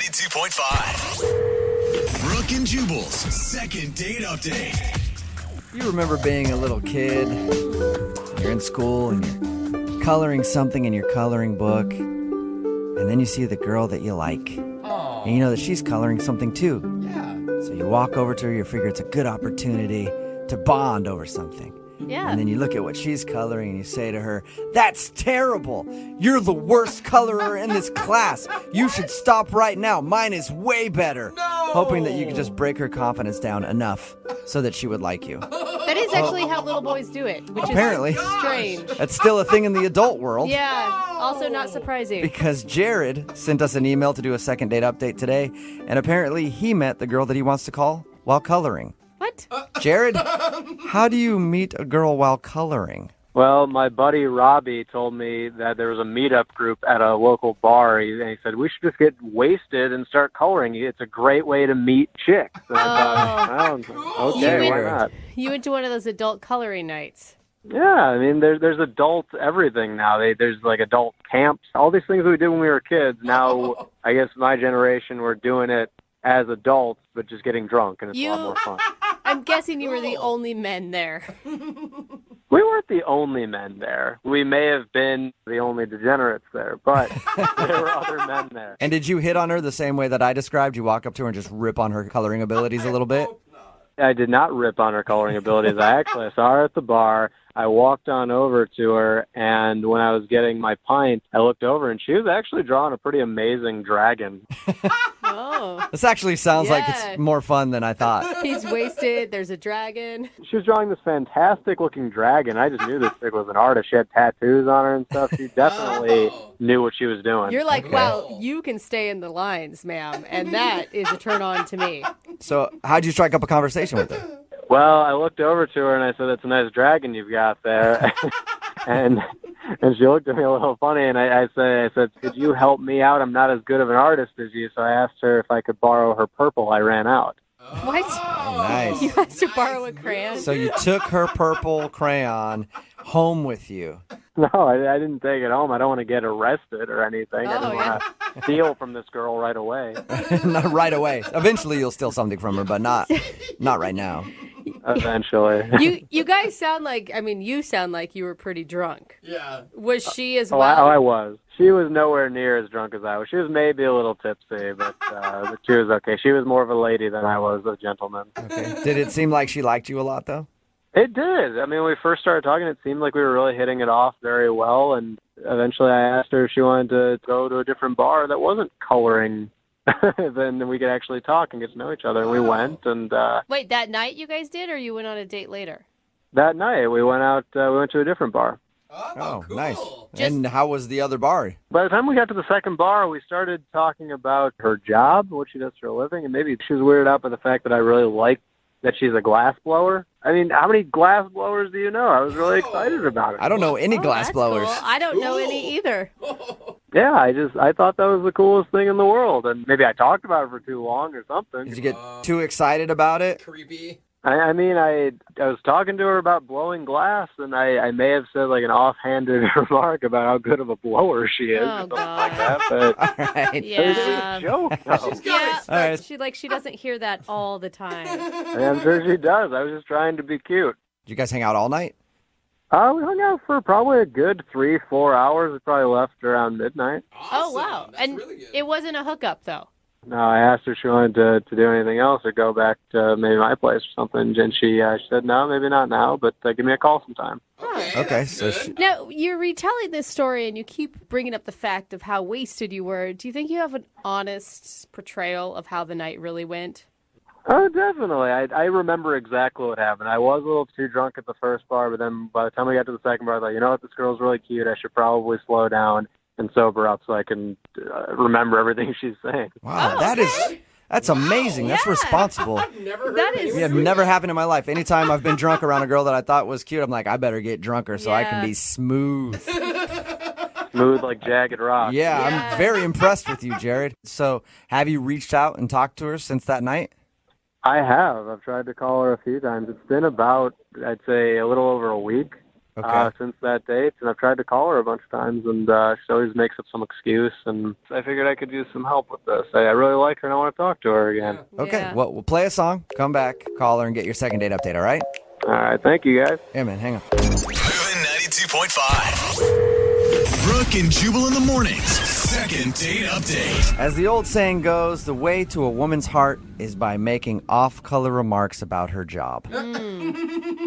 92.5. Brooke and Jubal's second date update. You remember being a little kid, you're in school and you're coloring something in your coloring book, and then you see the girl that you like. Aww. And you know that she's coloring something too. Yeah. So you walk over to her, you figure it's a good opportunity to bond over something. Yeah. And then you look at what she's coloring and you say to her, "That's terrible. You're the worst colorer in this class. You should stop right now. Mine is way better." No! Hoping that you could just break her confidence down enough so that she would like you. That is actually how little boys do it, which Apparently. is strange. That's still a thing in the adult world. Yeah, also not surprising. Because Jared sent us an email to do a second date update today, and apparently he met the girl that he wants to call while coloring. What? Jared, how do you meet a girl while coloring? Well, my buddy Robbie told me that there was a meetup group at a local bar, and he said, we should just get wasted and start coloring. It's a great way to meet chicks. And I thought, oh, okay, why not? You went to one of those adult coloring nights. Yeah, I mean, there's adult everything now. There's like adult camps, all these things we did when we were kids. Now, I guess my generation, we're doing it as adults, but just getting drunk, and it's a lot more fun. I'm guessing you were the only men there. We weren't the only men there. We may have been the only degenerates there, but there were other men there. And did you hit on her the same way that I described? You walk up to her and just rip on her coloring abilities a little bit? I did not rip on her coloring abilities. I saw her at the bar. I walked on over to her, and when I was getting my pint, I looked over, and she was actually drawing a pretty amazing dragon. Oh. This actually sounds like it's more fun than I thought. He's wasted. There's a dragon. She was drawing this fantastic-looking dragon. I just knew this chick was an artist. She had tattoos on her and stuff. She definitely knew what she was doing. You're like, wow, you can stay in the lines, ma'am, and that is a turn-on to me. So how'd you strike up a conversation with her? Well, I looked over to her and I said, "That's a nice dragon you've got there." and she looked at me a little funny, and I said, "Could you help me out? I'm not as good of an artist as you." So I asked her if I could borrow her purple. I ran out. What? Oh, nice. You asked to borrow a crayon? So you took her purple crayon home with you. No, I didn't take it home. I don't want to get arrested or anything. I didn't want to steal from this girl right away. Not right away. Eventually you'll steal something from her, but not right now. Eventually. You guys sound like, you sound like you were pretty drunk. Yeah. Was she as well? well? I was. She was nowhere near as drunk as I was. She was maybe a little tipsy, but she was okay. She was more of a lady than I was a gentleman. Okay. Did it seem like she liked you a lot, though? It did. I mean, when we first started talking, it seemed like we were really hitting it off very well, and eventually I asked her if she wanted to go to a different bar that wasn't coloring. Then we could actually talk and get to know each other, and we went. And Wait, that night you guys did, or you went on a date later? That night we went out. We went to a different bar. Oh, cool. Nice. And how was the other bar? By the time we got to the second bar, we started talking about her job, what she does for a living, and maybe she was weirded out by the fact that I really liked that she's a glass blower. I mean, how many glass blowers do you know? I was really excited about it. I don't know any glass that's blowers. Cool. I don't know any either. Yeah, I thought that was the coolest thing in the world, and maybe I talked about it for too long or something. Did you get too excited about it? Creepy. I mean, I was talking to her about blowing glass, and I may have said like an offhanded remark about how good of a blower she is, or something like that. But All right. it was a joke. Though. Yeah, All right. she doesn't hear that all the time. I'm sure she does. I was just trying to be cute. Did you guys hang out all night? We hung out for probably a good 3-4 hours. We probably left around midnight. Awesome. Oh, wow. That's And really good. it wasn't a hookup, though. No, I asked her if she wanted to do anything else or go back to maybe my place or something, and she said, no, maybe not now, but give me a call sometime. Okay. Okay, That's so good. Now, you're retelling this story, and you keep bringing up the fact of how wasted you were. Do you think you have an honest portrayal of how the night really went? Oh, definitely. I remember exactly what happened. I was a little too drunk at the first bar, but then by the time we got to the second bar, I thought, you know what, this girl's really cute. I should probably slow down and sober up so I can remember everything she's saying. wow, Oh, that's amazing. That's Yeah. responsible. I've never heard That of is- It anyone had do never that. happened in my life. Anytime I've been drunk around a girl that I thought was cute, I'm like, I better get drunker so I can Yeah. be smooth. Smooth like jagged rock. Yeah, Yeah. I'm very impressed with you, Jared. So have you reached out and talked to her since that night? I have. I've tried to call her a few times. It's been about, I'd say, a little over a week. Okay. since that date, and I've tried to call her a bunch of times, and she always makes up some excuse, and I figured I could use some help with this. I really like her, and I want to talk to her again. Okay, Yeah. well, we'll play a song, come back, call her, and get your second date update, all right? All right, thank you, guys. Yeah, man, hang on. Moving 92.5. Brooke and Jubal in the mornings. Second date update. As the old saying goes, the way to a woman's heart is by making off-color remarks about her job.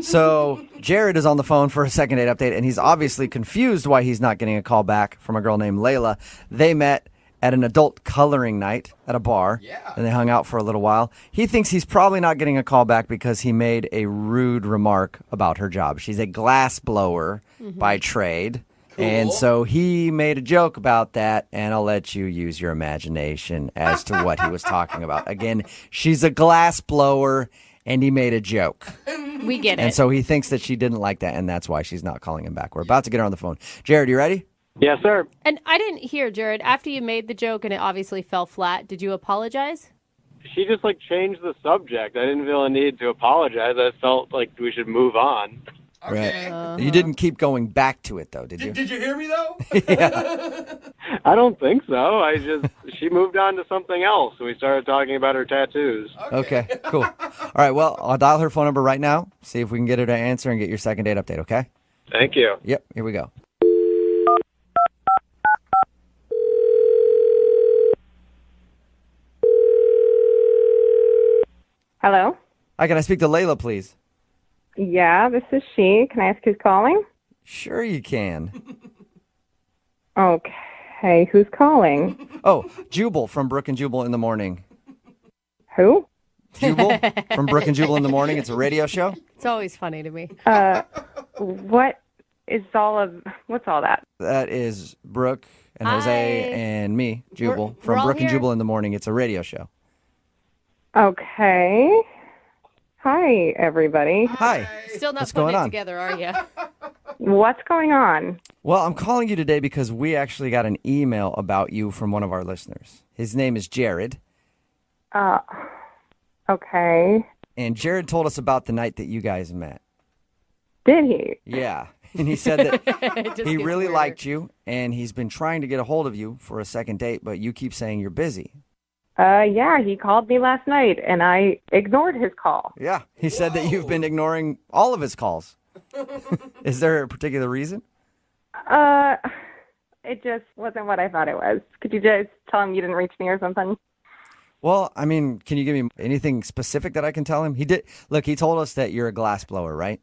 So Jared is on the phone for a second date update, and he's obviously confused why he's not getting a call back from a girl named Layla. They met at an adult coloring night at a bar, and they hung out for a little while. He thinks he's probably not getting a call back because he made a rude remark about her job. She's a glass blower by trade. And so he made a joke about that, and I'll let you use your imagination as to what he was talking about. Again, she's a glass blower, and he made a joke. We get it. And so he thinks that she didn't like that, and that's why she's not calling him back. We're about to get her on the phone. Jared, you ready? Yes, sir. And I didn't hear, Jared, after you made the joke and it obviously fell flat, did you apologize? She just, changed the subject. I didn't feel a need to apologize. I felt like we should move on. Okay. Right. You didn't keep going back to it, though, did you? Did you hear me, though? I don't think so. She moved on to something else. We started talking about her tattoos. Okay, cool. All right, well, I'll dial her phone number right now, see if we can get her to answer and get your second date update, okay? Thank you. Yep, here we go. Hello? Hi, can I speak to Layla, please? Yeah, this is she. Can I ask who's calling? Sure you can. Okay, who's calling? Oh, Jubal from Brooke and Jubal in the Morning. Who? Jubal from Brooke and Jubal in the Morning. It's a radio show. It's always funny to me. What's all that? That is Brooke and Jose Hi. and me, Jubal, We're from all Brooke and here. Jubal in the Morning. It's a radio show. Okay. Hi, everybody. Hi. Still not What's putting going it on? together, are you? What's going on? Well, I'm calling you today because we actually got an email about you from one of our listeners. His name is Jared, Okay. and Jared told us about the night that you guys met. Did he? Yeah. And he said that It just he gets really weirder. liked you, and he's been trying to get a hold of you for a second date, but you keep saying you're busy. Yeah, he called me last night, and I ignored his call. Yeah. He said that you've been ignoring all of his calls. Is there a particular reason? It just wasn't what I thought it was. Could you just tell him you didn't reach me or something? Well, I mean, can you give me anything specific that I can tell him? He did. Look, he told us that you're a glass blower, right?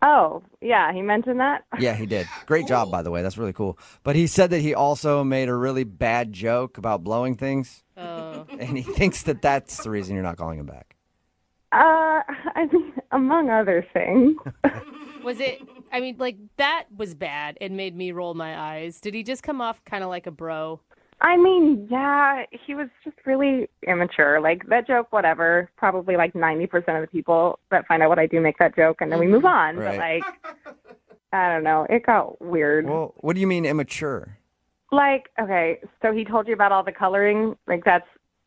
Oh, yeah, he mentioned that? Yeah, he did. Great job, by the way. That's really cool. But he said that he also made a really bad joke about blowing things, Oh. and he thinks that that's the reason you're not calling him back. I mean, among other things. Was it, I mean, that was bad and made me roll my eyes. Did he just come off kind of like a bro? I mean, yeah, he was just really immature. That joke, whatever. Probably 90% of the people that find out what I do make that joke, and then we move on. Right. But I don't know. It got weird. Well, what do you mean immature? Okay, so he told you about all the coloring. That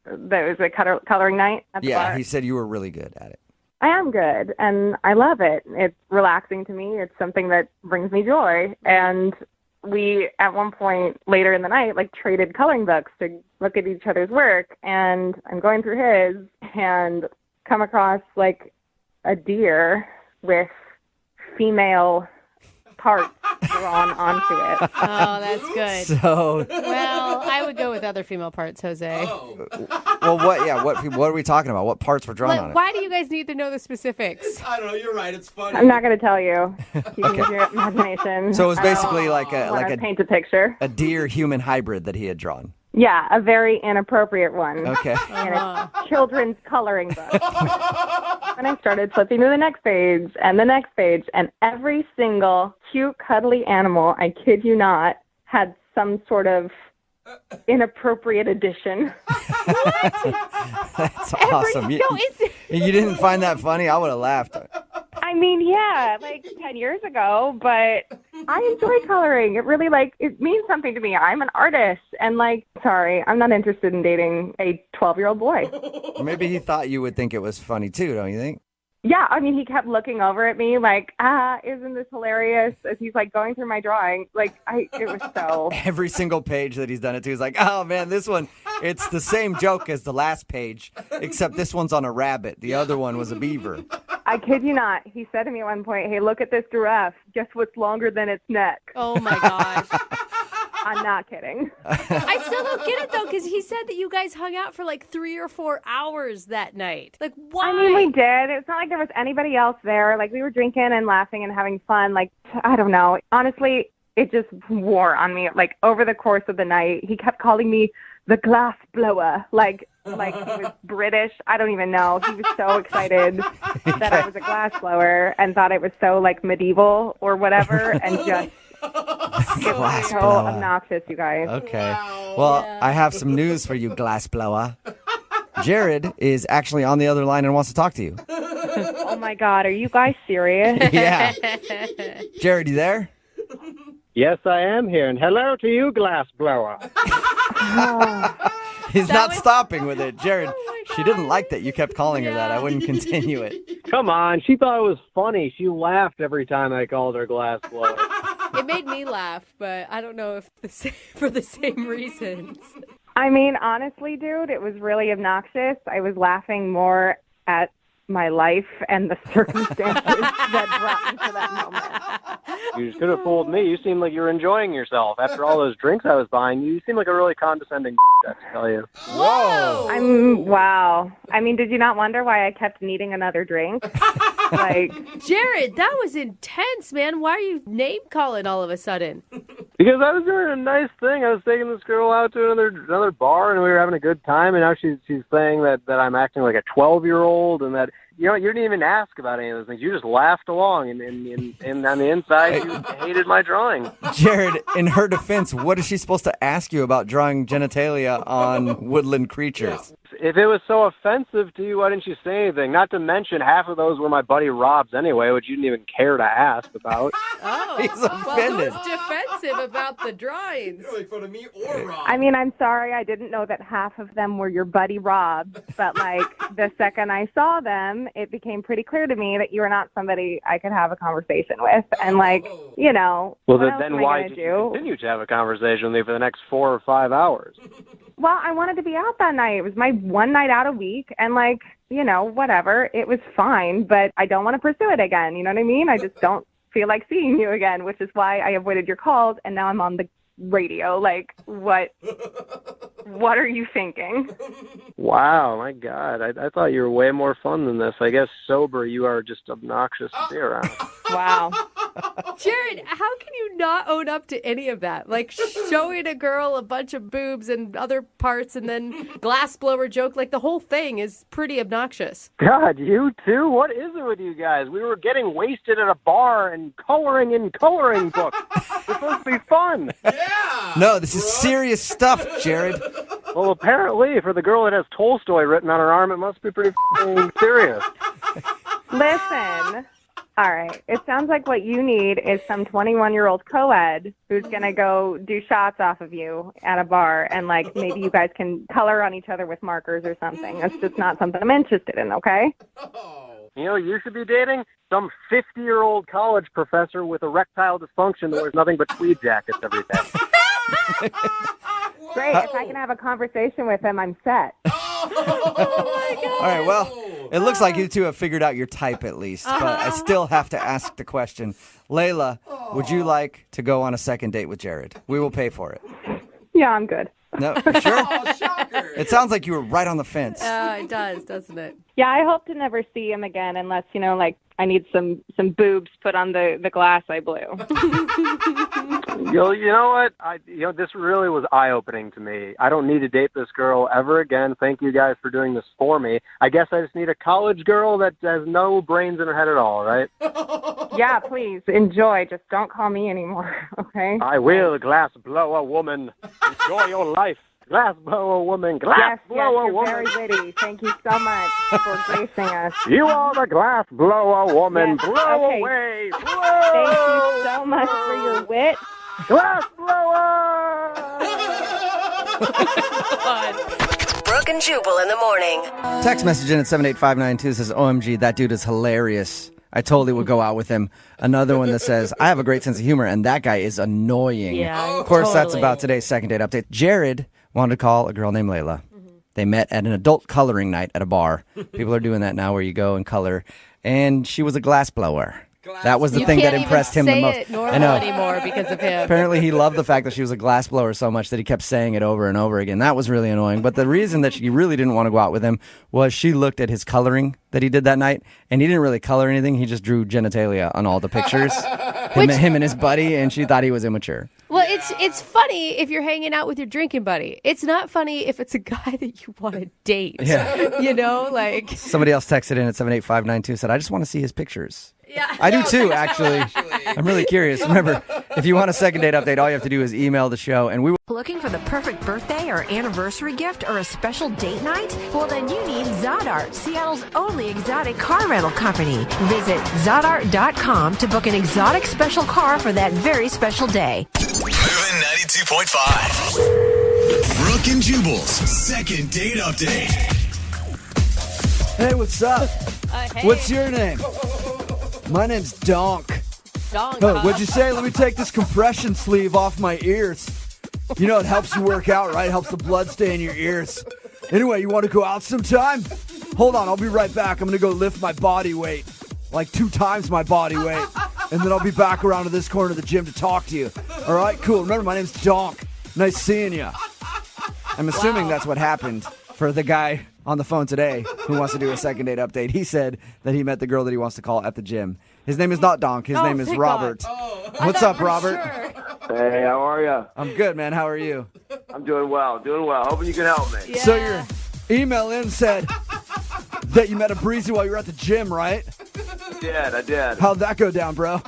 was a coloring night at the Yeah, bar. he said you were really good at it. I am good, and I love it. It's relaxing to me. It's something that brings me joy. And we, at one point later in the night, traded coloring books to look at each other's work. And I'm going through his and come across a deer with female parts drawn onto it. Oh, that's good. So, Well, I would go with other female parts, Jose. Oh. well, what are we talking about? What parts were drawn on it? Why do you guys need to know the specifics? I don't know. You're right. It's funny. I'm not going to tell you. You can use your imagination. So it was basically I don't wanna paint a picture. a deer-human hybrid that he had drawn. Yeah, a very inappropriate one. Okay. In a children's coloring book. And I started flipping to the next page, and every single cute, cuddly animal, I kid you not, had some sort of inappropriate addition. That's awesome. You didn't find that funny? I would have laughed. I mean, yeah, 10 years ago, but I enjoy coloring. It really, it means something to me. I'm an artist, and, sorry, I'm not interested in dating a 12-year-old boy. Maybe he thought you would think it was funny too, don't you think? Yeah, I mean, he kept looking over at me like, isn't this hilarious? As he's like going through my drawing. Like, it was so. Every single page that he's done it to, he's like, oh man, this one, it's the same joke as the last page, except this one's on a rabbit. The other one was a beaver. I kid you not. He said to me at one point, hey, look at this giraffe. Guess what's longer than its neck? Oh my gosh. I'm not kidding. I still don't get it though, because he said that you guys hung out for like 3 or 4 hours that night. Like, why? I mean, we did. It's not like there was anybody else there. Like, we were drinking and laughing and having fun. Like, I don't know. Honestly, it just wore on me. Like, over the course of the night, he kept calling me the glass blower. Like he was British. I don't even know. He was so excited that I was a glass blower and thought it was so, like, medieval or whatever. And just, it was so obnoxious, you guys. Okay. Wow. Well, Yeah. I have some news for you, glass blower. Jared is actually on the other line and wants to talk to you. Oh, my God. Are you guys serious? Yeah. Jared, you there? Yes, I am here, and hello to you, glass blower. He's That not was- stopping with it. Jared, Oh my she didn't God. like that you kept calling her that. I wouldn't continue it. Come on, she thought it was funny. She laughed every time I called her glass blower. It made me laugh, but I don't know if for the same reasons. I mean, honestly, dude, it was really obnoxious. I was laughing more at my life and the circumstances that brought me to that moment. You could have fooled me. You seemed like you were enjoying yourself. After all those drinks I was buying, you seemed like a really condescending I have to tell you. Whoa! Wow. I mean, did you not wonder why I kept needing another drink? Like, Jared, that was intense, man. Why are you name calling all of a sudden? Because I was doing a nice thing. I was taking this girl out to another bar, and we were having a good time. And now she's saying that I'm acting like a 12-year-old, and that you didn't even ask about any of those things. You just laughed along, and on the inside, you hated my drawing. Jared, in her defense, what is she supposed to ask you about drawing genitalia on woodland creatures? If it was so offensive to you, why didn't you say anything? Not to mention, half of those were my buddy Rob's anyway, which you didn't even care to ask about. Oh, He's offended. Well, who's defensive about the drawings? You don't make fun of me or Rob. I mean, I'm sorry. I didn't know that half of them were your buddy Rob. But, like, the second I saw them, it became pretty clear to me that you were not somebody I could have a conversation with. And, like, you know, Well, what else then am I why gonna did do? you continue to have a conversation with me for the next 4 or 5 hours? Well, I wanted to be out that night. It was my one night out a week, and, like, you know, whatever. It was fine, but I don't want to pursue it again. You know what I mean? I just don't feel like seeing you again, which is why I avoided your calls, and now I'm on the radio. Like, what are you thinking? Wow, my God. I thought you were way more fun than this. I guess sober you are just obnoxious to be around. Wow. Jared, how can you not own up to any of that? Like showing a girl a bunch of boobs and other parts and then glass blower joke, like the whole thing is pretty obnoxious. God, you too? What is it with you guys? We were getting wasted at a bar and coloring in coloring books. It's supposed to be fun. Yeah. No, this is serious stuff, Jared. Well, apparently, for the girl that has Tolstoy written on her arm, it must be pretty f***ing serious. Listen. All right. It sounds like what you need is some 21-year-old co-ed who's going to go do shots off of you at a bar, and, like, maybe you guys can color on each other with markers or something. That's just not something I'm interested in, okay? You know, you should be dating some 50-year-old college professor with erectile dysfunction that wears nothing but tweed jackets every day. Great. If I can have a conversation with him, I'm set. All right, well, it looks like you two have figured out your type at least, but I still have to ask the question. Layla, would you like to go on a second date with Jared? We will pay for it. Yeah, I'm good. No, you sure? Oh, shocker. It sounds like you were right on the fence. It does, doesn't it? Yeah, I hope to never see him again unless, you know, like, I need some boobs put on the glass I blew. You know what? This really was eye-opening to me. I don't need to date this girl ever again. Thank you guys for doing this for me. I guess I just need a college girl that has no brains in her head at all, right? Yeah, please, enjoy. Just don't call me anymore, okay? I will, glass blower woman. Enjoy your life. Glass blower woman. Glass Yes, blower you're woman. very witty. Thank you so much for gracing us. You are the glass blower woman. Yes, Blow okay. away. Thank you so much for your wit. Glass blower! Brooke Brooke and Jubal in the morning. Text message in at 78592 says, OMG, that dude is hilarious. I totally would go out with him. Another one that says, I have a great sense of humor, and that guy is annoying. Yeah, Of course, that's totally. about today's second date update. Jared wanted to call a girl named Layla. They met at an adult coloring night at a bar. People are doing that now where you go and color. And she was a glass blower. That was the You thing that can't impressed even him the say most. it normal anymore because of him. Apparently, he loved the fact that she was a glass blower so much that he kept saying it over and over again. That was really annoying. But the reason that she really didn't want to go out with him was she looked at his coloring that he did that night, and he didn't really color anything. He just drew genitalia on all the pictures, him and his buddy, and she thought he was immature. Well, it's funny if you're hanging out with your drinking buddy. It's not funny if it's a guy that you want to date. Yeah. You know, like. Somebody else texted in at 78592 said, I just want to see his pictures. Yeah. I do too, actually. I'm really curious. Remember, if you want a second date update, all you have to do is email the show, and we will. Looking for the perfect birthday or anniversary gift or a special date night? Well, then you need Zodart, Seattle's only exotic car rental company. Visit Zodart.com to book an exotic special car for that very special day. Moving 92.5. Brooke and Jubal's second date update. Hey, what's up? Hey. What's your name? My name's Donk. Dong, Oh, what'd you say? Let me take this compression sleeve off my ears. You know, it helps you work out, right? It helps the blood stay in your ears. Anyway, you want to go out sometime? Hold on, I'll be right back. I'm going to go lift my body weight, like 2 times my body weight. And then I'll be back around to this corner of the gym to talk to you. All right, cool. Remember, my name's Donk. Nice seeing you. I'm assuming that's what happened for the guy on the phone today who wants to do a second date update. He said that he met the girl that he wants to call at the gym. His name is not Donk. His name is thank Robert. God. What's up, Robert? Sure. Hey, how are you? I'm good, man. How are you? I'm doing well, Hoping you can help me. Yeah. So your email in said that you met a breezy while you were at the gym, right? I did. How'd that go down, bro?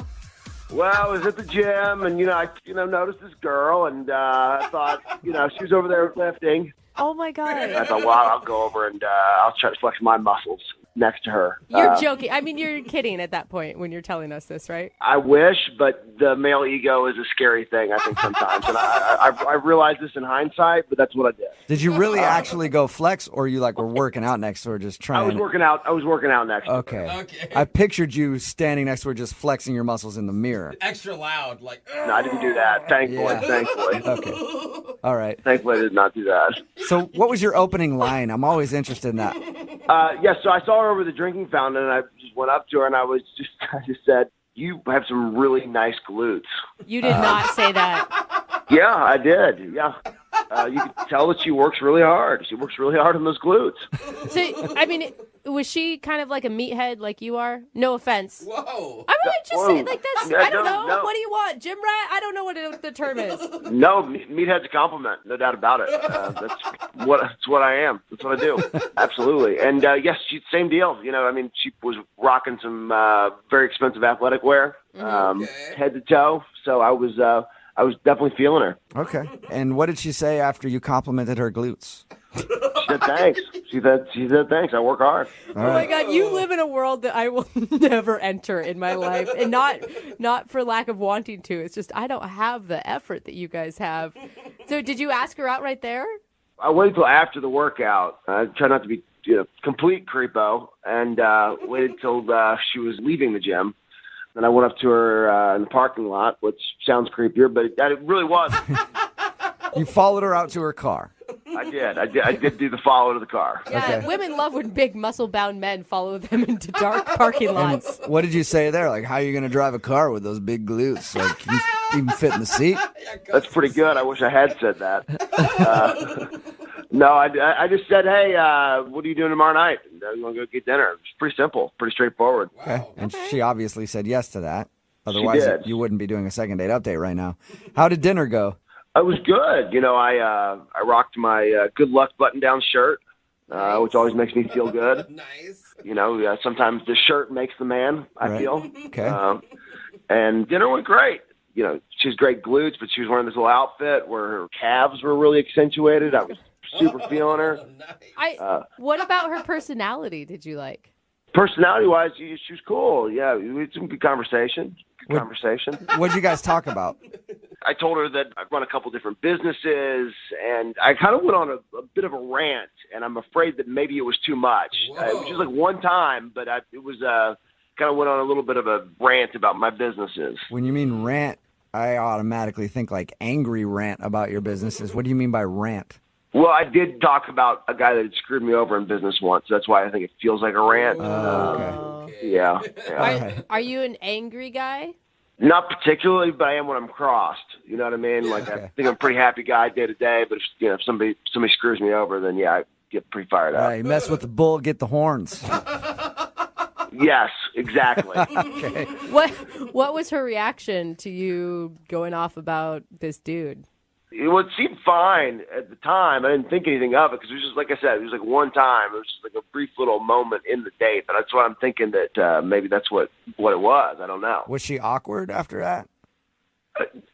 Well, I was at the gym, and I noticed this girl, and I thought, she was over there lifting. Oh my God. I thought, well, I'll go over and I'll try to flex my muscles next to her. You're joking. I mean, you're kidding at that point when you're telling us this, right? I wish, but the male ego is a scary thing, I think, sometimes. And I realized this in hindsight, but that's what I did. Did you really actually go flex, or you were working out next to her just I trying? was working out next to her. Okay. I pictured you standing next to her just flexing your muscles in the mirror. Extra loud, like. No, I didn't do that. Thankfully. Okay. All right. Thankfully, I did not do that. So what was your opening line? I'm always interested in that. Yes, so I saw her over the drinking fountain, and I just went up to her, and I just said, "You have some really nice glutes." You did not say that. Yeah, I did. Yeah. You can tell that she works really hard. She works really hard on those glutes. So, I mean, was she kind of like a meathead like you are? No offense. Whoa. I really just say like that's. Yeah, I don't know. no. What do you want, gym rat? I don't know what the term is. No, meathead's a compliment, no doubt about it. That's what I am. That's what I do. Absolutely. And yes, same deal. She was rocking some very expensive athletic wear, head to toe. So I was definitely feeling her. Okay. And what did she say after you complimented her glutes? She said thanks. She said thanks. I work hard. Oh my God, you live in a world that I will never enter in my life, and not for lack of wanting to. It's just I don't have the effort that you guys have. So did you ask her out right there? I waited till after the workout. I tried not to be complete creepo, and waited till she was leaving the gym. Then I went up to her in the parking lot, which sounds creepier, but it really was. You followed her out to her car. I did do the follow to the car. Yeah, Okay. women love when big muscle-bound men follow them into dark parking lots. What did you say there? Like, how are you going to drive a car with those big glutes? Like, can you even fit in the seat? That's pretty good. I wish I had said that. No, I just said, hey, what are you doing tomorrow night? You want to go get dinner? It's pretty simple, pretty straightforward. Okay. And she obviously said yes to that. Otherwise, did. you wouldn't be doing a second date update right now. How did dinner go? It was good. I rocked my good luck button-down shirt, which always makes me feel good. Nice. Sometimes the shirt makes the man, I Right. feel. Okay. And dinner went great. She has great glutes, but she was wearing this little outfit where her calves were really accentuated. I was super feeling her. Nice. What about her personality did you like? Personality-wise, she was cool. Yeah, we had some good conversation. What'd you guys talk about? I told her that I run a couple different businesses, and I kind of went on a bit of a rant, and I'm afraid that maybe it was too much. It was just like one time, but it was kind of went on a little bit of a rant about my businesses. When you mean rant, I automatically think like angry rant about your businesses. What do you mean by rant? Well, I did talk about a guy that had screwed me over in business once. That's why I think it feels like a rant. Okay. Yeah. Are you an angry guy? Not particularly, but I am when I'm crossed. You know what I mean? Like, I think I'm a pretty happy guy day to day, but if somebody screws me over, then yeah, I get pretty fired up. You mess with the bull, get the horns. Yes, exactly. Okay. What was her reaction to you going off about this dude? It seemed fine at the time. I didn't think anything of it because it was just, like I said, it was like one time. It was just like a brief little moment in the date. But that's why I'm thinking that maybe that's what it was. I don't know. Was she awkward after that?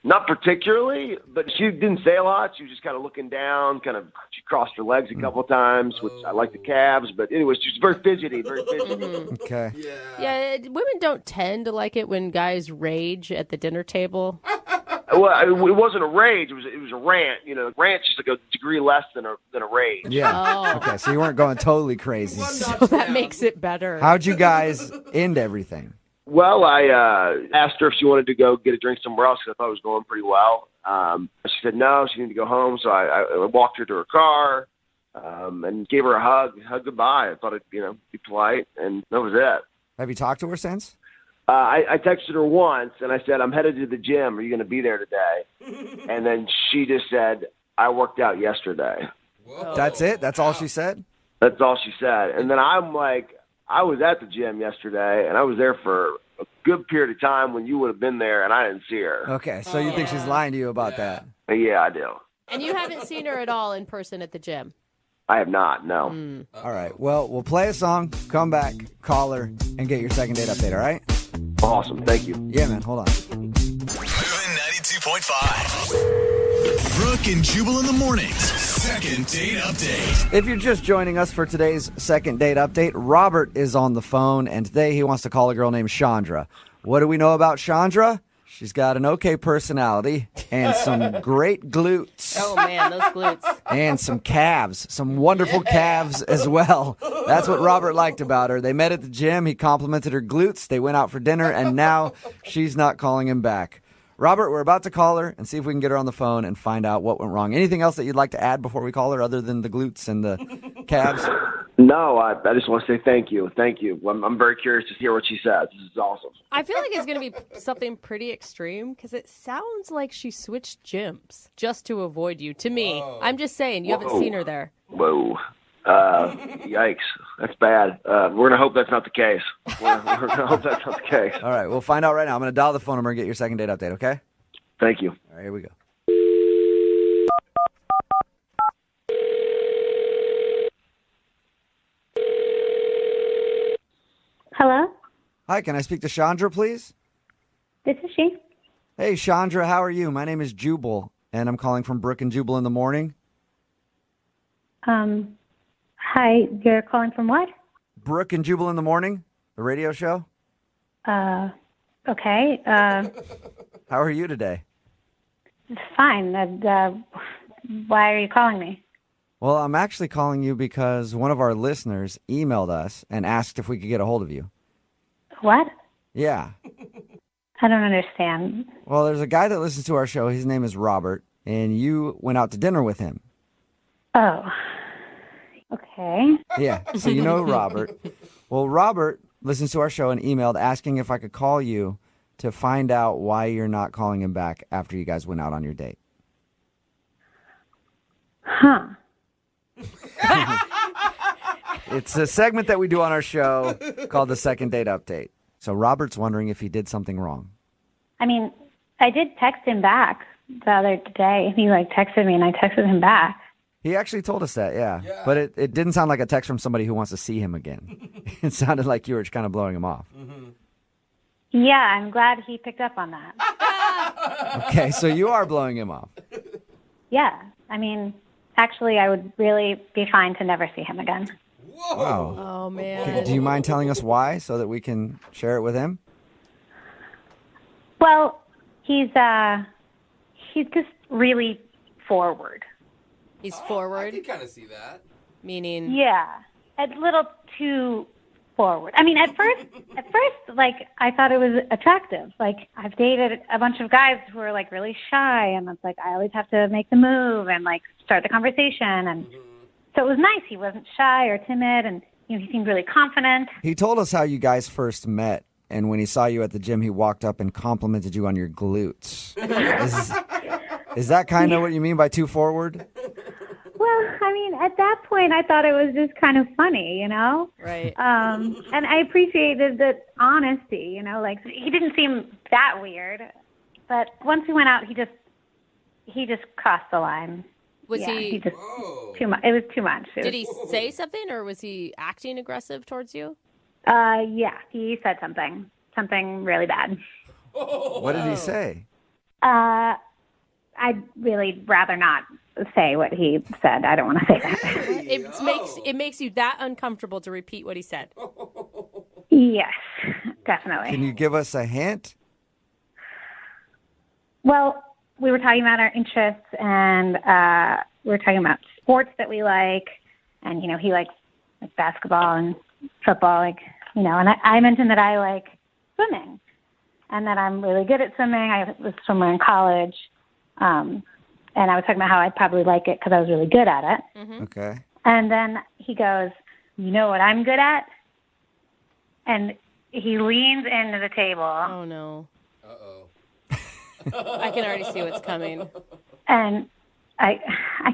Not particularly, but she didn't say a lot. She was just kind of looking down, she crossed her legs a couple of times, which I like the calves. But anyways, she was very fidgety. Okay. Yeah, women don't tend to like it when guys rage at the dinner table. Well, it wasn't a rage. It was a rant. You know, rant's just like a degree less than a rage. Yeah. Okay, so you weren't going totally crazy. So that makes it better. How'd you guys end everything? Well, I asked her if she wanted to go get a drink somewhere else because I thought it was going pretty well. She said no, she needed to go home. So I walked her to her car and gave her a hug goodbye. I thought I'd be polite, and that was it. Have you talked to her since? I texted her once, and I said, I'm headed to the gym. Are you going to be there today? And then she just said, I worked out yesterday. Whoa. That's it? That's all she said? That's all she said. And then I'm like, I was at the gym yesterday, and I was there for a good period of time when you would have been there, and I didn't see her. Okay, so you think she's lying to you about that? Yeah, I do. And you haven't seen her at all in person at the gym? I have not, no. All right, well, we'll play a song, come back, call her, and get your second date update, all right? Awesome, thank you. Yeah, man, hold on. Moving 92.5. Brooke and Jubal in the mornings. Second date update. If you're just joining us for today's second date update, Robert is on the phone, and today he wants to call a girl named Chandra. What do we know about Chandra? She's got an okay personality and some great glutes. Oh, man, those glutes. And some calves, some wonderful calves as well. That's what Robert liked about her. They met at the gym. He complimented her glutes. They went out for dinner, and now she's not calling him back. Robert, we're about to call her and see if we can get her on the phone and find out what went wrong. Anything else that you'd like to add before we call her other than the glutes and the calves? No, I just want to say thank you. Thank you. I'm very curious to hear what she says. This is awesome. I feel like it's going to be something pretty extreme because it sounds like she switched gyms just to avoid you. To me, I'm just saying, you haven't seen her there. Whoa. Yikes. That's bad. We're going to hope that's not the case. We're going to hope that's not the case. All right, we'll find out right now. I'm going to dial the phone number and get your second date update, okay? Thank you. All right, here we go. Hello? Hi, can I speak to Chandra, please? This is she. Hey, Chandra, how are you? My name is Jubal, and I'm calling from Brooke and Jubal in the morning. Hi, you're calling from what? Brooke and Jubal in the morning, the radio show. Okay. How are you today? Fine. Why are you calling me? Well, I'm actually calling you because one of our listeners emailed us and asked if we could get a hold of you. What? Yeah. I don't understand. Well, there's a guy that listens to our show. His name is Robert, and you went out to dinner with him. Oh. Okay. Yeah, so you know Robert. Well, Robert listens to our show and emailed asking if I could call you to find out why you're not calling him back after you guys went out on your date. Huh. It's a segment that we do on our show called the Second Date Update. So Robert's wondering if he did something wrong. I mean, I did text him back the other day. He, texted me, and I texted him back. He actually told us that, yeah. But it didn't sound like a text from somebody who wants to see him again. It sounded like you were kind of blowing him off. Mm-hmm. Yeah, I'm glad he picked up on that. Okay, so you are blowing him off. Yeah. I mean, actually, I would really be fine to never see him again. Wow. Oh, man. Do you mind telling us why so that we can share it with him? Well, he's just really forward. He's I forward, can kind of see that. meaning... Yeah, a little too forward. I mean, at first, like, I thought it was attractive. Like, I've dated a bunch of guys who are, like, really shy, and it's like, I always have to make the move and, like, start the conversation. And so it was nice. He wasn't shy or timid, and, you know, he seemed really confident. He told us how you guys first met, and when he saw you at the gym, he walked up and complimented you on your glutes. Is that kind of what you mean by too forward? Well, I mean, at that point, I thought it was just kind of funny, you know? Right. And I appreciated the honesty, you know? Like, he didn't seem that weird. But once we went out, he just crossed the line. Was he... just too much. It was too much. Did he say something, or was he acting aggressive towards you? Yeah, he said something really bad. What did he say? I'd really rather not say what he said. I don't want to say that. It makes you that uncomfortable to repeat what he said. Yes, definitely. Can you give us a hint? Well, we were talking about our interests, and we were talking about sports that we like, and, you know, he likes like basketball and football, like, you know, and I mentioned that I like swimming and that I'm really good at swimming. I was a swimmer in college. And I was talking about how I'd probably like it because I was really good at it. Mm-hmm. Okay. And then he goes, you know what I'm good at? And he leans into the table. Oh, no. Uh-oh. I can already see what's coming. And I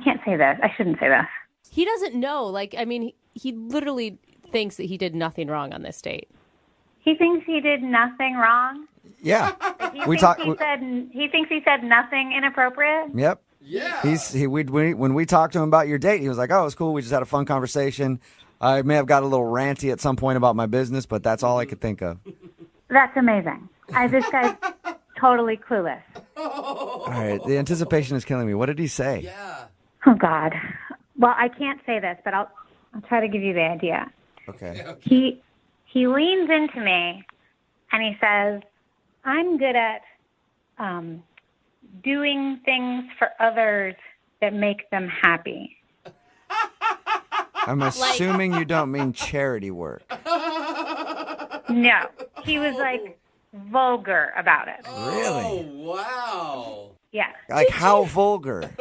can't say this. I shouldn't say this. He doesn't know. Like, I mean, he literally thinks that he did nothing wrong on this date. He thinks he did nothing wrong. Yeah. He thinks he said nothing inappropriate. Yep. Yeah. When we talked to him about your date, he was like, "Oh, it was cool. We just had a fun conversation. I may have got a little ranty at some point about my business, but that's all I could think of." That's amazing. This guy's totally clueless. All right. The anticipation is killing me. What did he say? Yeah. Oh God. Well, I can't say this, but I'll try to give you the idea. Okay. He leans into me and he says, I'm good at doing things for others that make them happy. I'm assuming you don't mean charity work. No. He was like vulgar about it. Really? Oh, wow. Yeah. Like how vulgar?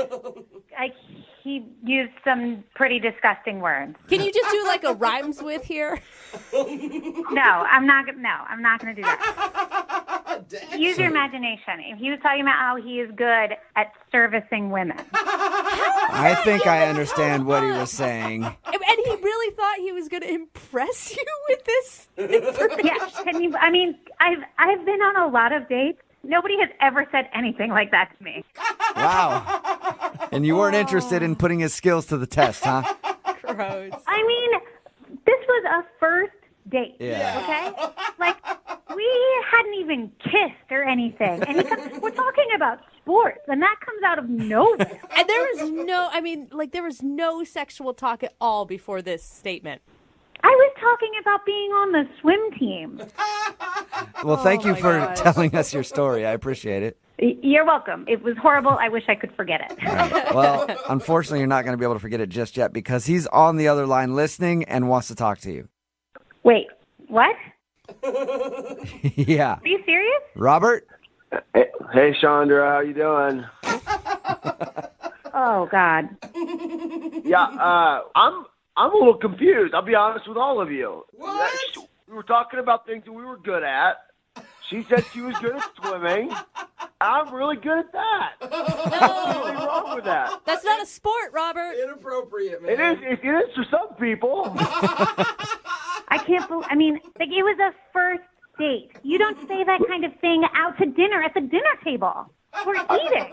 Like he used some pretty disgusting words. Can you just do like a rhymes with here? No, I'm not going to do that. Use your imagination. If he was talking about how he is good at servicing women. I think I understand what he was saying. And he really thought he was going to impress you with this information. Yes. I mean, I've been on a lot of dates. Nobody has ever said anything like that to me. Wow. And you weren't interested in putting his skills to the test, huh? Gross. I mean, this was a first date. Yeah. Okay? Like, we hadn't even kissed or anything. And we're talking about sports, and that comes out of nowhere. And there was no sexual talk at all before this statement. I was talking about being on the swim team. Well, thank you for gosh. telling us your story. I appreciate it. You're welcome. It was horrible. I wish I could forget it. All right. Well, unfortunately, you're not going to be able to forget it just yet because he's on the other line listening and wants to talk to you. Wait, what? Yeah. Are you serious? Robert? Hey, Chandra, how you doing? Oh, God. Yeah, I'm a little confused. I'll be honest with all of you. What? We were talking about things that we were good at. She said she was good at swimming. I'm really good at that. What's really wrong with that? That's not a sport, Robert. Inappropriate, man. It is for some people. I can't believe, like, it was a first date. You don't say that kind of thing out to dinner at the dinner table. We're eating.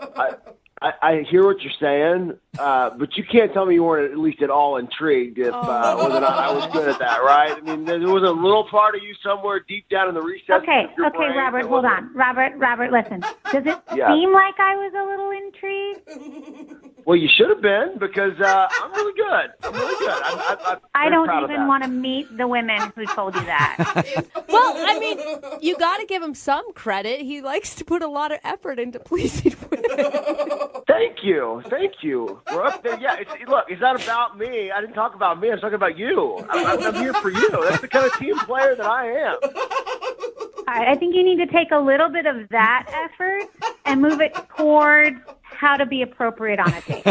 I hear what you're saying, but you can't tell me you weren't at least at all intrigued if whether or not I was good at that, right? I mean, there was a little part of you somewhere deep down in the recesses Okay, of your brain Robert, that hold wasn't- on. Robert, listen. Does it Yeah. seem like I was a little intrigued? Well, you should have been because I'm really good. I'm really good. I don't proud of even that. want to meet the women who told you that. Well, I mean, you got to give him some credit. He likes to put a lot of effort into pleasing women. Thank you. Brooke, yeah, look, it's not about me. I didn't talk about me. I'm talking about you. I'm here for you. That's the kind of team player that I am. I think you need to take a little bit of that effort and move it towards how to be appropriate on a date.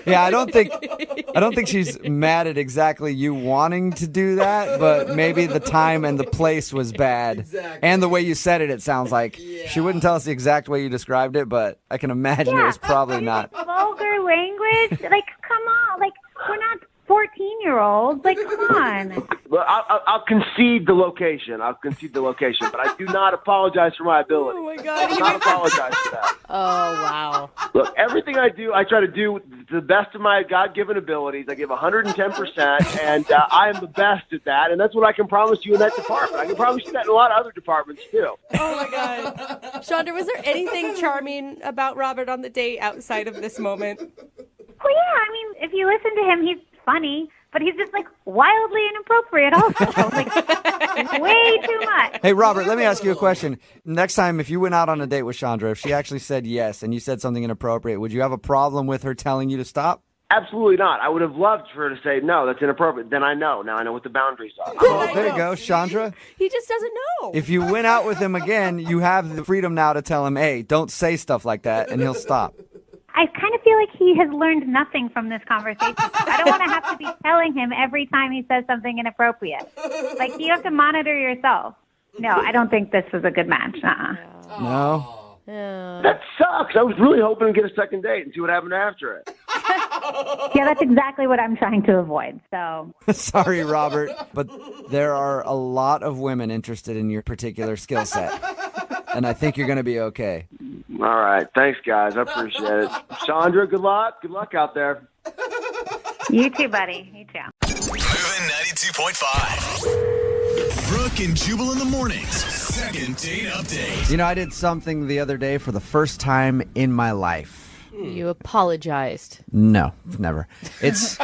Yeah, I don't think she's mad at exactly you wanting to do that, but maybe the time and the place was bad. Exactly. And the way you said it sounds like she wouldn't tell us the exact way you described it, but I can imagine it was probably not. Vulgar language? Like, come on. Like, we're not 14-year-olds. Like, come on. Well, I'll concede the location. But I do not apologize for my ability. Oh, my God. I do not apologize for that. Oh, wow. Look, everything I do, I try to do to the best of my God-given abilities. I give 110%, and I am the best at that, and that's what I can promise you in that department. I can promise you that in a lot of other departments, too. Oh, my God. Chandra, was there anything charming about Robert on the date outside of this moment? Well, yeah, I mean, if you listen to him, he's funny, but he's just, like, wildly inappropriate also. Like, way too much. Hey, Robert, let me ask you a question. Next time, if you went out on a date with Chandra, if she actually said yes and you said something inappropriate, would you have a problem with her telling you to stop? Absolutely not. I would have loved for her to say, no, that's inappropriate. Then I know. Now I know what the boundaries are. Oh, there you go, Chandra. He just doesn't know. If you went out with him again, you have the freedom now to tell him, hey, don't say stuff like that, and he'll stop. I kind of feel like he has learned nothing from this conversation. I don't want to have to be telling him every time he says something inappropriate. Like, you have to monitor yourself. No, I don't think this was a good match. No? That sucks. I was really hoping to get a second date and see what happened after it. Yeah, that's exactly what I'm trying to avoid. So Sorry, Robert, but there are a lot of women interested in your particular skill set, and I think you're going to be okay. All right. Thanks, guys. I appreciate it. Chandra, good luck. Good luck out there. you too, buddy. You too. Moving 92.5. Brooke and Jubal in the mornings. Second date update. You know, I did something the other day for the first time in my life. You apologized. No, never. It's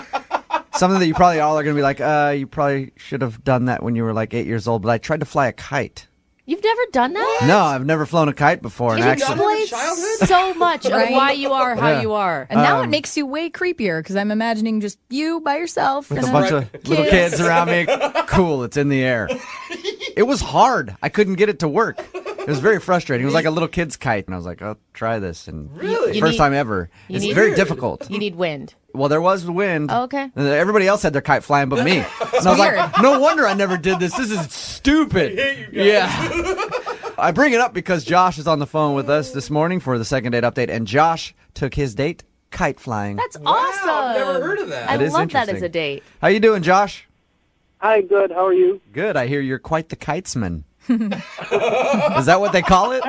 something that you probably all are going to be like, you probably should have done that when you were like 8 years old, but I tried to fly a kite. You've never done that? No, I've never flown a kite before. It And actually, explains so much of why you are how you are. And now it makes you way creepier because I'm imagining just you by yourself. with a bunch of little kids around me. Cool, it's in the air. It was hard. I couldn't get it to work. It was very frustrating. It was like a little kid's kite, and I was like, "Oh, try this." And Really? first time ever. It's very difficult. You need wind. Well, there was wind. Oh, okay. And everybody else had their kite flying but me. And I was like, no wonder I never did this. This is stupid. Yeah. I bring it up because Josh is on the phone with us this morning for the second date update, and Josh took his date kite flying. That's awesome. I've never heard of that. I It is love that as interesting. a date. How you doing, Josh? Hi, good. How are you? Good. I hear you're quite the kitesman. Is that what they call it?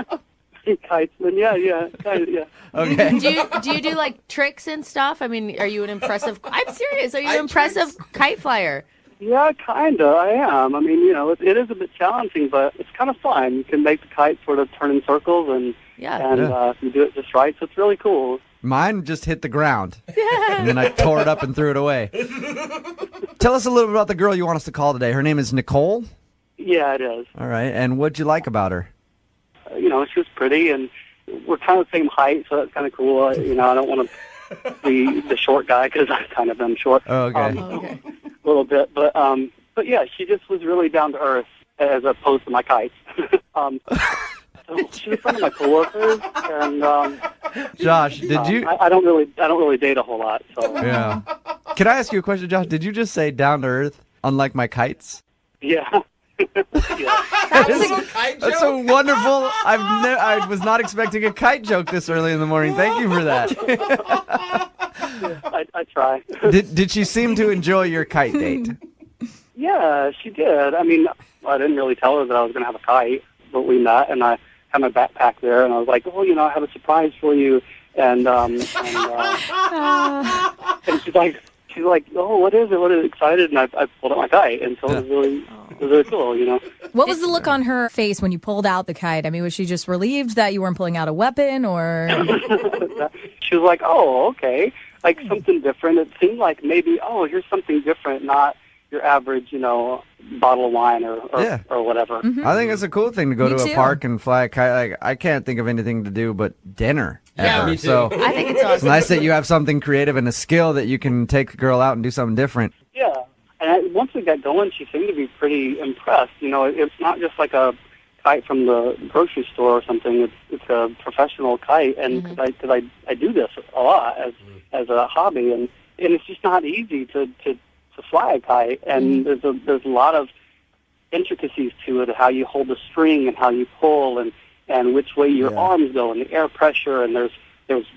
Kitesman, yeah, kind of, yeah. Okay. Do you do like tricks and stuff? I mean, are you an impressive? I'm serious. Are you an impressive kite flyer? Yeah, kind of. I am. I mean, you know, it is a bit challenging, but it's kind of fun. You can make the kite sort of turn in circles, and if you do it just right, so it's really cool. Mine just hit the ground, and then I tore it up and threw it away. Tell us a little bit about the girl you want us to call today. Her name is Nicole? Yeah, it is. All right, and what'd you like about her? You know, she was pretty, and we're kind of the same height, so that's kind of cool. You know, I don't want to be the short guy because I kind of am short. Oh, okay. A little bit, but yeah, she just was really down to earth as opposed to my kites. So she was one of my coworkers, and Josh, did you? I don't really date a whole lot. So Yeah. Can I ask you a question, Josh? Did you just say down to earth, unlike my kites? yeah. That's so wonderful. I was not expecting a kite joke this early in the morning. Thank you for that. I try. Did she seem to enjoy your kite date? Yeah, she did. I mean, I didn't really tell her that I was going to have a kite, but we met, and I had my backpack there, and I was like, oh, you know, I have a surprise for you, and she's like, oh, what is it? What is it? Excited, and I pulled out my kite, and so it was really cool, you know. What was the look on her face when you pulled out the kite? I mean, was she just relieved that you weren't pulling out a weapon, or? She was like, oh, okay. like something different. It seemed like maybe, oh, here's something different, not your average, bottle of wine or whatever. I think it's a cool thing to go Me to a too. park and fly a kite. Like, I can't think of anything to do but dinner. Yeah, ever. me too. So I think it's awesome. it's nice that you have something creative and a skill that you can take the girl out and do something different. Yeah. And once we got going, she seemed to be pretty impressed. It's not just like a kite from the grocery store or something. It's a professional kite, and because I do this a lot as a hobby, and it's just not easy to fly a kite. And there's a lot of intricacies to it, how you hold the string and how you pull, and which way your arms go, and the air pressure, and there's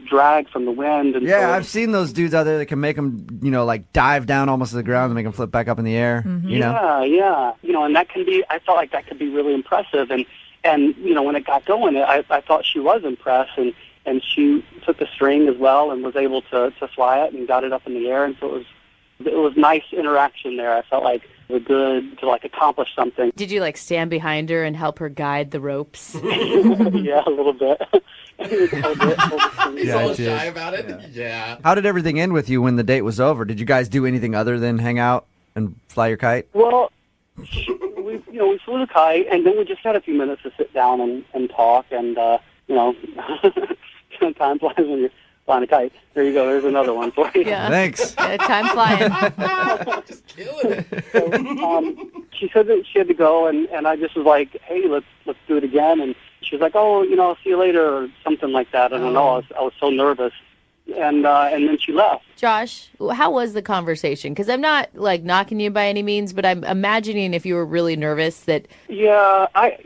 drag from the wind. And Yeah, so I've seen those dudes out there that can make them, like dive down almost to the ground and make them flip back up in the air. You know? Yeah. And that can be, I felt like that could be really impressive. And when it got going, I thought she was impressed, and she took the string as well and was able to fly it and got it up in the air. And so it was nice interaction there. I felt like it was good to accomplish something. Did you stand behind her and help her guide the ropes? Yeah, a little bit. He's Yeah, all I did. shy about it. Yeah. How did everything end with you when the date was over? Did you guys do anything other than hang out and fly your kite? Well, we flew the kite, and then we just had a few minutes to sit down and talk, and time flies when you're flying a kite. There you go. There's another one for you. Yeah. Thanks. Time flying. Just killing it. So, she said that she had to go, and I just was like, hey, let's do it again. And she was like, oh, I'll see you later, or something like that. I don't know. I was so nervous. And then she left. Josh, how was the conversation? Because I'm not knocking you by any means, but I'm imagining if you were really nervous that. Yeah, I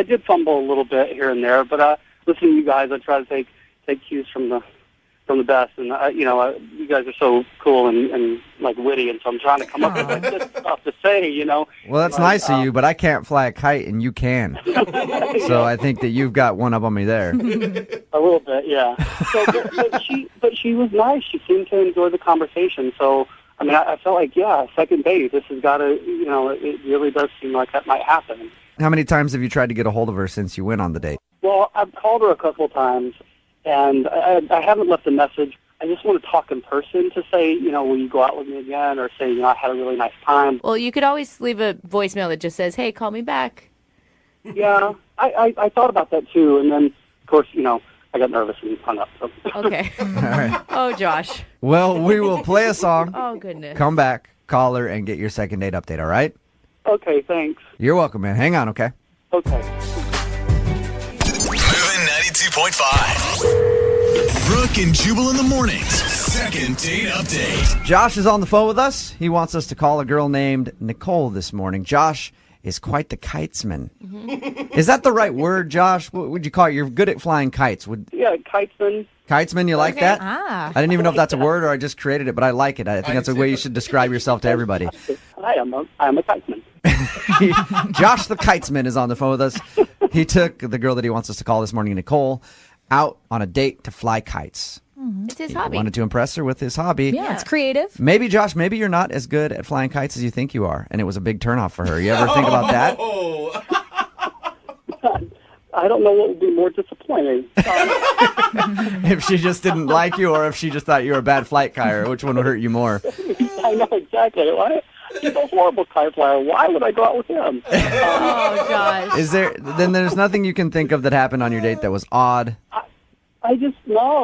did fumble a little bit here and there, but listening to you guys, I try to take cues from the best, and you guys are so cool and witty, and so I'm trying to come up with good stuff to say. Well, that's nice of you, but I can't fly a kite, and you can. So I think that you've got one up on me there. A little bit, yeah. So, but she was nice. She seemed to enjoy the conversation. So, I mean, I felt like, second base. This has got to, it really does seem like that might happen. How many times have you tried to get a hold of her since you went on the date? Well, I've called her a couple of times, and I haven't left a message. I just want to talk in person to say, will you go out with me again, or say, I had a really nice time. Well, you could always leave a voicemail that just says, hey, call me back. Yeah, I thought about that too, and then, of course, I got nervous and hung up. So. Okay. All right. Oh, Josh. Well, we will play a song. Oh, goodness. Come back, call her, and get your second date update, all right? Okay, thanks. You're welcome, man. Hang on, okay? Okay. Moving 92.5. Brooke and Jubal in the mornings. Second date update. Josh is on the phone with us. He wants us to call a girl named Nicole this morning. Josh is quite the kitesman. Is that the right word, Josh? What would you call it? You're good at flying kites. Yeah, kitesman. Kitesman, you like that? Ah. I didn't even know if that's a word or I just created it, but I like it. I think that's a way you should describe yourself to everybody. I am a kitesman. Josh the kitesman is on the phone with us. He took the girl that he wants us to call this morning, Nicole, out on a date to fly kites. It's his He hobby. wanted to impress her with his hobby. Yeah, it's creative. Maybe, Josh, maybe you're not as good at flying kites as you think you are, and it was a big turnoff for her. You ever think about that? Oh. I don't know what would be more disappointing. If she just didn't like you, or if she just thought you were a bad flight kiter, which one would hurt you more? I know exactly. He's a horrible kite flyer. Why would I go out with him? Oh, Josh. Then there's nothing you can think of that happened on your date that was odd? I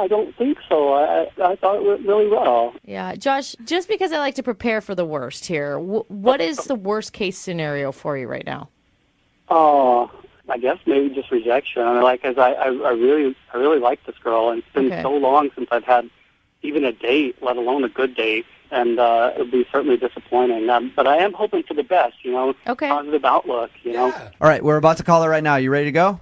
don't think so. I thought it went really well. Yeah, Josh, just because I like to prepare for the worst here, what is the worst case scenario for you right now? I guess maybe just rejection. I mean, I really like this girl, and it's been so long since I've had even a date, let alone a good date, and it would be certainly disappointing. But I am hoping for the best, Okay. Positive outlook, All right, we're about to call her right now. You ready to go?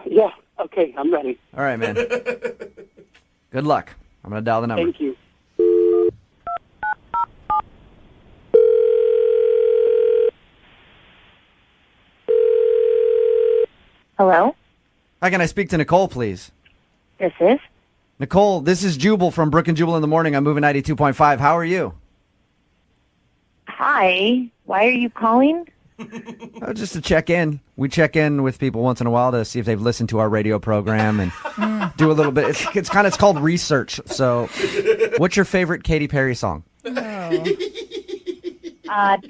Yeah. Okay, I'm ready. All right, man. Good luck. I'm going to dial the number. Thank you. Hello? Hi, can I speak to Nicole, please? This is? Nicole, this is Jubal from Brooke and Jubal in the Morning. I'm moving 92.5. How are you? Hi. Why are you calling? Just to check in. We check in with people once in a while to see if they've listened to our radio program and do a little bit. It's called research. So, what's your favorite Katy Perry song?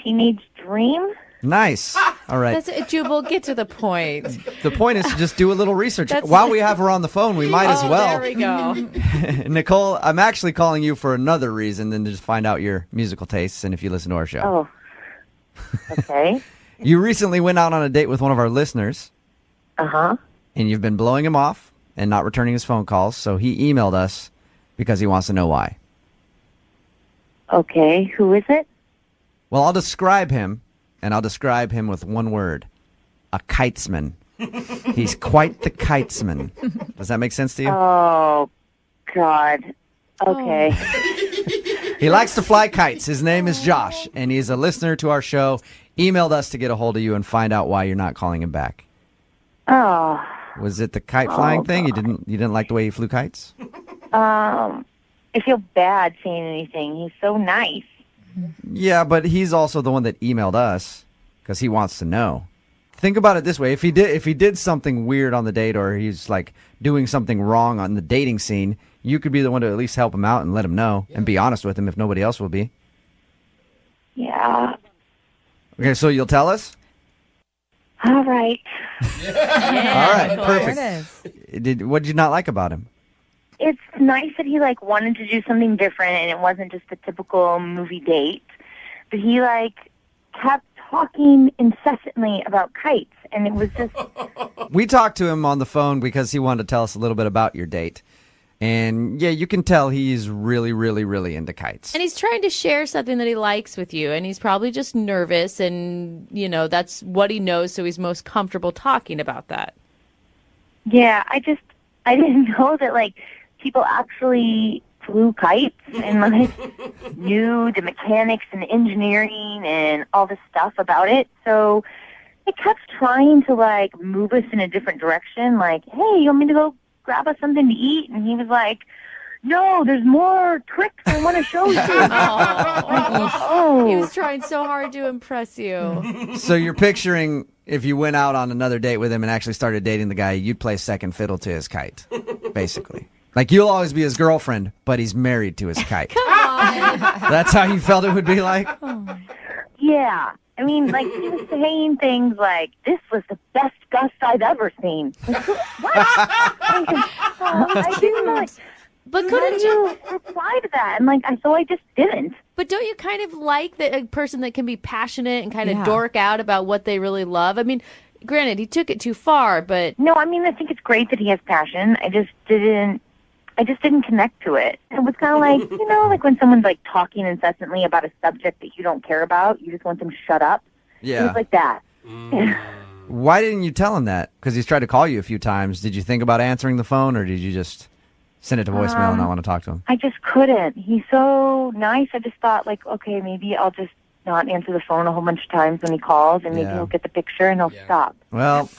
Teenage Dream. Nice. All right. That's Jubal, get to the point. The point is to just do a little research. While we have her on the phone, we might as well. There we go. Nicole, I'm actually calling you for another reason than to just find out your musical tastes and if you listen to our show. Oh. Okay. You recently went out on a date with one of our listeners. Uh-huh. And you've been blowing him off and not returning his phone calls, so he emailed us because he wants to know why. Okay. Who is it? Well, I'll describe him, and I'll describe him with one word. A kitesman. He's quite the kitesman. Does that make sense to you? Oh, God. Okay. He likes to fly kites. His name is Josh, and he's a listener to our show. Emailed us to get a hold of you and find out why you're not calling him back. Oh. Was it the kite flying thing? You didn't like the way he flew kites? I feel bad saying anything. He's so nice. Yeah, but he's also the one that emailed us because he wants to know. Think about it this way: if he did something weird on the date, or he's like doing something wrong on the dating scene, you could be the one to at least help him out and let him know and be honest with him if nobody else will be. Yeah. Okay, so you'll tell us? All right. All right, perfect. What did you not like about him? It's nice that he wanted to do something different, and it wasn't just a typical movie date. But he kept talking incessantly about kites, and it was just. We talked to him on the phone because he wanted to tell us a little bit about your date. And yeah, you can tell he's really, really, really into kites. And he's trying to share something that he likes with you, and he's probably just nervous, and, that's what he knows, so he's most comfortable talking about that. Yeah, I didn't know that, people actually flew kites and, knew the mechanics and the engineering and all this stuff about it. So it kept trying to, move us in a different direction, hey, you want me to go grab us something to eat? And he was like, no, there's more tricks I want to show you. He was trying so hard to impress you. So you're picturing if you went out on another date with him and actually started dating the guy, you'd play second fiddle to his kite, basically. You'll always be his girlfriend, but he's married to his kite. Come on. That's how you felt it would be like? Yeah. I mean, he was saying things like, this was the best gust I've ever seen. What? I didn't know. But couldn't you reply to that? And so I just didn't. But don't you kind of like a person that can be passionate and kind of dork out about what they really love? I mean, granted, he took it too far, but no, I mean, I think it's great that he has passion. I just didn't connect to it. It was kind of like when someone's talking incessantly about a subject that you don't care about, you just want them to shut up. Yeah. It was like that. Why didn't you tell him that? Because he's tried to call you a few times. Did you think about answering the phone, or did you just send it to voicemail and not want to talk to him? I just couldn't. He's so nice. I just thought, okay, maybe I'll just not answer the phone a whole bunch of times when he calls, and maybe he'll get the picture and he'll stop. Well,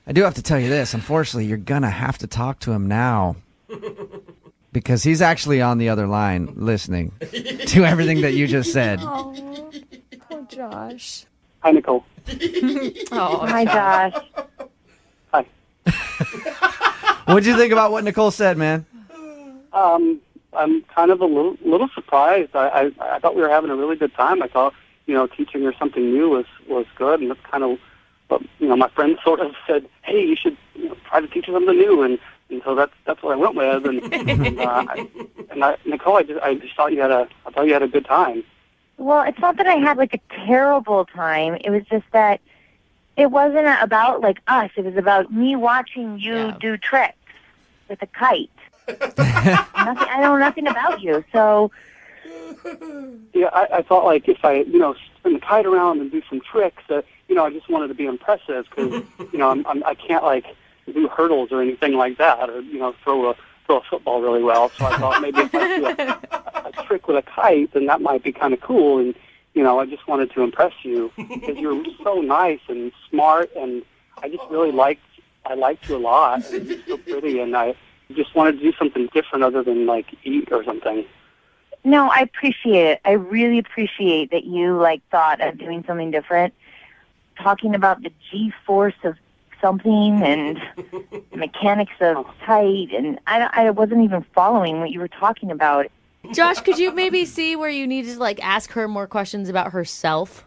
I do have to tell you this. Unfortunately, you're going to have to talk to him now. Because he's actually on the other line listening to everything that you just said. Oh, poor Josh. Hi, Nicole. Hi, Josh. Hi. What'd you think about what Nicole said, man? I'm kind of a little surprised. I thought we were having a really good time. I thought, teaching her something new was good, and that's kind of what, my friend sort of said, hey, you should try to teach her something new, and so that's what I went with, Nicole, I just thought you had a good time. Well, it's not that I had a terrible time. It was just that it wasn't about us. It was about me watching you do tricks with a kite. I know nothing about you, so. Yeah, I thought if I spin the kite around and do some tricks, I just wanted to be impressive because I can't do hurdles or anything like that, or throw a football really well. So I thought maybe if I do a trick with a kite, then that might be kind of cool. And I just wanted to impress you because you're so nice and smart, and I just really liked you a lot. And you're so pretty, and I just wanted to do something different other than eat or something. No, I appreciate it. I really appreciate that you thought of doing something different. talking about the G-force of something and the mechanics of kite, and I wasn't even following what you were talking about. Josh, could you maybe see where you need to like ask her more questions about herself?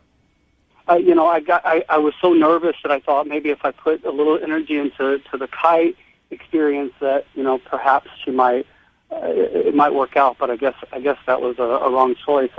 I was so nervous that I thought maybe if I put a little energy into the kite experience that, perhaps she might, it might work out. But I guess that was a wrong choice.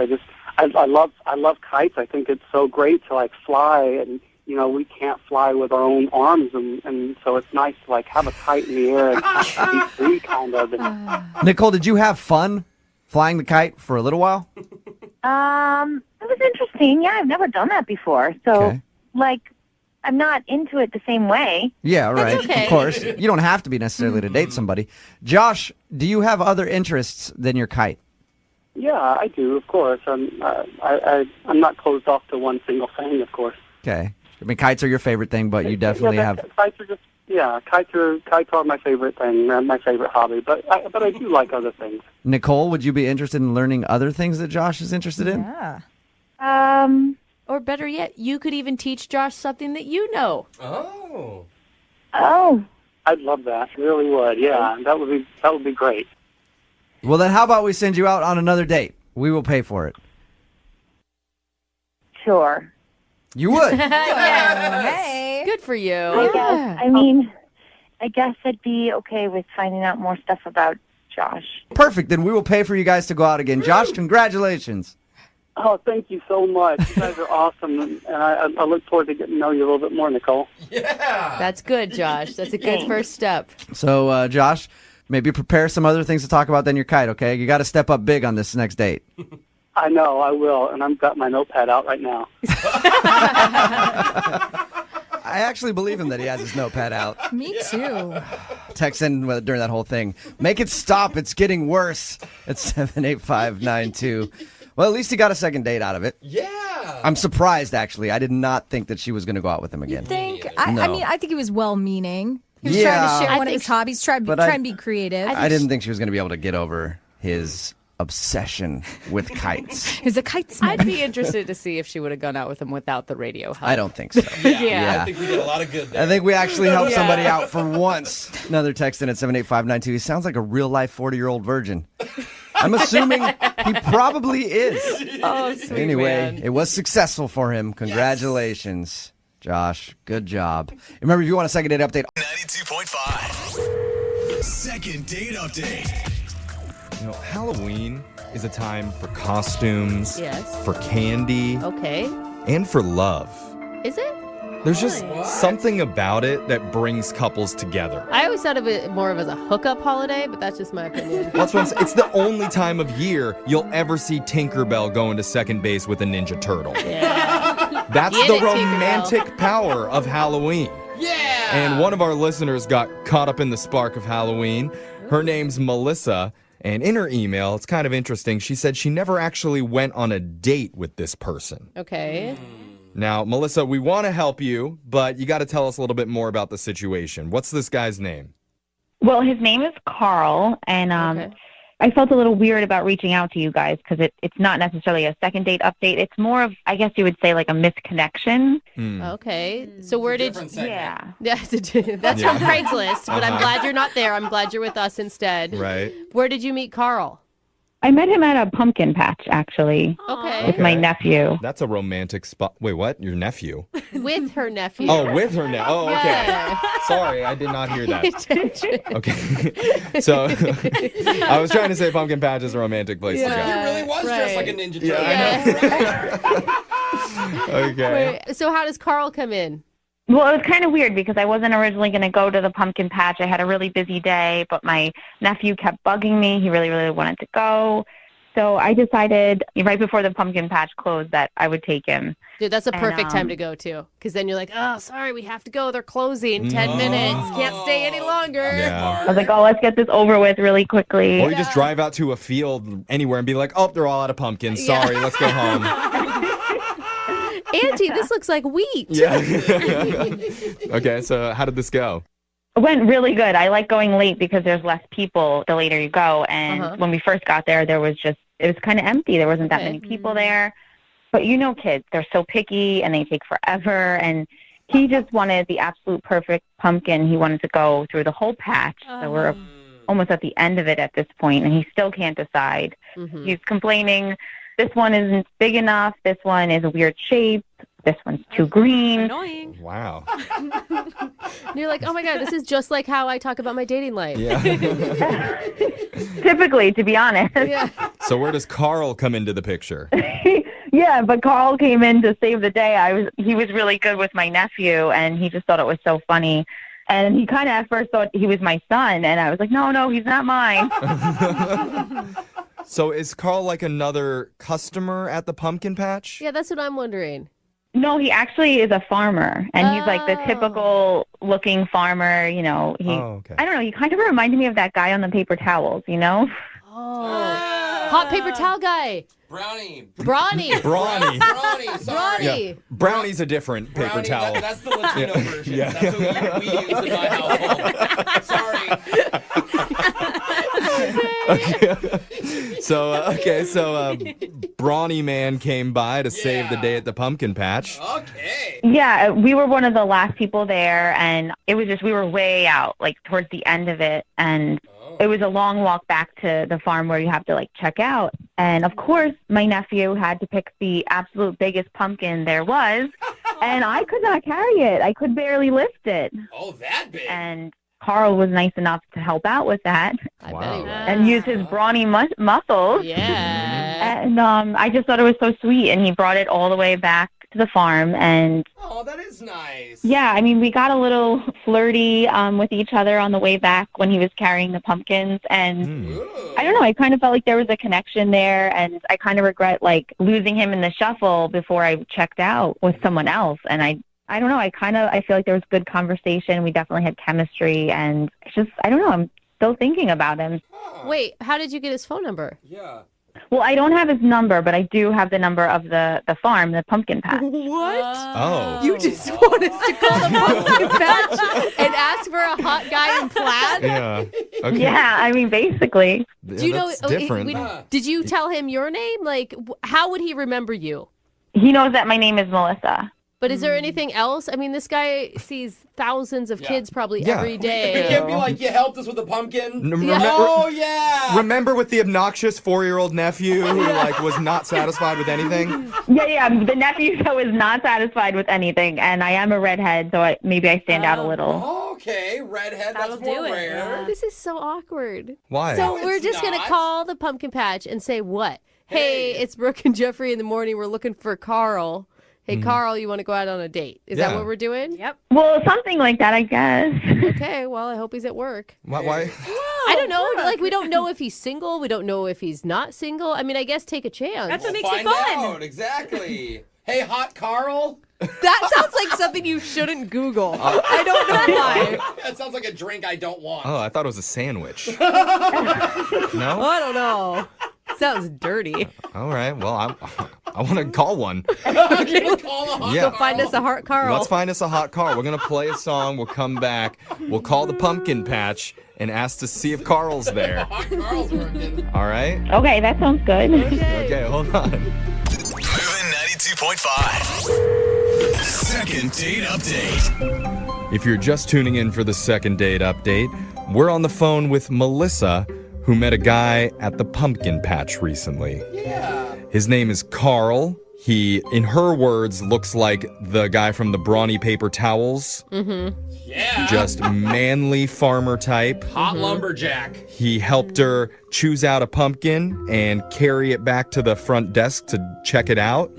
I love kites. I think it's so great to like fly, and we can't fly with our own arms, and so it's nice to like have a kite in the air and be free kind of. Nicole, did you have fun flying the kite for a little while? It was interesting. Yeah, I've never done that before. So, I'm not into it the same way. Yeah, right. okay. Of course. You don't have to be necessarily to date somebody. Josh, do you have other interests than your kite? Yeah, I do, of course. I'm not closed off to one single thing, of course. Okay. I mean, kites are your favorite thing, but you definitely have... Kites are just, kites are my favorite thing, my favorite hobby, but I do like other things. Nicole, would you be interested in learning other things that Josh is interested in? Yeah. Or better yet, you could even teach Josh something that you know. Oh. Oh. I'd love that. Really would. Yeah, that would be great. Well, then how about we send you out on another date? We will pay for it. Sure. You would? Hey. Good for you. I guess. I guess I'd be okay with finding out more stuff about Josh. Perfect. Then we will pay for you guys to go out again. Josh, congratulations. Oh, thank you so much. You guys are awesome, and I look forward to getting to know you a little bit more, Nicole. Yeah. That's good, Josh. That's a good first step. So, Josh, maybe prepare some other things to talk about than your kite, okay? You got to step up big on this next date. I know, I will, and I've got my notepad out right now. I actually believe him that he has his notepad out. Me too. Text in during that whole thing. Make it stop. It's getting worse. It's 78592. Well, at least he got a second date out of it. Yeah. I'm surprised, actually. I did not think that she was going to go out with him again. I think he was well-meaning. He was Yeah. trying to share I one of think his hobbies, try and be creative. I didn't think she was going to be able to get over his obsession with kites. He's a kitesman. I'd be interested to see if she would have gone out with him without the radio help. I don't think so. Yeah. I think we did a lot of good there. I think we actually helped somebody out for once. Another text in at 78592. He sounds like a real-life 40-year-old virgin. I'm assuming he probably is. Oh, sweet Anyway, man. it was successful for him. Congratulations, Josh. Good job. Remember, if you want a second date update, 92.5. Second date update. Halloween is a time for costumes, Yes. for candy, Okay. and for love. Is it? There's just something about it that brings couples together. I always thought of it more of as a hookup holiday, but that's just my opinion. That's what I'm saying. It's the only time of year you'll ever see Tinkerbell going to second base with a Ninja Turtle. Yeah. That's Get the it, Tinkerbell. romantic power of Halloween. Yeah. And one of our listeners got caught up in the spark of Halloween. Her name's Melissa. And in her email, it's kind of interesting. She said she never actually went on a date with this person. Okay. Now, Melissa, we want to help you, but you got to tell us a little bit more about the situation. What's this guy's name? Well, his name is Carl, and Okay. I felt a little weird about reaching out to you guys because it's not necessarily a second date update. It's more of, I guess you would say, like a misconnection. Okay. So where did Different segment. Yeah. That's from Craigslist, but I'm glad you're not there. I'm glad you're with us instead. Right. Where did you meet Carl? I met him at a pumpkin patch, actually, Okay. with my nephew. That's a romantic spot. Wait, what? Your nephew? With her nephew. Oh, with her now. Oh, okay. Yeah. Sorry, I did not hear that. Attention. Okay. So I was trying to say pumpkin patch is a romantic place to He go. really was dressed like a Ninja Turtle. Yeah, I know. Okay. Wait, so how does Carl come in? Well, it was kind of weird because I wasn't originally going to go to the pumpkin patch. I had a really busy day, but my nephew kept bugging me. He really, really wanted to go. So I decided right before the pumpkin patch closed that I would take him. Dude, that's a perfect time to go, too. Because then you're like, oh, sorry, we have to go. They're closing. 10 minutes. Can't stay any longer. Yeah. I was like, oh, let's get this over with really quickly. Or you just drive out to a field anywhere and be like, oh, they're all out of pumpkins. Sorry, let's go home. Auntie, this looks like wheat. Yeah. Okay, so how did this go? It went really good. I like going late because there's less people the later you go. And when we first got there, it was kind of empty. There wasn't that many people there. But you know kids, they're so picky and they take forever. And he just wanted the absolute perfect pumpkin. He wanted to go through the whole patch. So we're almost at the end of it at this point, and he still can't decide. He's complaining, this one isn't big enough. This one is a weird shape. This one's too green. Annoying. Wow. And you're like, oh my God, this is just like how I talk about my dating life. Yeah. Typically, to be honest. Yeah. So where does Carl come into the picture? Yeah, but Carl came in to save the day. He was really good with my nephew, and he just thought it was so funny. And he kind of at first thought he was my son, and I was like, no, he's not mine. So is Carl like another customer at the pumpkin patch? Yeah, that's what I'm wondering. No, he actually is a farmer, and he's like the typical looking farmer, you know. I don't know, he kind of reminded me of that guy on the paper towels, you know? Oh. Hot paper towel guy. Brawny. Brawny. Sorry. Yeah. Brownie's a different paper Brownie, towel. That's the Latino version. Yeah. That's what we use in my household. Sorry. So Brawny Man came by to save the day at the pumpkin patch. Okay. Yeah, we were one of the last people there, and it was just, we were way out, like towards the end of it, and it was a long walk back to the farm where you have to like check out. And of course, my nephew had to pick the absolute biggest pumpkin there was, and I could not carry it. I could barely lift it. Oh, that big. And Carl was nice enough to help out with that. I bet he was. And use his brawny muscles. Yeah. And I just thought it was so sweet, and he brought it all the way back to the farm. And oh, that is nice. yeah, I mean, we got a little flirty with each other on the way back when he was carrying the pumpkins. And I don't know, I kind of felt like there was a connection there, and I kind of regret like losing him in the shuffle before I checked out with someone else. And I don't know, I feel like there was good conversation. We definitely had chemistry, and it's just, I don't know, I'm still thinking about him. Wait, how did you get his phone number? Yeah. Well, I don't have his number, but I do have the number of the farm, the pumpkin patch. What? Oh. You just want us to call the pumpkin patch and ask for a hot guy in plaid? Yeah. Okay. Yeah, I mean, basically. Do you know? That's different. Did you tell him your name? Like, how would he remember you? He knows that my name is Melissa. But is there anything else? I mean, this guy sees thousands of kids probably every day. You can't be like, you helped us with the pumpkin. Oh, yeah. Remember with the obnoxious 4-year-old nephew who like was not satisfied with anything? Yeah, the nephew that was not satisfied with anything, and I am a redhead, so maybe I stand out a little. Okay, redhead, that's more rare. This is so awkward. Why? So No, we're it's just going to not. call the pumpkin patch and say what? Hey, it's Brooke and Jeffrey in the morning. We're looking for Carl. Hey, Carl, you want to go out on a date? Is that what we're doing? Yep. Well, something like that, I guess. Okay, well, I hope he's at work. Why? I don't know. Like, we don't know if he's single. We don't know if he's not single. I mean, I guess take a chance. That's what makes Find it fun. out, exactly. Hey, hot Carl. That sounds like something you shouldn't Google. I don't know why. That sounds like a drink I don't want. Oh, I thought it was a sandwich. No? I don't know. Sounds dirty. All right. Well, I want to call one. Okay, call a hot Yeah. Go find us a hot Carl. Let's find us a hot Carl. We're going to play a song. We'll come back. We'll call the pumpkin patch and ask to see if Carl's there. Hot Carl's working. All right? Okay, that sounds good. Okay, hold on. Moving 92.5. Second date update. If you're just tuning in for the second date update, we're on the phone with Melissa, who met a guy at the pumpkin patch recently. Yeah. His name is Carl. He, in her words, looks like the guy from the brawny paper towels. Mm-hmm. Yeah. Just manly farmer type. Hot lumberjack. He helped her choose out a pumpkin and carry it back to the front desk to check it out.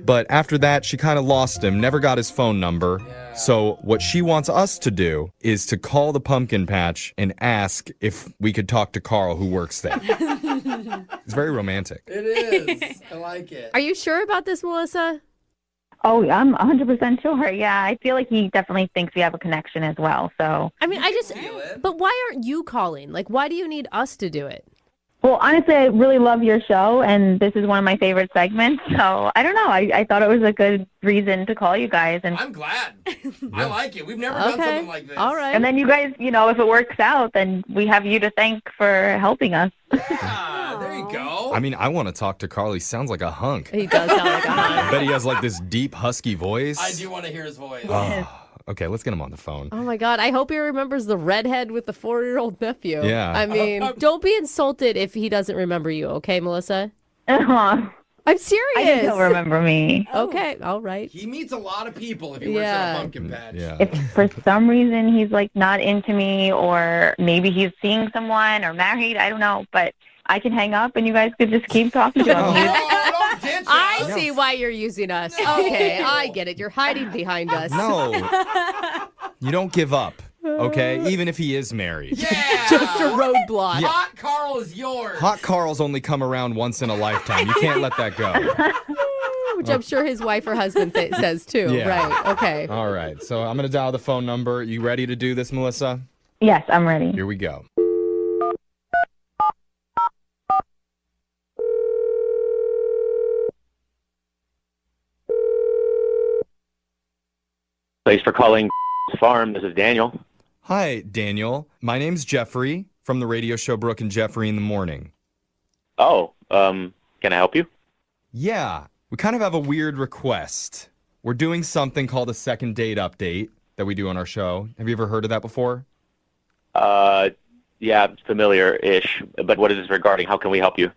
But after that, she kind of lost him, never got his phone number. So what she wants us to do is to call the pumpkin patch and ask if we could talk to Carl, who works there. It's very romantic. It is. I like it. Are you sure about this, Melissa? Oh, I'm 100% sure. Yeah, I feel like he definitely thinks we have a connection as well. So I mean, but why aren't you calling? Like, why do you need us to do it? Well, honestly, I really love your show, and this is one of my favorite segments. So I don't know. I thought it was a good reason to call you guys. And I'm glad. I like it. We've never done something like this. All right. And then you guys, if it works out, then we have you to thank for helping us. Yeah, there you go. I mean, I want to talk to Carl. He sounds like a hunk. He does sound like a hunk. I bet he has like this deep, husky voice. I do want to hear his voice. Okay, let's get him on the phone. Oh my God, I hope he remembers the redhead with the 4-year-old nephew. Yeah. I mean, don't be insulted if he doesn't remember you, okay, Melissa? Uh-huh. I'm serious. I think he'll remember me. Okay, all right. He meets a lot of people if he works at a pumpkin patch. Yeah. If for some reason he's like not into me, or maybe he's seeing someone or married, I don't know, but I can hang up and you guys could just keep talking to him. Oh, don't ditch I us. see why you're using us. Okay, I get it. You're hiding behind us. No. You don't give up, okay? Even if he is married. Yeah. Just a roadblock. Yeah. Hot Carl is yours. Hot Carl's only come around once in a lifetime. You can't let that go. Which I'm sure his wife or husband says too. Yeah. Right, okay. All right, so I'm going to dial the phone number. You ready to do this, Melissa? Yes, I'm ready. Here we go. Thanks for calling Farm. This is Daniel. Hi, Daniel. My name's Jeffrey from the radio show Brooke and Jeffrey in the Morning. Oh, can I help you? Yeah, we kind of have a weird request. We're doing something called a second date update that we do on our show. Have you ever heard of that before? Yeah, it's familiar-ish, but what is this regarding? How can we help you?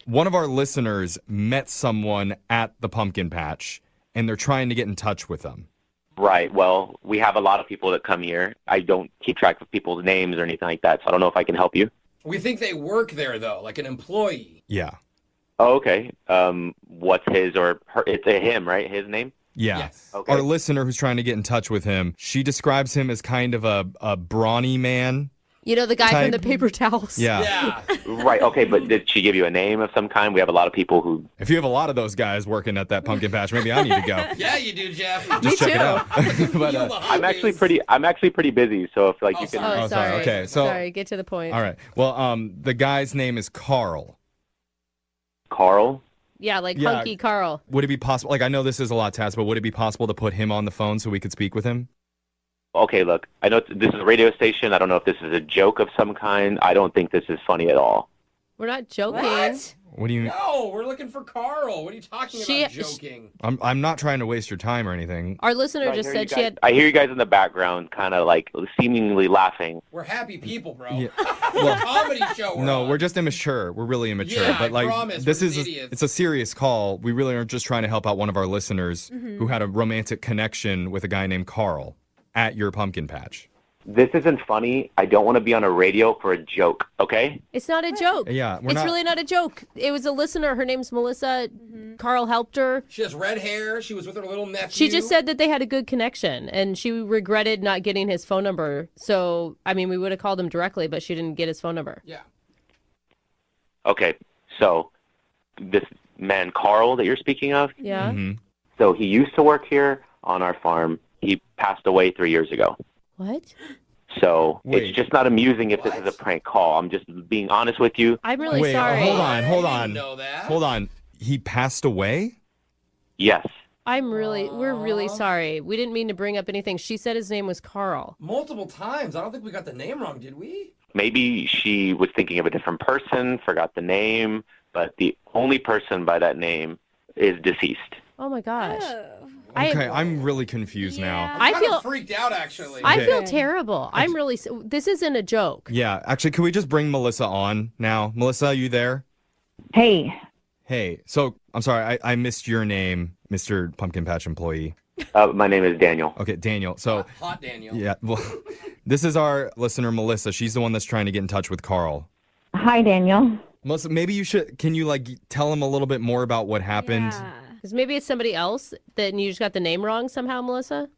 One of our listeners met someone at the pumpkin patch, and they're trying to get in touch with them. Right, well, we have a lot of people that come here. I don't keep track of people's names or anything like that, so I don't know if I can help you. We think they work there, though, like an employee. Yeah. Oh, okay. What's his or her? It's a him, right? His name? Yeah. Yes. Okay. Our listener who's trying to get in touch with him, she describes him as kind of a brawny man. You know, the guy from Type. the paper towels. Yeah. Right, okay, but did she give you a name of some kind? We have a lot of people who... If you have a lot of those guys working at that pumpkin patch, maybe I need to go. Yeah, you do, Jeff. Just check it out. But, I'm actually pretty busy, so if like you can... Oh, sorry. Okay, so Sorry, get to the point. all right. Well, the guy's name is Carl. Carl? Yeah, like Yeah. Hunky Carl. Would it be possible? Like, I know this is a lot to ask, but would it be possible to put him on the phone so we could speak with him? Okay, look, I know this is a radio station. I don't know if this is a joke of some kind. I don't think this is funny at all. We're not joking. What do you? No, we're looking for Carl. What are you talking about joking? I'm not trying to waste your time or anything. Our listener just said she had. I hear you guys in the background kind of like seemingly laughing. We're happy people, bro. Yeah. It's a comedy show. No, we're just immature. We're really immature. Yeah, but I like promise, this we're is idiots. it's a serious call. We really are just trying to help out one of our listeners Mm-hmm. who had a romantic connection with a guy named Carl at your pumpkin patch. This isn't funny. I don't want to be on a radio for a joke, okay? It's not a joke. Yeah, we're it's not- really not a joke. It was a listener. Her name's Melissa. Carl helped her. She has red hair. She was with her little nephew. She just said that they had a good connection, and she regretted not getting his phone number. So, I mean, we would have called him directly, but she didn't get his phone number. Yeah. Okay, so this man Carl that you're speaking of, Yeah. Mm-hmm. so he used to work here on our farm. He passed away 3 years ago. What? So Wait. it's just not amusing if this is a prank call. I'm just being honest with you. I'm really Wait, sorry. hold on. I didn't know that. Hold on. He passed away? Yes. We're really sorry. We didn't mean to bring up anything. She said his name was Carl. Multiple times. I don't think we got the name wrong, did we? Maybe she was thinking of a different person, forgot the name, but the only person by that name is deceased. Oh my gosh. Okay, I'm really confused now. I Kinda feel freaked out, actually. I Okay. feel terrible. I'm really. This isn't a joke. Yeah, actually, can we just bring Melissa on now? Melissa, are you there? Hey. Hey, so I'm sorry, I missed your name, Mr. Pumpkin Patch employee. My name is Daniel. Okay, Daniel. So, Hot Daniel. yeah, well, this is our listener, Melissa. She's the one that's trying to get in touch with Carl. Hi, Daniel. Melissa, maybe can you like tell him a little bit more about what happened? Because maybe it's somebody else that you just got the name wrong somehow, Melissa.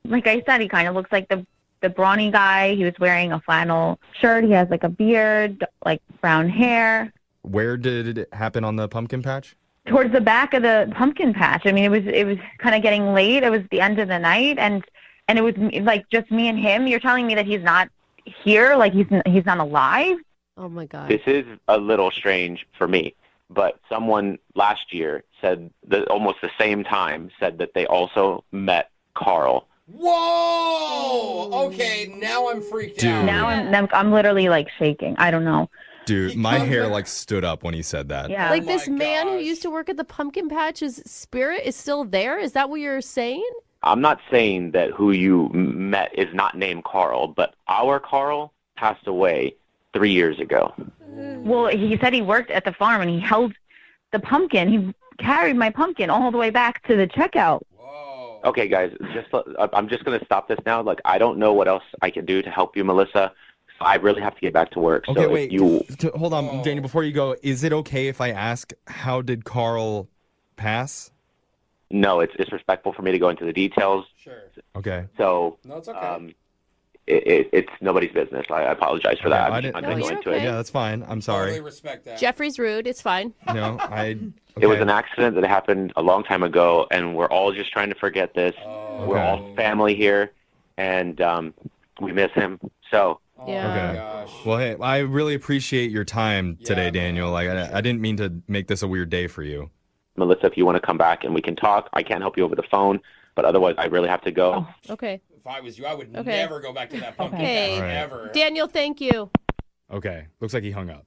Like I said, he kind of looks like the brawny guy. He was wearing a flannel shirt. He has like a beard, like brown hair. Where did it happen on the pumpkin patch? Towards the back of the pumpkin patch. I mean, it was kind of getting late. It was the end of the night, and it was like just me and him. You're telling me that he's not here, like he's not alive? Oh my God. This is a little strange for me, but someone last year said that almost the same time said that they also met Carl. Whoa! Okay, now I'm freaked out. Now I'm literally like shaking. I don't know. Dude, my hair like stood up when he said that. Yeah. Like this man who used to work at the pumpkin patch, his spirit is still there? Is that what you're saying? I'm not saying that who you met is not named Carl, but our Carl passed away 3 years ago. Well, he said he worked at the farm and he held the pumpkin. He carried my pumpkin all the way back to the checkout. Okay, guys, I'm just going to stop this now. Like, I don't know what else I can do to help you, Melissa. I really have to get back to work. Okay, so wait. Hold on, Oh. Daniel, before you go, is it okay if I ask how did Carl pass? No, it's disrespectful for me to go into the details. Sure. Okay. So, No, it's okay. it's nobody's business. I apologize for that. I I'm didn't not going to go into it. Yeah, that's fine. I'm sorry. Totally respect that. Jeffrey's rude. It's fine. No, It was an accident that happened a long time ago, and we're all just trying to forget this. We're all family here, and we miss him. So, Okay. Well, hey, I really appreciate your time today, Daniel. Like, I didn't mean to make this a weird day for you. Melissa, if you want to come back and we can talk, I can't help you over the phone, but otherwise, I really have to go. Okay. If I was you, I would Okay. never go back to that pumpkin Okay. patch, All right. ever. Daniel, thank you. Okay. Looks like he hung up.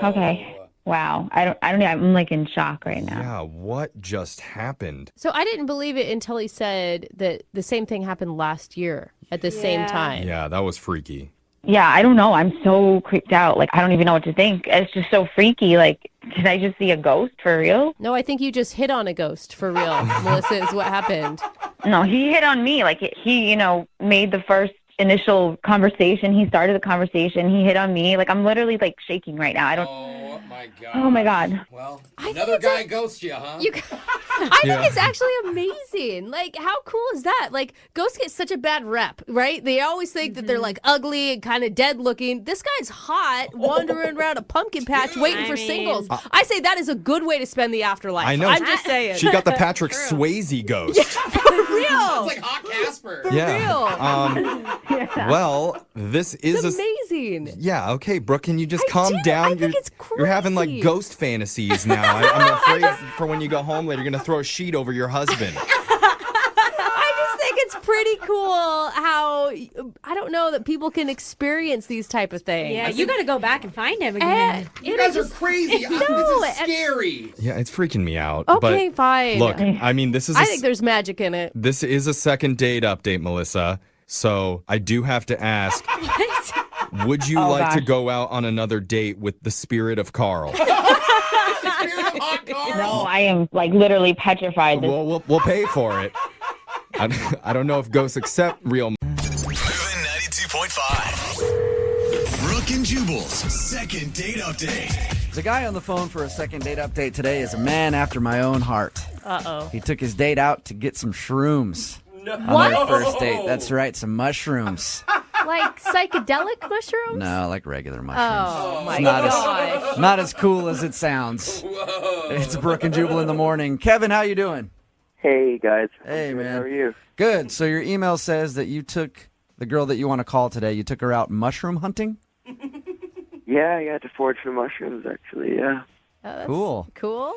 Okay. Wow. I don't know. I'm like in shock right now. Yeah, what just happened? So I didn't believe it until he said that the same thing happened last year at the same time. Yeah, that was freaky. Yeah, I don't know. I'm so creeped out. Like, I don't even know what to think. It's just so freaky. Like, did I just see a ghost for real? No, I think you just hit on a ghost for real, Melissa, is what happened. No, he hit on me. Like, he, made the first initial conversation. He started the conversation. He hit on me. Like, I'm literally, like, shaking right now. I don't... My God. Oh, my God. Well, another guy ghosts you, huh? I think it's actually amazing. Like, how cool is that? Like, ghosts get such a bad rep, right? They always think that they're like ugly and kind of dead looking. This guy's hot, wandering around a pumpkin patch waiting for singles. I say that is a good way to spend the afterlife. I know. I'm just saying. She got the Patrick Swayze ghost. For real. It's like Hot Casper. Well, this is It's amazing. Yeah, okay, Brooke, can you just calm down? I think it's You're having like ghost fantasies now. I'm afraid for when you go home later, you're going to throw a sheet over your husband. I just think it's pretty cool how, I don't know, that people can experience these type of things. Yeah, you got to go back and find him again. You guys are crazy. No, This is scary. Yeah, it's freaking me out. Okay, but fine. Look, I mean, this is I think there's magic in it. this is a second date update, Melissa. So I do have to ask, would you like to go out on another date with the spirit of Carl? No, I am, like, literally petrified. We'll pay for it. I don't know if ghosts accept real. Moving 92.5. Brooke and Jubal's second date update. The guy on the phone for a second date update today is a man after my own heart. Uh-oh. He took his date out to get some shrooms on What? their first date. That's right, some mushrooms. Like psychedelic mushrooms? No, like regular mushrooms. Oh, my It's not gosh. not as cool as it sounds. It's Brooke and Jubal in the morning. Kevin, how you doing? Hey, guys. Hey, man. How are you? Good. So your email says that you took the girl that you want to call today, you took her out mushroom hunting? Yeah, I got to forage for mushrooms, actually, yeah. Oh, that's Cool. Cool.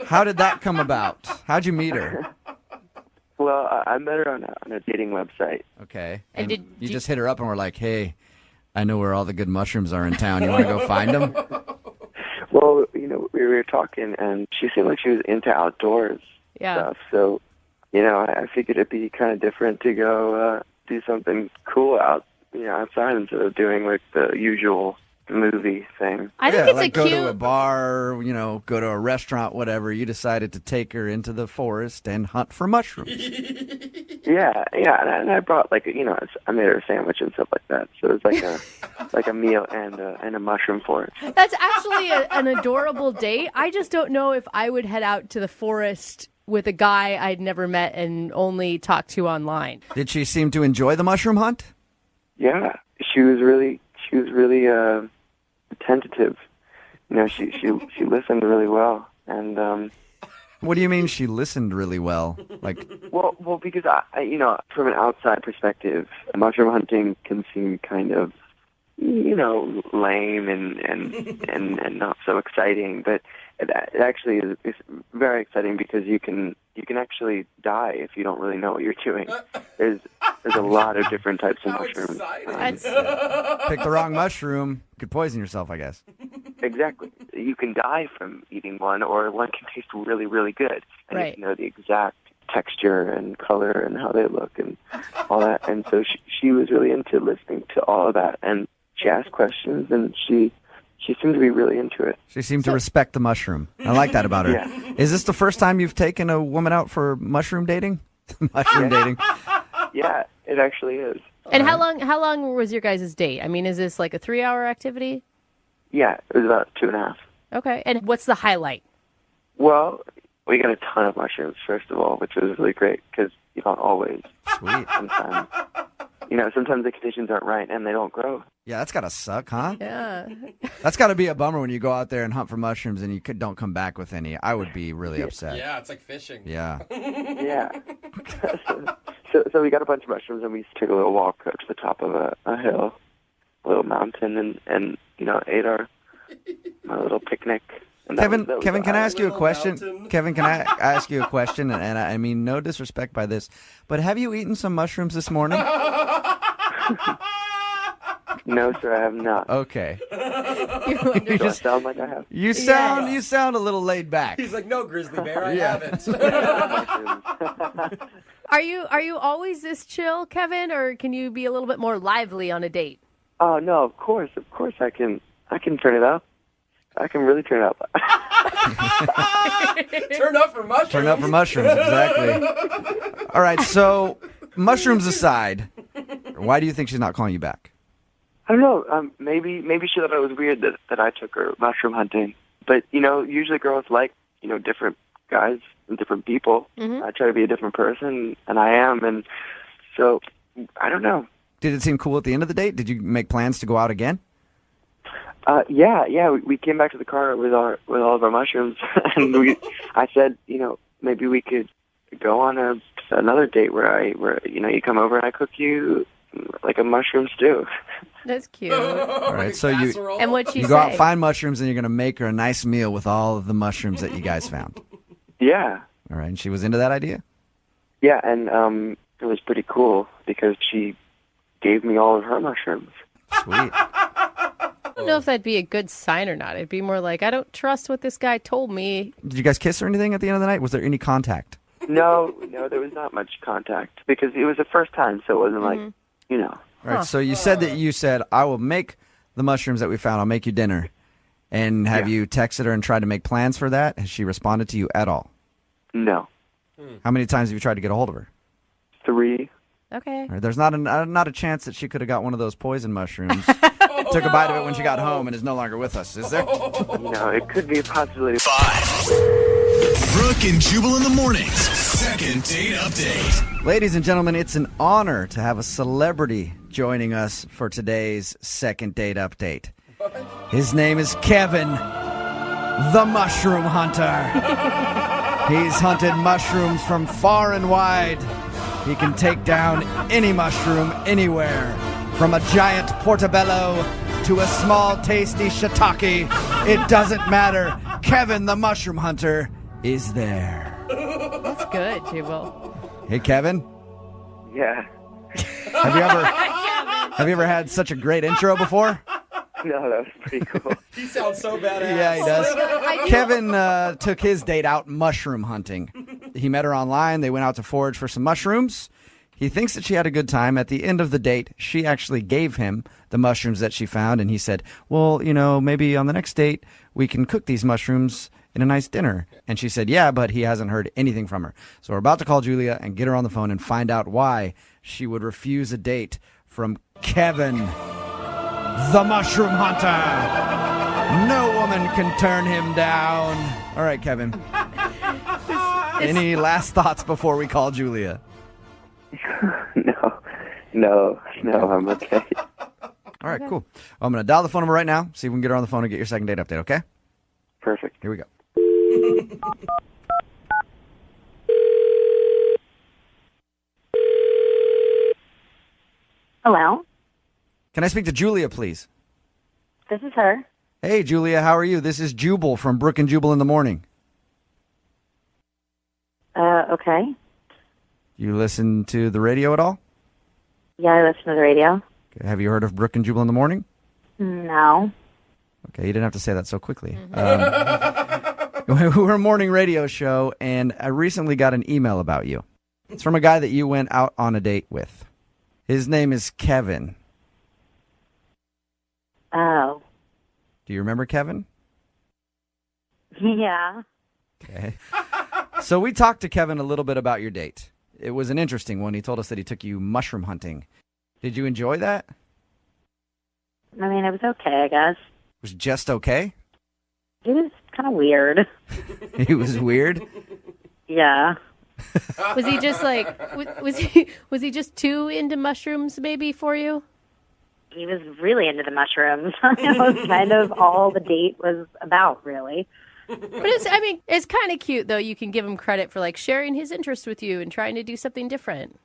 How did that come about? How'd you meet her? Well, I met her on a dating website. Okay. And And you just hit her up and were like, hey, I know where all the good mushrooms are in town. You want to go find them? Well, we were talking, and she seemed like she was into outdoors stuff. So, I figured it'd be kind of different to go do something cool outside instead of doing like the usual movie thing. I think it's like a go cute. to a bar, go to a restaurant, whatever. You decided to take her into the forest and hunt for mushrooms. Yeah, and I brought I made her a sandwich and stuff like that. So it was like a meal and a mushroom forest. That's actually an adorable date. I just don't know if I would head out to the forest with a guy I'd never met and only talked to online. Did she seem to enjoy the mushroom hunt? Yeah, she was really attentive. She listened really well, and What do you mean she listened really well? Like, well, because I from an outside perspective, mushroom hunting can seem kind of lame and not so exciting. But it actually is very exciting because you can actually die if you don't really know what you're doing. There's a lot of different types of mushrooms. Pick the wrong mushroom, you could poison yourself, I guess. Exactly. You can die from eating one, or one can taste really, really good. And Right. you know the exact texture and color and how they look and all that. And so she was really into listening to all of that. And she asked questions, and she seemed to be really into it. She seemed to respect the mushroom. I like that about her. Yeah. Is this the first time you've taken a woman out for mushroom dating? Mushroom dating. Yeah, it actually is. And how long was your guys' date? I mean, is this like a 3-hour activity? Yeah, it was about 2.5. Okay. And what's the highlight? Well, we got a ton of mushrooms, first of all, which was really great because you don't always. Sweet. Sometimes the conditions aren't right and they don't grow. Yeah, that's got to suck, huh? Yeah. That's got to be a bummer when you go out there and hunt for mushrooms and you don't come back with any. I would be really upset. Yeah, it's like fishing. Yeah. Yeah. So we got a bunch of mushrooms, and we took a little walk up to the top of a hill, a little mountain, and ate our little picnic. And Kevin, that was can I ask you a question? Kevin, can I ask you a question? And I mean, no disrespect by this, but have you eaten some mushrooms this morning? No, sir, I have not. Okay. Do I sound like I have? You sound a little laid back. He's like, no, grizzly bear, I Yeah. haven't. Are you always this chill, Kevin, or can you be a little bit more lively on a date? Oh no, of course I can turn it up. I can really turn it up. Turn up for mushrooms. Turn up for mushrooms, exactly. All right, so mushrooms aside, why do you think she's not calling you back? I don't know. Maybe she thought it was weird that I took her mushroom hunting. But usually girls like different guys and different people. Mm-hmm. I try to be a different person, and I am. And so I don't know. Did it seem cool at the end of the date? Did you make plans to go out again? Yeah. We came back to the car with all of our mushrooms, and I said, maybe we could go on another date where you come over and I cook you like a mushroom stew. That's cute. All right, so and what'd she you say? go out, find mushrooms, and you're going to make her a nice meal with all of the mushrooms that you guys found. Yeah. All right, and she was into that idea? Yeah, and it was pretty cool because she gave me all of her mushrooms. Sweet. I don't know if that'd be a good sign or not. It'd be more like, I don't trust what this guy told me. Did you guys kiss or anything at the end of the night? Was there any contact? No, there was not much contact because it was the first time, so it wasn't like, All right, so you said, I will make the mushrooms that we found. I'll make you dinner. And have you texted her and tried to make plans for that? Has she responded to you at all? No. How many times have you tried to get a hold of her? 3. Okay. All right, there's not a chance that she could have got one of those poison mushrooms, took a bite of it when she got home, and is no longer with us, is there? No, it could be a possibility. 5. Brooke and Jubal in the mornings. Second date update. Ladies and gentlemen, it's an honor to have a celebrity joining us for today's second date update. His name is Kevin, the Mushroom Hunter. He's hunted mushrooms from far and wide. He can take down any mushroom anywhere, from a giant portobello to a small tasty shiitake. It doesn't matter. Kevin, the Mushroom Hunter, is there. That's good, Jubal. Hey, Kevin. Yeah. Have you ever had such a great intro before? No, that was pretty cool. He sounds so badass. Yeah, he does. Kevin took his date out mushroom hunting. He met her online. They went out to forage for some mushrooms. He thinks that she had a good time. At the end of the date, she actually gave him the mushrooms that she found, and he said, well, maybe on the next date we can cook these mushrooms in a nice dinner. And she said, yeah, but he hasn't heard anything from her. So we're about to call Julia and get her on the phone and find out why she would refuse a date from Kevin, the Mushroom Hunter. No woman can turn him down. All right, Kevin. Any last thoughts before we call Julia? No, I'm okay. All right, cool. I'm going to dial the phone number right now, see if we can get her on the phone and get your second date update, okay? Perfect. Here we go. Hello? Can I speak to Julia, please? This is her. Hey, Julia, how are you? This is Jubal from Brooke and Jubal in the Morning. Okay. You listen to the radio at all? Yeah, I listen to the radio. Okay. Have you heard of Brooke and Jubal in the Morning? No. Okay, you didn't have to say that so quickly. We're a morning radio show, and I recently got an email about you. It's from a guy that you went out on a date with. His name is Kevin. Oh. Do you remember Kevin? Yeah. Okay. So we talked to Kevin a little bit about your date. It was an interesting one. He told us that he took you mushroom hunting. Did you enjoy that? I mean, it was okay, I guess. It was just okay? It was kind of weird. It was weird? Yeah. Was he just like, was he just too into mushrooms maybe for you? He was really into the mushrooms. That was kind of all the date was about, really. But it's kind of cute, though. You can give him credit for, like, sharing his interest with you and trying to do something different.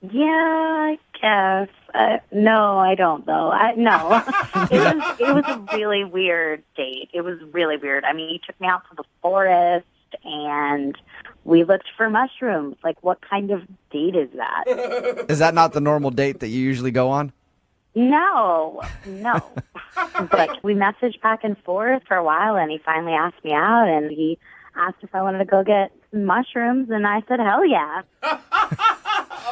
Yeah, I guess. No, I don't, though. No. It was a really weird date. It was really weird. I mean, he took me out to the forest, and we looked for mushrooms. Like, what kind of date is that? Is that not the normal date that you usually go on? No. But we messaged back and forth for a while, and he finally asked me out, and he asked if I wanted to go get some mushrooms, and I said, hell yeah.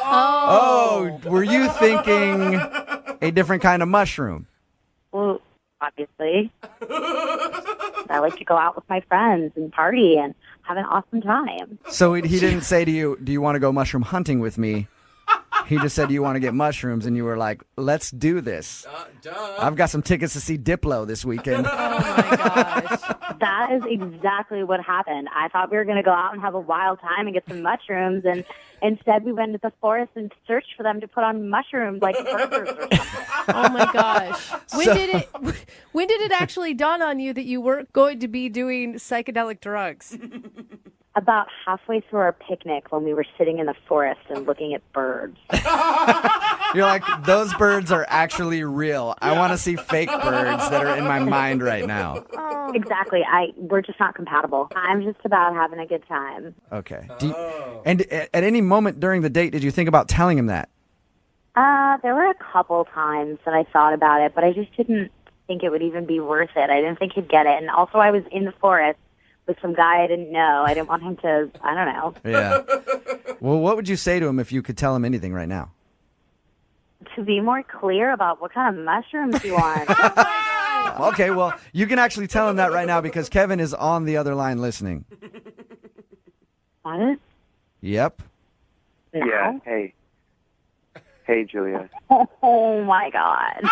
Oh, were you thinking a different kind of mushroom? Well, obviously. I like to go out with my friends and party and have an awesome time. So he didn't say to you, do you want to go mushroom hunting with me? He just said, do you want to get mushrooms? And you were like, let's do this. I've got some tickets to see Diplo this weekend. Oh, my gosh. That is exactly what happened. I thought we were going to go out and have a wild time and get some mushrooms, and instead we went to the forest and searched for them to put on mushrooms like burgers or something. Oh, my gosh. When did it actually dawn on you that you weren't going to be doing psychedelic drugs? About halfway through our picnic when we were sitting in the forest and looking at birds. You're like, those birds are actually real. I want to see fake birds that are in my mind right now. Oh. Exactly. We're just not compatible. I'm just about having a good time. Okay. And at any moment during the date, did you think about telling him that? There were a couple times that I thought about it, but I just didn't think it would even be worth it. I didn't think he'd get it. And also I was in the forest with some guy I didn't know. I didn't want him to, I don't know. Yeah. Well, what would you say to him if you could tell him anything right now? To be more clear about what kind of mushrooms you want. Okay, well, you can actually tell him that right now because Kevin is on the other line listening. What? Yep. No? Yeah, hey. Hey, Julia. Oh, my God.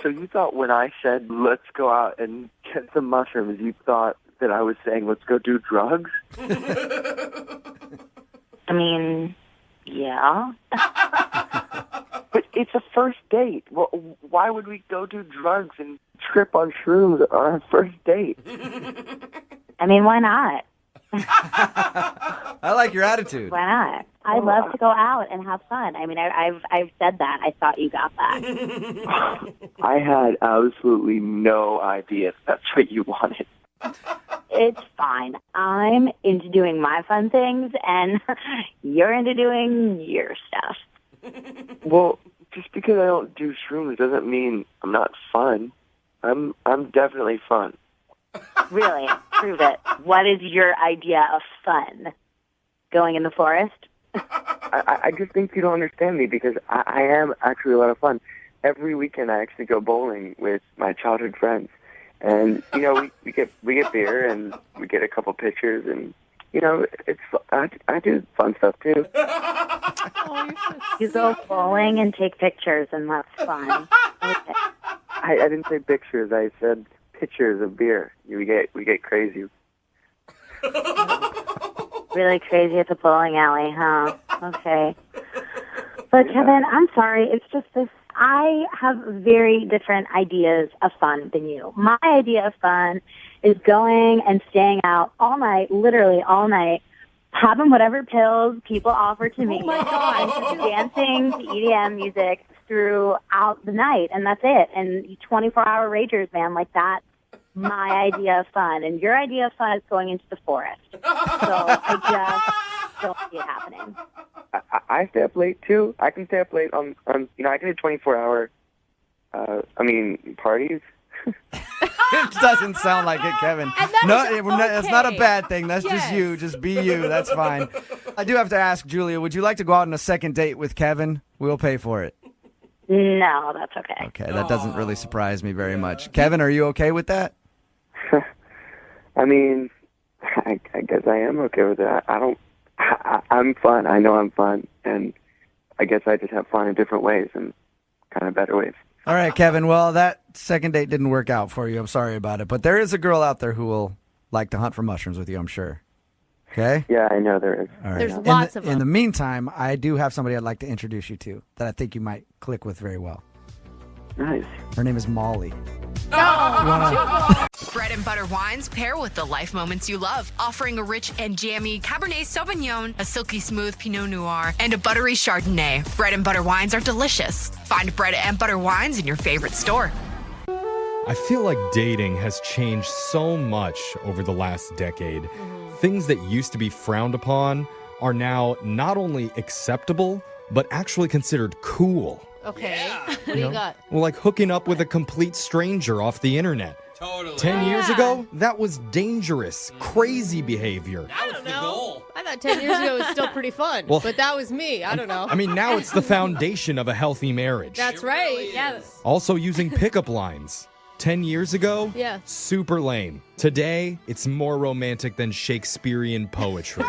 So you thought when I said, let's go out and get some mushrooms, you thought that I was saying, let's go do drugs? I mean, yeah. But it's a first date. Well, why would we go do drugs and trip on shrooms on our first date? I mean, why not? I like your attitude. Why not? I love to go out and have fun. I mean, I've said that. I thought you got that. I had absolutely no idea if that's what you wanted. It's fine. I'm into doing my fun things, and you're into doing your stuff. Well, just because I don't do shrooms doesn't mean I'm not fun. I'm definitely fun. Really? Prove it. What is your idea of fun? Going in the forest? I just think you don't understand me because I am actually a lot of fun. Every weekend I actually go bowling with my childhood friends. And, you know, we get beer and we get a couple pictures and, you know, I do fun stuff too. You go bowling and take pictures and that's fun. Okay. I didn't say pictures, I said pictures of beer. We get crazy. Really crazy at the bowling alley, huh? Okay. But Kevin, I'm sorry. It's just this. I have very different ideas of fun than you. My idea of fun is going and staying out all night, literally all night, having whatever pills people offer to me. Oh my God. And just dancing to EDM music, throughout the night, and that's it. And 24-hour ragers, man, like that's my idea of fun. And your idea of fun is going into the forest. So I just don't see it happening. I stay up late too. I can stay up late on I can do 24-hour. Parties. It doesn't sound like it, Kevin. No, it's not a bad thing. That's just you. Just be you. That's fine. I do have to ask, Julia, would you like to go out on a second date with Kevin? We'll pay for it. No, that's okay. Okay, that doesn't really surprise me very much. Kevin, are you okay with that? I guess I am okay with that. I'm fun. I know I'm fun, and I guess I just have fun in different ways and kind of better ways. All right, Kevin. Well, that second date didn't work out for you. I'm sorry about it. But there is a girl out there who will like to hunt for mushrooms with you, I'm sure. Okay? Yeah, I know there is. All right. There's lots of them. In the meantime, I do have somebody I'd like to introduce you to that I think you might click with very well. Nice. Her name is Molly. Bread and butter wines pair with the life moments you love, offering a rich and jammy Cabernet Sauvignon, a silky smooth Pinot Noir, and a buttery Chardonnay. Bread and butter wines are delicious. Find bread and butter wines in your favorite store. I feel like dating has changed so much over the last decade. Things that used to be frowned upon are now not only acceptable, but actually considered cool. Okay. What do you got? Well, like hooking up with a complete stranger off the internet. Totally. 10 years ago, that was dangerous, crazy behavior. Now it's the goal. I thought 10 years ago was still pretty fun, Well, but that was me. I don't know. I mean, now it's the foundation of a healthy marriage. That's right. Yes. Also using pickup lines. 10 years ago, Yeah. super lame. Today, it's more romantic than Shakespearean poetry.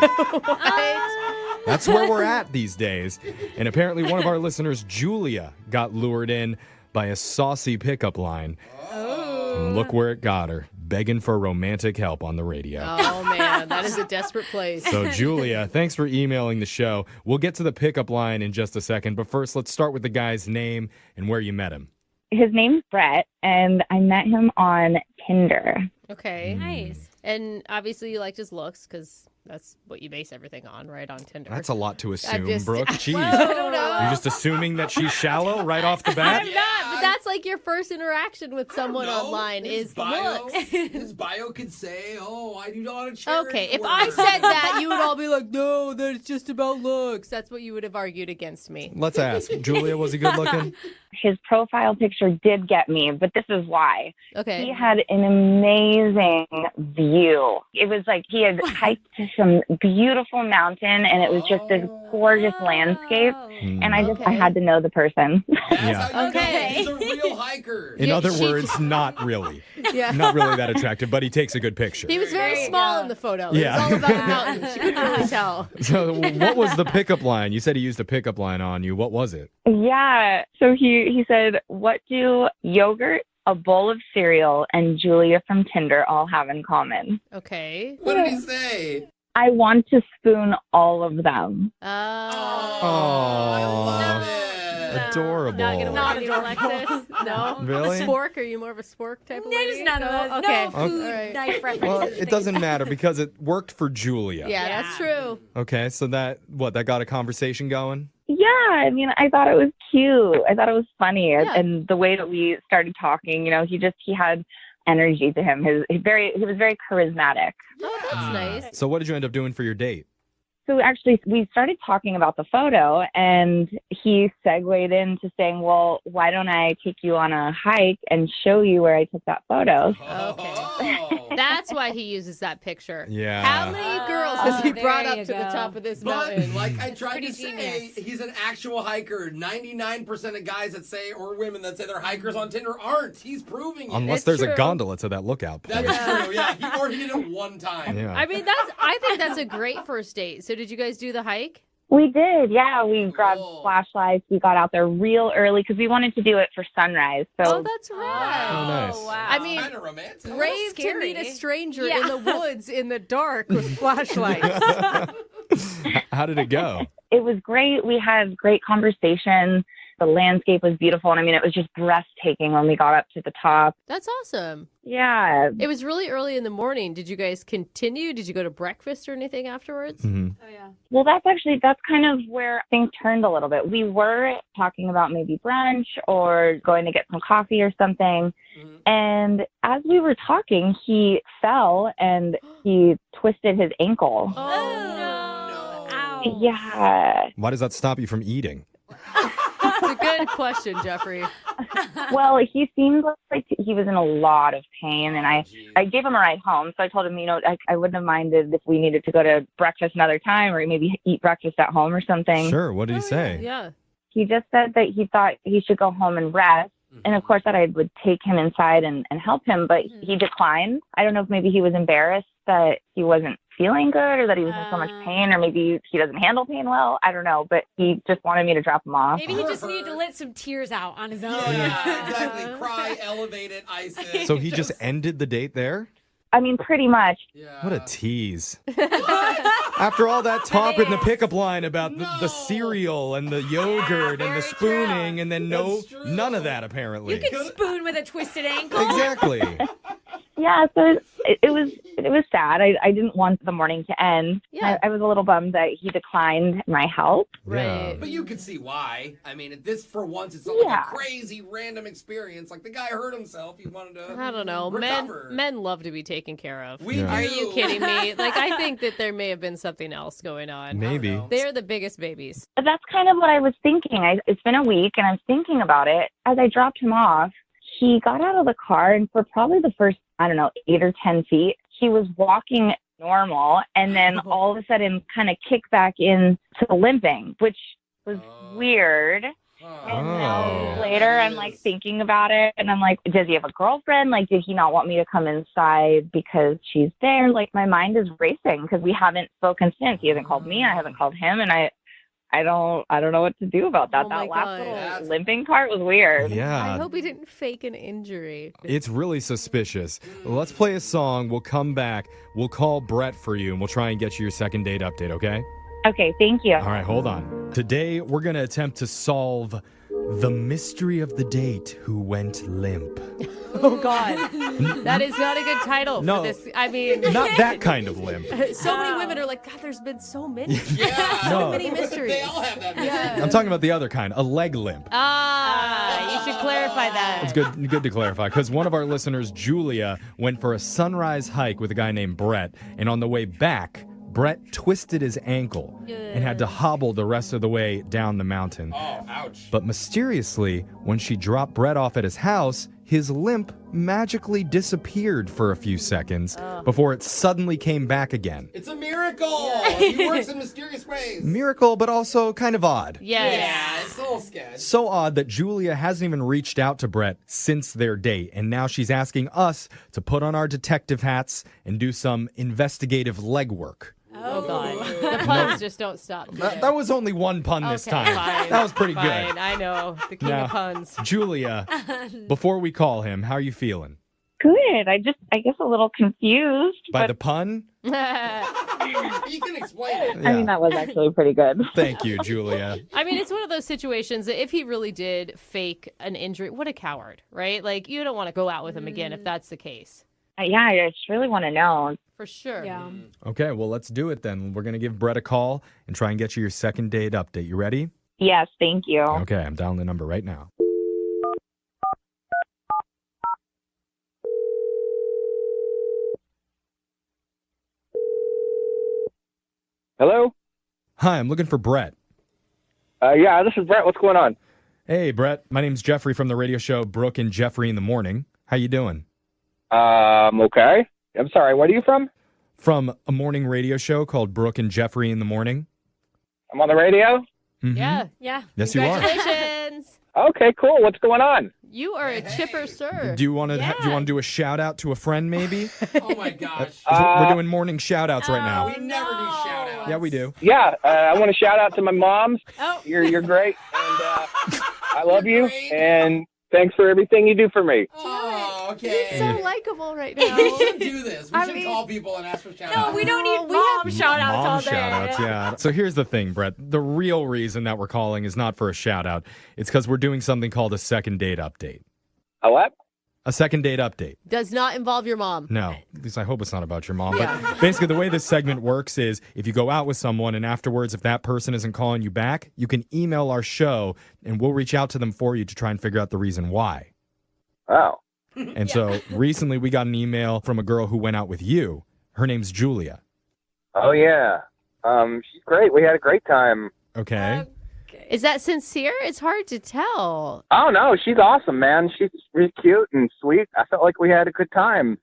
That's where we're at these days. And apparently one of our listeners, Julia, got lured in by a saucy pickup line. And look where it got her, begging for romantic help on the radio. Oh, man, that is a desperate place. So, Julia, thanks for emailing the show. We'll get to the pickup line in just a second, but first, let's start with the guy's name and where you met him. His name's Brett, and I met him on Tinder. Okay. Nice. And obviously you liked his looks because that's what you base everything on, right, on Tinder. That's a lot to assume, just- Brooke. Jeez. Well, I don't know. You're just assuming that she's shallow right off the bat? I'm not, but that's like your first interaction with someone online is the looks. His bio could say, I do not want to charity Okay, if work. I said that, you would all be like, no, that's just about looks. That's what you would have argued against me. Let's ask. Julia, was he good looking? His profile picture did get me, but this is why. Okay. He had an amazing view. It was like he had hiked to some beautiful mountain, and it was just this gorgeous landscape. And I had to know the person. Yeah. Okay. He's a real hiker. In other words, not really. Yeah. Not really that attractive, but he takes a good picture. He was very small in the photo. Yeah. It was all about the mountains. You couldn't really tell. So what was the pickup line? You said he used a pickup line on you. What was it? Yeah. So he said, what do yogurt, a bowl of cereal, and Julia from Tinder all have in common? Okay. What did he say? I want to spoon all of them. Adorable. Not Alexis. No. Really? A spork? Are you more of a spork type of lady? There's none of those. Okay. No food, All right. knife references. Well, it doesn't matter because it worked for Julia. Yeah, that's true. Okay, so that got a conversation going? Yeah, I mean, I thought it was cute. I thought it was funny. And the way that we started talking, he had energy to him. He was very charismatic. Oh, that's nice. So what did you end up doing for your date? So actually, we started talking about the photo, and he segued into saying, well, why don't I take you on a hike and show you where I took that photo? Okay. That's why he uses that picture. Yeah. How many girls has he there brought up you to the go. top of this But, mountain? like I tried to Pretty say, genius. he's an actual hiker. 99% of guys that say, or women that say they're hikers on Tinder aren't. He's proving it. Unless there's a gondola to that lookout point. That's true, yeah. He did it one time. Yeah. I mean, I think that's a great first date. So did you guys do the hike? We did, yeah. We grabbed flashlights. We got out there real early because we wanted to do it for sunrise. So Oh, that's right. Oh, nice. Wow. I mean, Kind of romantic. brave to scary. meet a stranger Yeah. in the woods in the dark with flashlights. How did it go? it was great. We had great conversation. The landscape was beautiful. And I mean, it was just breathtaking when we got up to the top. That's awesome. Yeah. It was really early in the morning. Did you guys continue? Did you go to breakfast or anything afterwards? Mm-hmm. Oh, yeah. Well, that's kind of where things turned a little bit. We were talking about maybe brunch or going to get some coffee or something. And as we were talking, he fell and he twisted his ankle. Oh, no. Ow. Yeah. Why does that stop you from eating? That's a good question, Jeffrey. Well, he seemed like he was in a lot of pain, and I gave him a ride home. So I told him, I wouldn't have minded if we needed to go to breakfast another time or maybe eat breakfast at home or something. Sure. What did he say? Yeah. He just said that he thought he should go home and rest. And of course that I would take him inside and help him, but he declined. I don't know if maybe he was embarrassed that he wasn't feeling good or that he was in so much pain, or maybe he doesn't handle pain well. I don't know, but he just wanted me to drop him off. Maybe he just needed to let some tears out on his own. Yeah, exactly. Cry, elevate it, ice it. So he just ended the date there? I mean, pretty much. What a tease. After all that talk in the pickup line about the cereal and the yogurt and the spooning, and then none of that apparently. You could spoon with a twisted ankle. Exactly. Yeah, so it was sad. I didn't want the morning to end. Yeah. I was a little bummed that he declined my help. Right. But you could see why. I mean, this for once, it's not like a crazy random experience. Like the guy hurt himself. He wanted to I don't know. recover. Men love to be taken care of. We Are do. you kidding me? Like, I think that there may have been something else going on. Maybe. They're the biggest babies. But that's kind of what I was thinking. It's been a week, and I'm thinking about it. As I dropped him off, he got out of the car, and for probably the first, 8 or 10 feet, he was walking normal, and then all of a sudden kind of kicked back into the limping, which was weird. And now later, I'm like thinking about it, and I'm like, does he have a girlfriend? Like, did he not want me to come inside because she's there? Like, my mind is racing because we haven't spoken since. He hasn't called me, I haven't called him, and I don't know what to do about that. Oh that my last God. little limping part was weird. Yeah. I hope he didn't fake an injury. It's really suspicious. Let's play a song. We'll come back. We'll call Brett for you, and we'll try and get you your second date update, okay? Okay, thank you. All right, hold on. Today, we're going to attempt to solve the mystery of the date who went limp. Oh, God. That is not a good title No. for this. I mean, Not that kind of limp. so many women are like, God, there's been so many. Yeah. So No. many mysteries. They all have that. Yeah. I'm talking about the other kind, a leg limp. You should clarify that. It's good to clarify, because one of our listeners, Julia, went for a sunrise hike with a guy named Brett, and on the way back, Brett twisted his ankle and had to hobble the rest of the way down the mountain. Oh, ouch. But mysteriously, when she dropped Brett off at his house, his limp magically disappeared for a few seconds before it suddenly came back again. It's a miracle. He works in mysterious ways. Miracle, but also kind of odd. Yes. Yeah, it's a little sketch. So odd that Julia hasn't even reached out to Brett since their date, and now she's asking us to put on our detective hats and do some investigative legwork. Oh, God. The puns just don't stop. That was only one pun this time. Fine. That was pretty Fine. good. I know. The king Now, of puns. Julia, before we call him, how are you feeling? Good. I guess a little confused. By the pun? He can explain it. I mean, that was actually pretty good. Thank you, Julia. I mean, it's one of those situations that if he really did fake an injury, what a coward, right? Like, you don't want to go out with him again if that's the case. Yeah, I just really want to know. For sure. Yeah. Okay, well, let's do it then. We're going to give Brett a call and try and get you your second date update. You ready? Yes, thank you. Okay, I'm dialing the number right now. Hello? Hi, I'm looking for Brett. Yeah, this is Brett. What's going on? Hey, Brett. My name's Jeffrey from the radio show Brooke and Jeffrey in the Morning. How you doing? Okay. I'm sorry, where are you from? From a morning radio show called Brooke and Jeffrey in the Morning. I'm on the radio? Mhm. Yeah. Yes, you are. Congratulations. Okay, cool. What's going on? You are a chipper, sir. Do you want to do a shout out to a friend maybe? Oh my gosh. We're doing morning shout outs right now. We never do shout outs. Yeah, we do. Yeah, I want to shout out to my mom. Oh. You're great, and I love you. And Thanks for everything you do for me. Oh, okay. He's so likable right now. We should do this. We should call people and ask for shout outs. No, we don't need mom shout outs all Mom day. shout-outs, yeah. So here's the thing, Brett. The real reason that we're calling is not for a shout-out. It's because we're doing something called a second date update. A what? A second date update. Does not involve your mom. No, at least I hope it's not about your mom. But basically, the way this segment works is if you go out with someone and afterwards, if that person isn't calling you back, you can email our show and we'll reach out to them for you to try and figure out the reason why. Oh. And so recently we got an email from a girl who went out with you. Her name's Julia. Oh, yeah. She's great. We had a great time. Okay. Is that sincere? It's hard to tell. Oh, no, she's awesome, man. She's really cute and sweet. I felt like we had a good time.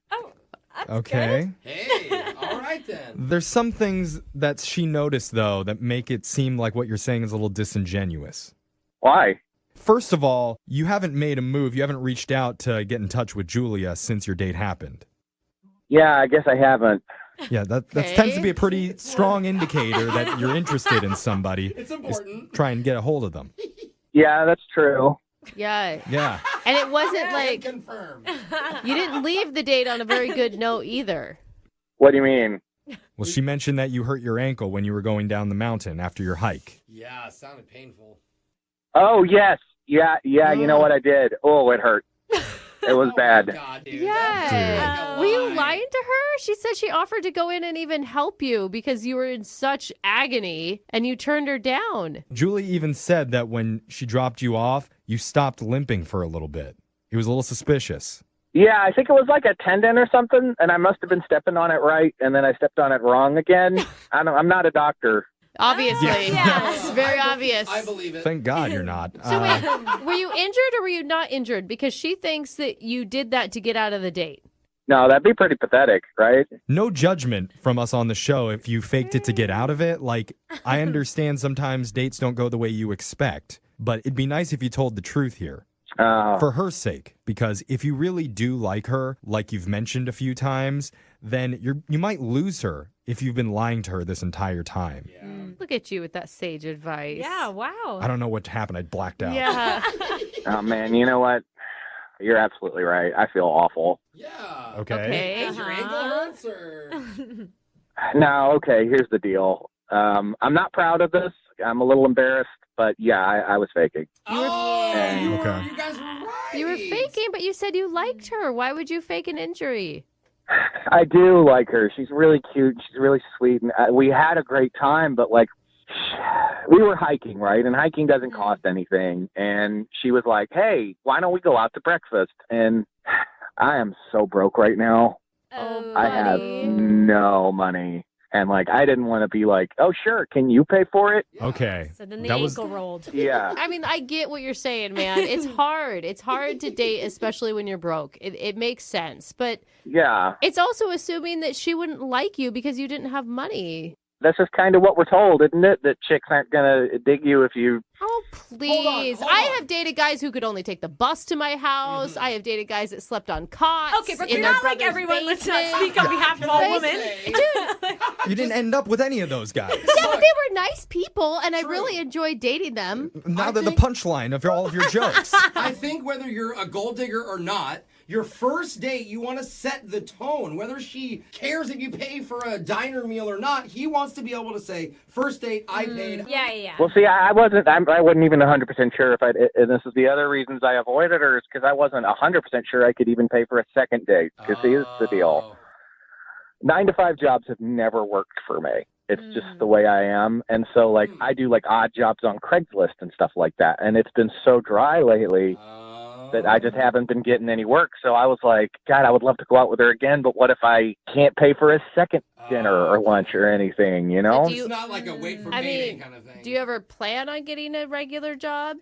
Okay. Hey, all right then. There's some things that she noticed, though, that make it seem like what you're saying is a little disingenuous. Why? First of all, you haven't made a move. You haven't reached out to get in touch with Julia since your date happened. Yeah, I guess I haven't. Yeah, that tends to be a pretty strong indicator that you're interested in somebody. It's important. Try and get a hold of them. Yeah, that's true. Yeah. Yeah. And it wasn't like confirmed. You didn't leave the date on a very good note either. What do you mean? Well, she mentioned that you hurt your ankle when you were going down the mountain after your hike. Yeah, it sounded painful. Oh, yes. Yeah, you know what I did? Oh, it hurt. It was bad. God, dude. Yeah. Were you lying to her? She said she offered to go in and even help you because you were in such agony and you turned her down. Julie even said that when she dropped you off, you stopped limping for a little bit. It was a little suspicious. Yeah, I think it was like a tendon or something, and I must have been stepping on it right, and then I stepped on it wrong again. I'm not a doctor. Obviously. Yes, very obvious. I believe it. Thank God you're not. So wait, were you injured or were you not injured? Because she thinks that you did that to get out of the date. No, that'd be pretty pathetic, right? No judgment from us on the show if you faked it to get out of it. Like, I understand sometimes dates don't go the way you expect, but it'd be nice if you told the truth here. For her sake, because if you really do like her, like you've mentioned a few times, then you might lose her if you've been lying to her this entire time. Yeah. Look at you with that sage advice. Yeah, wow. I don't know what happened. I blacked out. Yeah. Oh, man, you know what? You're absolutely right. I feel awful. Yeah. Okay. Is your ankle hurts or? No, okay, here's the deal. I'm not proud of this. I'm a little embarrassed, but yeah, I was faking. You guys were right. You were faking, but you said you liked her. Why would you fake an injury? I do like her. She's really cute. She's really sweet. And we had a great time, but like, we were hiking, right? And hiking doesn't cost anything. And she was like, hey, why don't we go out to breakfast? And I am so broke right now. Oh, I have no money. And like, I didn't want to be like, oh, sure, can you pay for it? Okay. So then the ankle rolled. Yeah. I mean, I get what you're saying, man. It's hard. It's hard to date, especially when you're broke. It makes sense. But Yeah. it's also assuming that she wouldn't like you because you didn't have money. That's just kind of what we're told, isn't it? That chicks aren't going to dig you if you... Oh, please. Hold I on. have dated guys who could only take the bus to my house. I have dated guys that slept on cots. Okay, but in you're their not like brother's everyone. Let's not basement. speak on behalf of all women. You didn't end up with any of those guys. Yeah, but they were nice people, and I really enjoyed dating them. Now they're the punchline of all of your jokes. I think whether you're a gold digger or not, your first date, you want to set the tone. Whether she cares if you pay for a diner meal or not, he wants to be able to say, first date, I paid. Yeah. Well, see, I wasn't even 100% sure if and this is the other reasons I avoided her, is because I wasn't 100% sure I could even pay for a second date. Because here's the deal. 9-to-5 jobs have never worked for me. It's just the way I am. And so, like, I do, like, odd jobs on Craigslist and stuff like that. And it's been so dry lately that I just haven't been getting any work. So I was like, God, I would love to go out with her again, but what if I can't pay for a second dinner or lunch or anything, you know? It's not like a wait for mating kind of thing. Do you ever plan on getting a regular job?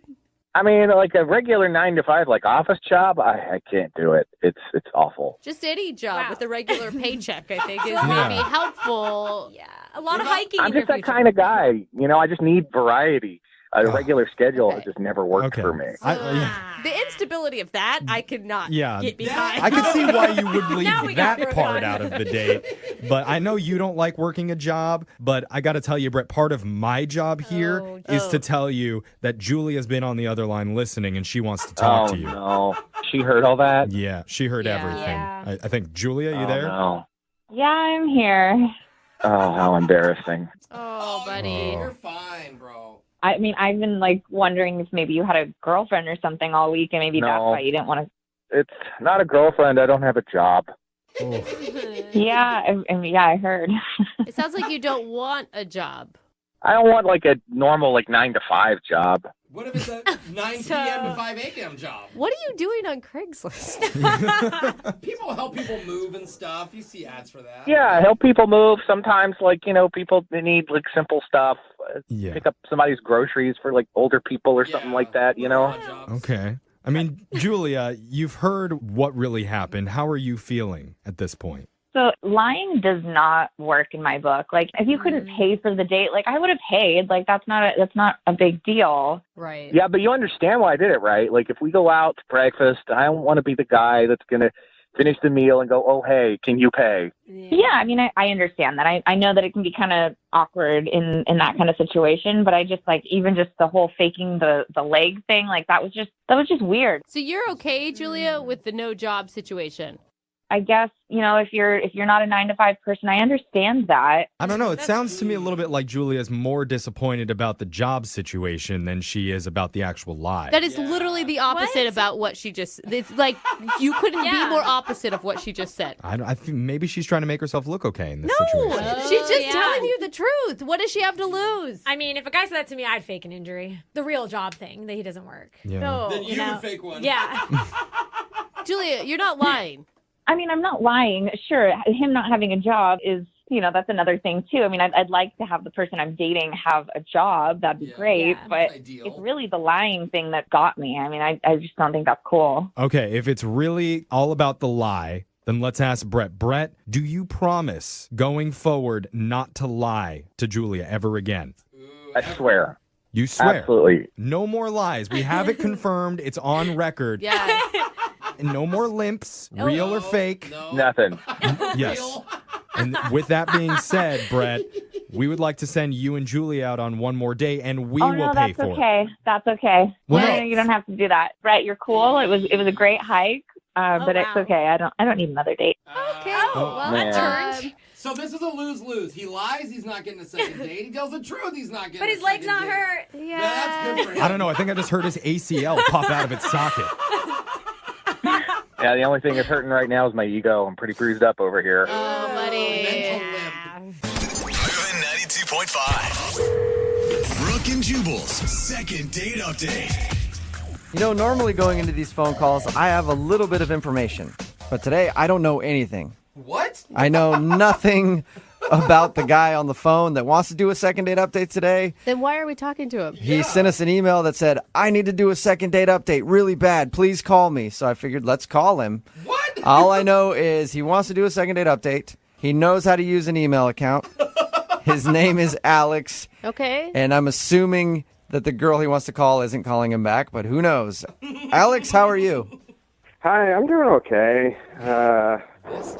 I mean, like a regular 9-to-5, like office job, I can't do it. It's awful. Just any job with a regular paycheck, I think, is Yeah. maybe helpful. Yeah, a lot of hiking. I'm just that kind of guy, you know. I just need variety. A regular schedule has just never worked for me. The instability of that, I could not get behind. I could see why you would Now we leave got that Brooke part on. out of the date. But I know you don't like working a job, but I got to tell you, Brett, part of my job here is to tell you that Julia's been on the other line listening and she wants to talk to you. No. She heard all that? Yeah, she heard everything. Yeah. I think, Julia, you there? No. Yeah, I'm here. Oh, how embarrassing. Oh, buddy. You're fine, bro. I mean, I've been like wondering if maybe you had a girlfriend or something all week, and maybe that's No. why you didn't want to. It's not a girlfriend. I don't have a job. Yeah, I heard. It sounds like you don't want a job. I don't want like a normal 9 to 5 job. What if it's a 9 p.m. to 5 a.m. job? What are you doing on Craigslist? People help people move and stuff. You see ads for that. Yeah, I help people move. Sometimes, people they need simple stuff. Yeah. Pick up somebody's groceries for older people or something like that. Okay. I mean, Julia, you've heard what really happened. How are you feeling at this point? So lying does not work in my book. Like, if you couldn't pay for the date, I would have paid. That's not a big deal. Right. Yeah, but you understand why I did it, right? If we go out to breakfast, I don't want to be the guy that's gonna finish the meal and go, "Oh, hey, can you pay?" Yeah, I mean, I understand that. I know that it can be kind of awkward in that kind of situation, but I just even just the whole faking the leg thing, that was just weird. So you're okay, Julia, with the no job situation? I guess, if you're not a 9 to 5 person, I understand that. I don't know. It sounds to me a little bit like Julia's more disappointed about the job situation than she is about the actual lie. That is literally the opposite about what she just. It's like you couldn't be more opposite of what she just said. I think maybe she's trying to make herself look okay in this situation. She's just telling you the truth. What does she have to lose? I mean, if a guy said that to me, I'd fake an injury. The real job thing, that he doesn't work. Yeah. No. Then you would fake one. Yeah. Julia, you're not lying. I mean, I'm not lying. Sure, him not having a job is, that's another thing too. I mean, I'd like to have the person I'm dating have a job. That'd be great. But it's really the lying thing that got me. I mean, I just don't think that's cool. Okay, if it's really all about the lie, then let's ask Brett. Brett, do you promise going forward not to lie to Julia ever again? I swear. You swear? Absolutely. No more lies. We have it confirmed. It's on record. Yeah. And no more limps, real or fake. Nothing. Yes. And with that being said, Brett, we would like to send you and Julia out on one more day, and we will pay for it. That's okay. Well, No, you don't have to do that. Brett, you're cool. It was a great hike, but it's okay. I don't need another date. Okay. well, man. that turned. So this is a lose-lose. He lies, he's not getting a second date. He tells the truth, he's not getting But a his leg's second not date. hurt. Yeah. That's good for him. I don't know. I think I just heard his ACL pop out of its socket. Yeah, the only thing that's hurting right now is my ego. I'm pretty bruised up over here. Oh, buddy. Mental limp. 92.5. Brooke and Jubal's second date update. Normally going into these phone calls, I have a little bit of information. But today, I don't know anything. What? I know nothing about the guy on the phone that wants to do a second date update today. Then why are we talking to him? He sent us an email that said, I need to do a second date update really bad. Please call me. So I figured, let's call him. What? All I know is he wants to do a second date update. He knows how to use an email account. His name is Alex. Okay. And I'm assuming that the girl he wants to call isn't calling him back, but who knows? Alex, how are you? Hi, I'm doing okay.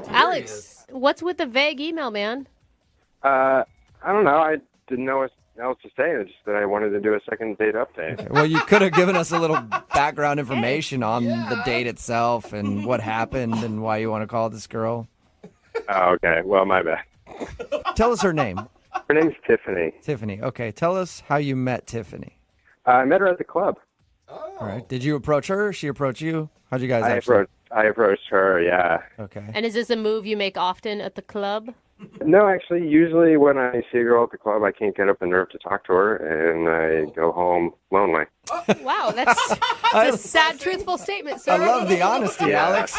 Alex, what's with the vague email, man? I don't know. I didn't know what else to say. It's just that I wanted to do a second date update. Well, you could have given us a little background information on the date itself and what happened and why you want to call this girl. Oh, okay. Well, my bad. Tell us her name. Her name's Tiffany. Tiffany. Okay, tell us how you met Tiffany. I met her at the club. All right. Did you approach her? She approach you? How'd you guys actually? I approached her, yeah. Okay. And is this a move you make often at the club? No, actually, usually when I see a girl at the club, I can't get up the nerve to talk to her, and I go home lonely. Wow, that's a sad, truthful statement, sir. I love the honesty, Yeah. Alex.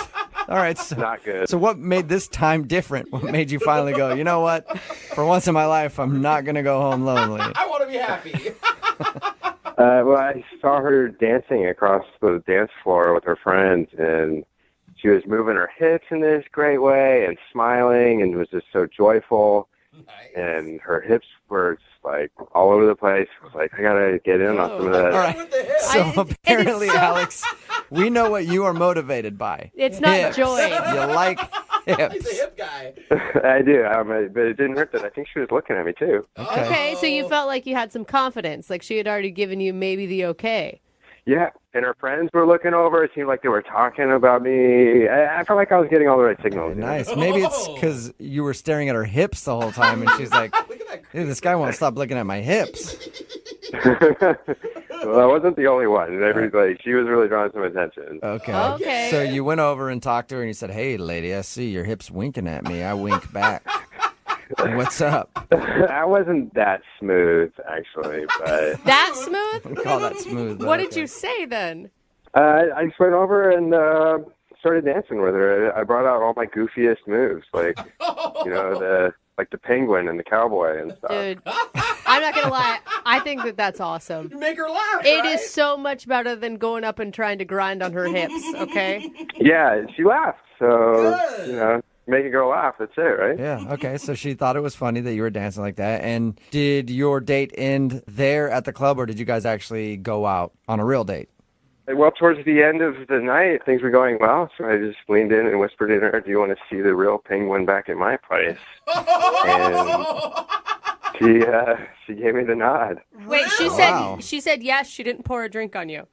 All right. So, Not good. So what made this time different? What made you finally go, you know what? For once in my life, I'm not going to go home lonely. I want to be happy. Well, I saw her dancing across the dance floor with her friends, and she was moving her hips in this great way and smiling and was just so joyful. Nice. And her hips were just like all over the place. I was like, I gotta get in on some of that. All right. So apparently, Alex, we know what you are motivated by. It's not Hips. joy. You like hips. He's a hip guy. I do, but it didn't hurt that I think she was looking at me too. Okay, so you felt like you had some confidence, like she had already given you maybe the okay. Yeah, and her friends were looking over. It seemed like they were talking about me. I felt like I was getting all the right signals. you know? Nice. Maybe it's because you were staring at her hips the whole time, and she's like, "Hey, this guy won't stop looking at my hips." Well, I wasn't the only one. She was really drawing some attention. Okay. So you went over and talked to her, and you said, "Hey, lady, I see your hips winking at me. I wink back. What's up?" I wasn't that smooth, actually, but That smooth? We call that smooth. What did you say then? I just went over and started dancing with her. I brought out all my goofiest moves, like the penguin and the cowboy and stuff. Dude, I'm not going to lie. I think that that's awesome. Make her laugh, It is so much better than going up and trying to grind on her hips, okay? Yeah, she laughed. So, make a girl laugh. That's it, right? Yeah. Okay. So she thought it was funny that you were dancing like that. And did your date end there at the club, or did you guys actually go out on a real date? Well, towards the end of the night, things were going well, so I just leaned in and whispered in her, "Do you want to see the real penguin back at my place?" And she gave me the nod. Wait, she said yes, she didn't pour a drink on you.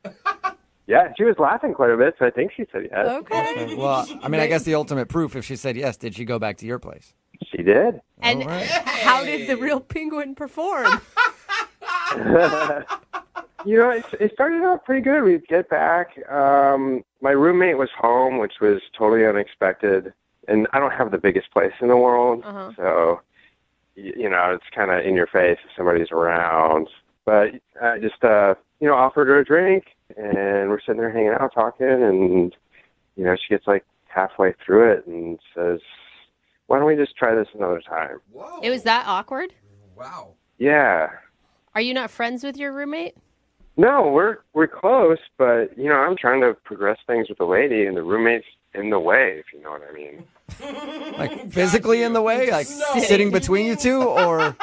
Yeah, she was laughing quite a bit, so I think she said yes. Okay. Well, I mean, I guess the ultimate proof, if she said yes, did she go back to your place? She did. And how did the real penguin perform? It started out pretty good. We'd get back. My roommate was home, which was totally unexpected. And I don't have the biggest place in the world, so, it's kind of in your face if somebody's around. But I just, offered her a drink, and we're sitting there hanging out talking, and, she gets like halfway through it and says, "Why don't we just try this another time?" Whoa. It was that awkward? Wow. Yeah. Are you not friends with your roommate? No, we're close, but, I'm trying to progress things with the lady, and the roommate's in the way, if you know what I mean. Like physically in the way? Like sitting between you two? Or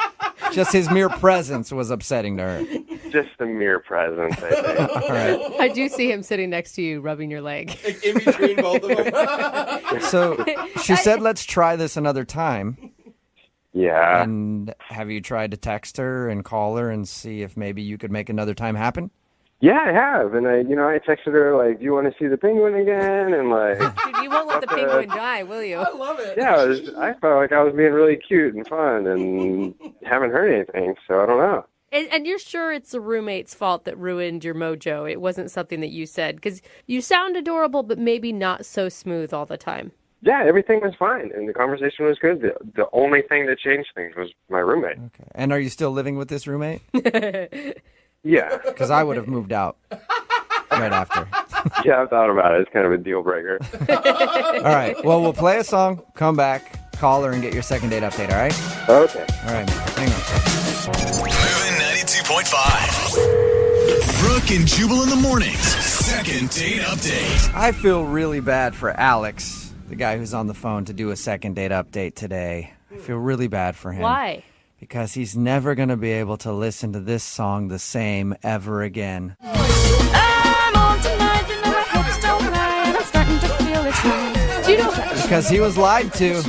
just his mere presence was upsetting to her? Just the mere presence, I think. All right. I do see him sitting next to you, rubbing your leg. In between both of them. So she said, "Let's try this another time." Yeah. And have you tried to text her and call her and see if maybe you could make another time happen? Yeah, I have. And I texted her, like, "Do you want to see the penguin again?" And like, Dude, you won't let the penguin die, will you? I love it. yeah, I felt like I was being really cute and fun and haven't heard anything, so I don't know. And you're sure it's the roommate's fault that ruined your mojo? It wasn't something that you said? Because you sound adorable, but maybe not so smooth all the time. Yeah, everything was fine, and the conversation was good. The only thing that changed things was my roommate. Okay. And are you still living with this roommate? Yeah. Because I would have moved out right after. Yeah, I've thought about it. It's kind of a deal breaker. All right. Well, we'll play a song, come back, call her, and get your second date update, all right? Okay. All right. Hang on. Moving 92.5. Brooke and Jubal in the mornings. Second date update. I feel really bad for Alex, the guy who's on the phone to do a second date update today. I feel really bad for him. Why? Because he's never going to be able to listen to this song the same ever again. I'm on tonight, my hips don't lie, and I'm starting to feel it's right. Do you know that? Because he was lied to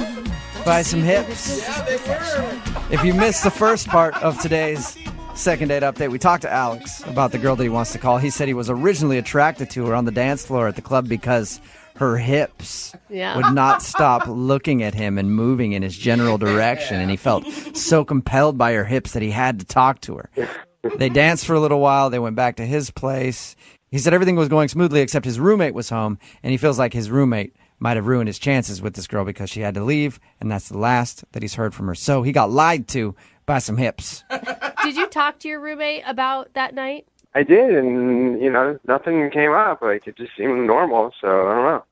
by some hips. Yeah, they were. If you missed the first part of today's second date update, we talked to Alex about the girl that he wants to call. He said he was originally attracted to her on the dance floor at the club because her hips would not stop looking at him and moving in his general direction, and he felt so compelled by her hips that he had to talk to her. They danced for a little while. They went back to his place. He said everything was going smoothly except his roommate was home, and he feels like his roommate might have ruined his chances with this girl because she had to leave, and that's the last that he's heard from her. So he got lied to by some hips. Did you talk to your roommate about that night? I did, and, nothing came up. Like, it just seemed normal, so I don't know.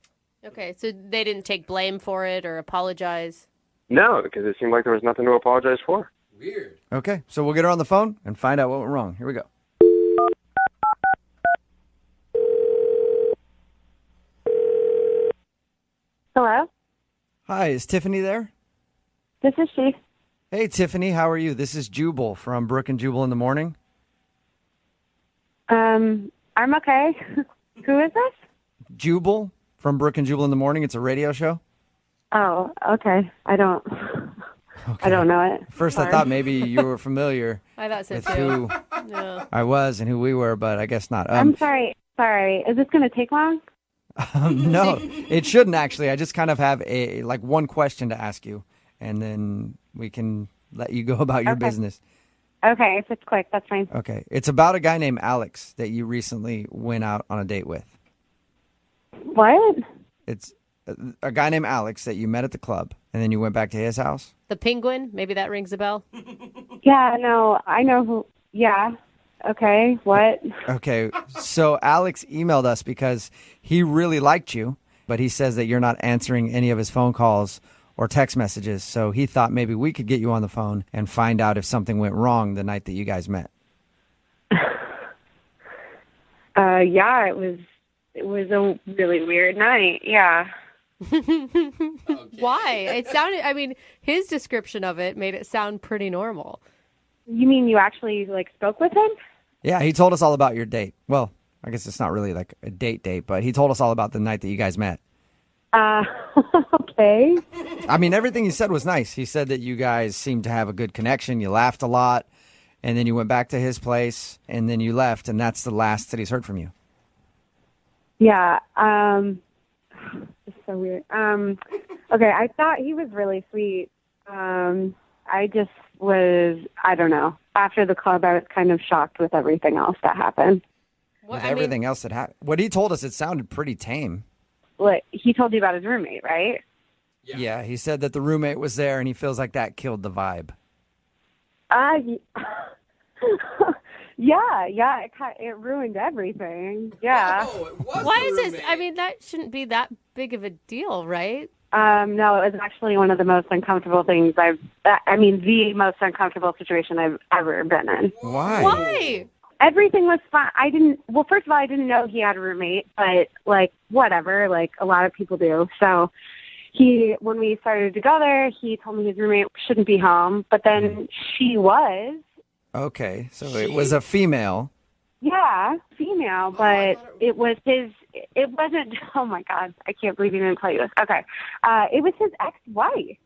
Okay, so they didn't take blame for it or apologize? No, because it seemed like there was nothing to apologize for. Weird. Okay, so we'll get her on the phone and find out what went wrong. Here we go. Hello? Hi, is Tiffany there? This is she. Hey, Tiffany, how are you? This is Jubal from Brooke and Jubal in the Morning. I'm okay. Who is this? Jubal from Brooke and Jubal in the Morning. It's a radio show. Oh, okay. I don't know it. First, I Sorry. thought maybe you were familiar I thought so with too. who Yeah. I was and who we were, but I guess not. I'm sorry. Sorry. Is this going to take long? No, it shouldn't actually. I just kind of have one question to ask you, and then we can let you go about your Okay. business. Okay, if it's quick, that's fine. Okay. It's about a guy named Alex that you recently went out on a date with. What? It's a guy named Alex that you met at the club, and then you went back to his house. The penguin, maybe that rings a bell. Yeah, no, I know who. Yeah. Okay, what? Okay, so Alex emailed us because he really liked you, but he says that you're not answering any of his phone calls or text messages, so he thought maybe we could get you on the phone and find out if something went wrong the night that you guys met. Yeah, it was a really weird night. Yeah. Why? It sounded, I mean, his description of it made it sound pretty normal. You mean you actually spoke with him? Yeah, he told us all about your date. Well, I guess it's not really like a date, but he told us all about the night that you guys met. Okay. I mean, everything he said was nice. He said that you guys seemed to have a good connection. You laughed a lot, and then you went back to his place, and then you left, and that's the last that he's heard from you. Yeah. It's so weird. Okay, I thought he was really sweet. I just was, I don't know. After the club, I was kind of shocked with everything else that happened. With everything else that happened. What he told us, it sounded pretty tame. What, he told you about his roommate, right? Yeah, he said that the roommate was there, and he feels like that killed the vibe. Yeah, it ruined everything. Yeah. Why is this? I mean, that shouldn't be that big of a deal, right? No, it was actually one of the most uncomfortable things the most uncomfortable situation I've ever been in. Why? Why? Everything was fine. First of all, I didn't know he had a roommate, but whatever, a lot of people do. So when we started to go there, he told me his roommate shouldn't be home, but then she was. Okay, so it was a female. Yeah, female, but it wasn't, oh my God, I can't believe he didn't tell you this. Okay. It was his ex-wife.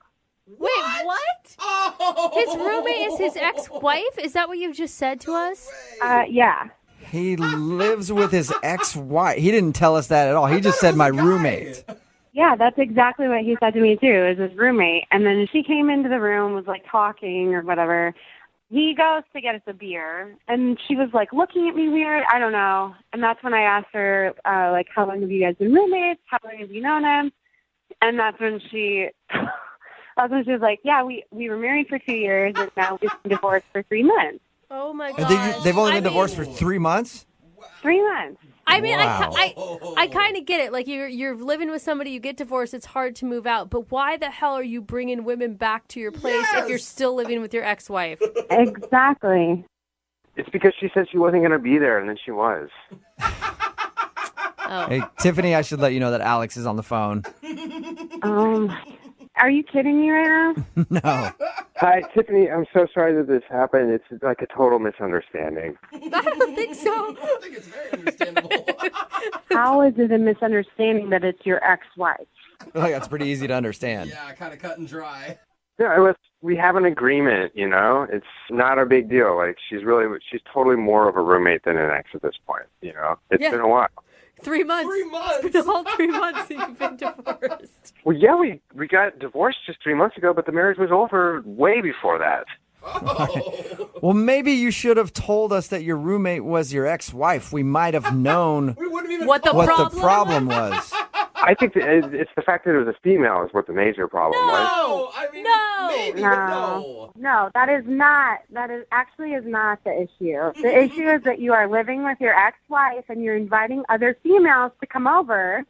Wait, what? Oh! His roommate is his ex-wife? Is that what you just said to us? Yeah. He lives with his ex-wife. He didn't tell us that at all. He just said my roommate. Yeah, that's exactly what he said to me too, is his roommate. And then she came into the room, was talking or whatever. He goes to get us a beer, and she was looking at me weird. I don't know. And that's when I asked her, how long have you guys been roommates? How long have you known him? And that's when she was like, yeah, we were married for 2 years, and now we've been divorced for 3 months. Oh my And God. they've only been divorced for 3 months? 3 months. I mean, Wow. I kind of get it. Like, you're living with somebody, you get divorced, it's hard to move out. But why the hell are you bringing women back to your place if you're still living with your ex-wife? Exactly. It's because she said she wasn't going to be there, and then she was. Oh. Hey, Tiffany, I should let you know that Alex is on the phone. Are you kidding me right now? No. Hi, Tiffany. I'm so sorry that this happened. It's like a total misunderstanding. I don't think so. I think it's very understandable. How is it a misunderstanding that it's your ex-wife? I feel like that's pretty easy to understand. Yeah, kind of cut and dry. Yeah, we have an agreement, It's not a big deal. She's totally more of a roommate than an ex at this point, It's been a while. 3 months. 3 months. It's been all 3 months that you've been divorced. Well, yeah, we got divorced just 3 months ago, but the marriage was over way before that. Well, maybe you should have told us that your roommate was your ex-wife. We might have known what the problem was. I think it's the fact that it was a female is what the major problem was. No, I mean, No. maybe, No. but no. No, that is not the issue. The issue is that you are living with your ex-wife and you're inviting other females to come over,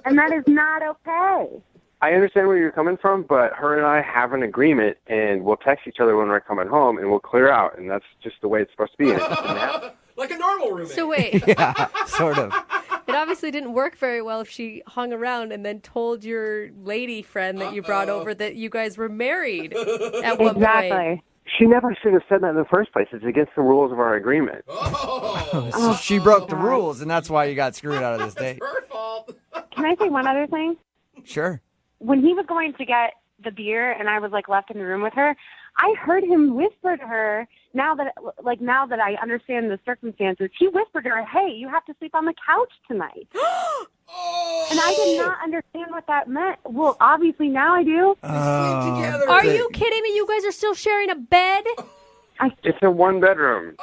and that is not okay. I understand where you're coming from, but her and I have an agreement, and we'll text each other when we're coming home, and we'll clear out, and that's just the way it's supposed to be. And it doesn't happen. Like a normal roommate. So wait. Yeah, sort of. It obviously didn't work very well if she hung around and then told your lady friend that you brought over that you guys were married at one point. She never should have said that in the first place. It's against the rules of our agreement. So she broke the rules, and that's why you got screwed out of this date. Can I say one other thing? Sure. When he was going to get the beer and I was like left in the room with her, I heard him whisper to her, now that I understand the circumstances, he whispered to her, "Hey, you have to sleep on the couch tonight." And I did not understand what that meant. Well, obviously now I do. Are you kidding me? You guys are still sharing a bed? It's a one-bedroom.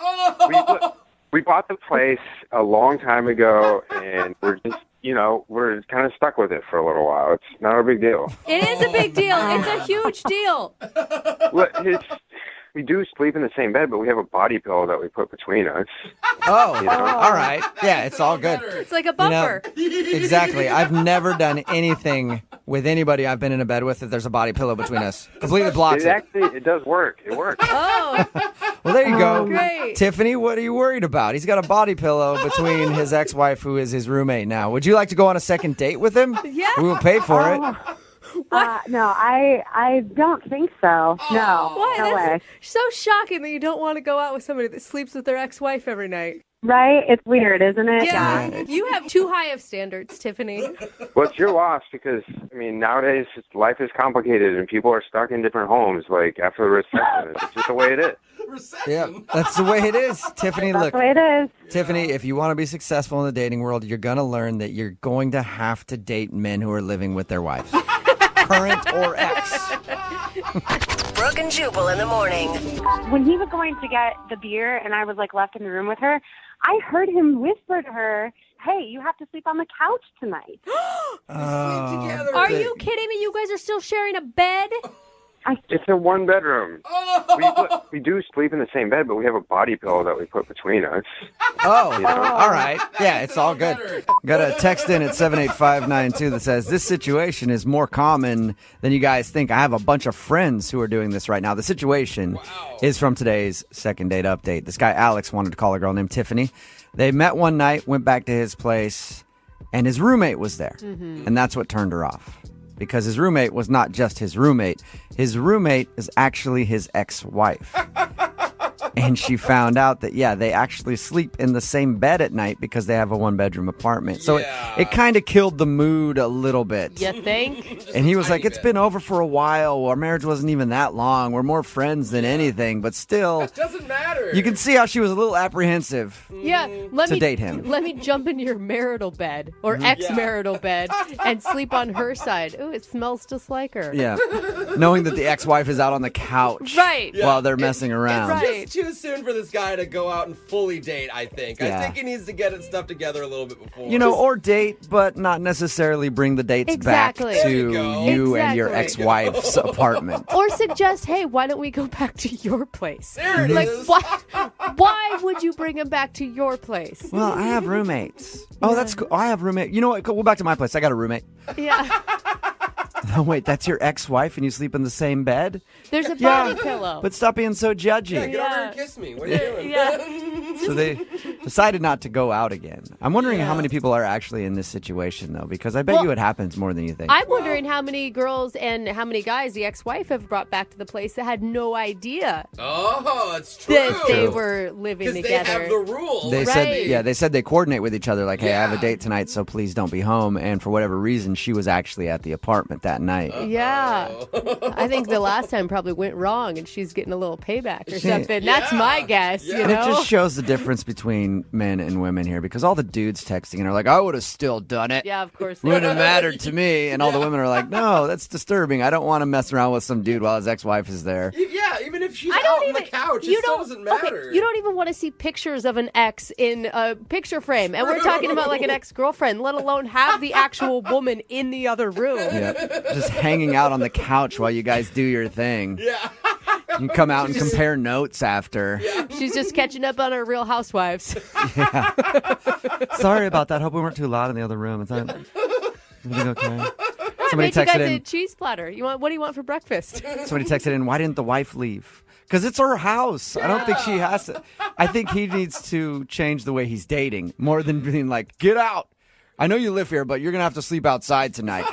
We bought the place a long time ago, and we're just, we're kind of stuck with it for a little while. It's not a big deal. It is a big deal. It's a huge deal. Look, we do sleep in the same bed, but we have a body pillow that we put between us. Oh, all right. Yeah, it's all good. It's like a bumper. Exactly. I've never done anything with anybody I've been in a bed with if there's a body pillow between us. Completely blocks it. It does work. It works. Oh. Well, there you go. Great. Tiffany, what are you worried about? He's got a body pillow between his ex-wife, who is his roommate now. Would you like to go on a second date with him? Yeah. We will pay for it. No, I don't think so. No, Why? no way. That's so shocking that you don't want to go out with somebody that sleeps with their ex-wife every night. Right? It's weird, isn't it? Yeah. You have too high of standards, Tiffany. Well, it's your loss because, nowadays life is complicated and people are stuck in different homes, like after the recession. It's just the way it is. Yeah, that's the way it is. Tiffany, That's look. the way it is. Tiffany, if you want to be successful in the dating world, you're going to learn that you're going to have to date men who are living with their wives. Current or ex. Brooke and Jubal in the morning. When he was going to get the beer and I was like left in the room with her, I heard him whisper to her, "Hey, you have to sleep on the couch tonight." Are you kidding me? You guys are still sharing a bed? It's a one-bedroom. We do sleep in the same bed, but we have a body pillow that we put between us. Oh, all right. Yeah, it's all good. Got a text in at 78592 that says, "This situation is more common than you guys think. I have a bunch of friends who are doing this right now." The situation is from today's second date update. This guy, Alex, wanted to call a girl named Tiffany. They met one night, went back to his place, and his roommate was there. And that's what turned her off. Because his roommate was not just his roommate. His roommate is actually his ex-wife. And she found out that, they actually sleep in the same bed at night because they have a one-bedroom apartment. So it kind of killed the mood a little bit. You think? And he was like, "It's been over for a while. Our marriage wasn't even that long. We're more friends than anything." But still, It doesn't matter. you can see how she was a little apprehensive Yeah, to date him. Let me jump into your marital bed or ex-marital bed and sleep on her side. Ooh, it smells just like her. Yeah. Knowing that the ex-wife is out on the couch Right. while they're messing around. It's just too soon for this guy to go out and fully date, I think. I Yeah. think he needs to get his stuff together a little bit before. Or date, but not necessarily bring the dates Exactly. back There to you go. you and your Exactly. ex-wife's apartment. Or suggest, hey, why don't we go back to your place? There it like, is. why would you bring him back to your place? Well, I have roommates. Oh, that's cool. I have roommate. You know what? Go back to my place. I got a roommate. Yeah. Oh, wait, that's your ex-wife and you sleep in the same bed? There's a body pillow. But stop being so judgy. Yeah, get over here and kiss me. What are you doing? Yeah. So they decided not to go out again. I'm wondering how many people are actually in this situation, though, because I bet you it happens more than you think. I'm wondering how many girls and how many guys the ex-wife have brought back to the place that had no idea Oh, that's true. that they were living Because together. they have the rules. They Right. said they coordinate with each other, like, "Hey, I have a date tonight, so please don't be home." And for whatever reason, she was actually at the apartment that night. Yeah. I think the last time probably went wrong and she's getting a little payback or She- something. That's my guess, you And know? it just shows the difference between men and women here, because all the dudes texting and are like, "I would have still done it. Yeah, of course. they Wouldn't have do. mattered to me." And all the women are like, "No, that's disturbing. I don't want to mess around with some dude while his ex-wife is there." Yeah, even if she's I don't out even, on the couch, you it still don't, doesn't matter. Okay, you don't even want to see pictures of an ex in a picture frame. And we're talking about like an ex-girlfriend, let alone have the actual woman in the other room. Yep. Just hanging out on the couch while you guys do your thing. Yeah. You can come out and compare notes after. She's just catching up on her Real Housewives. Sorry about that. Hope we weren't too loud in the other room. Is that everything okay? Somebody Made you texted guys in. a cheese platter. What do you want for breakfast? Somebody texted in, "Why didn't the wife leave?" Because it's her house. I don't think she has to. I think he needs to change the way he's dating more than being like, "Get out." I know you live here, but you're going to have to sleep outside tonight.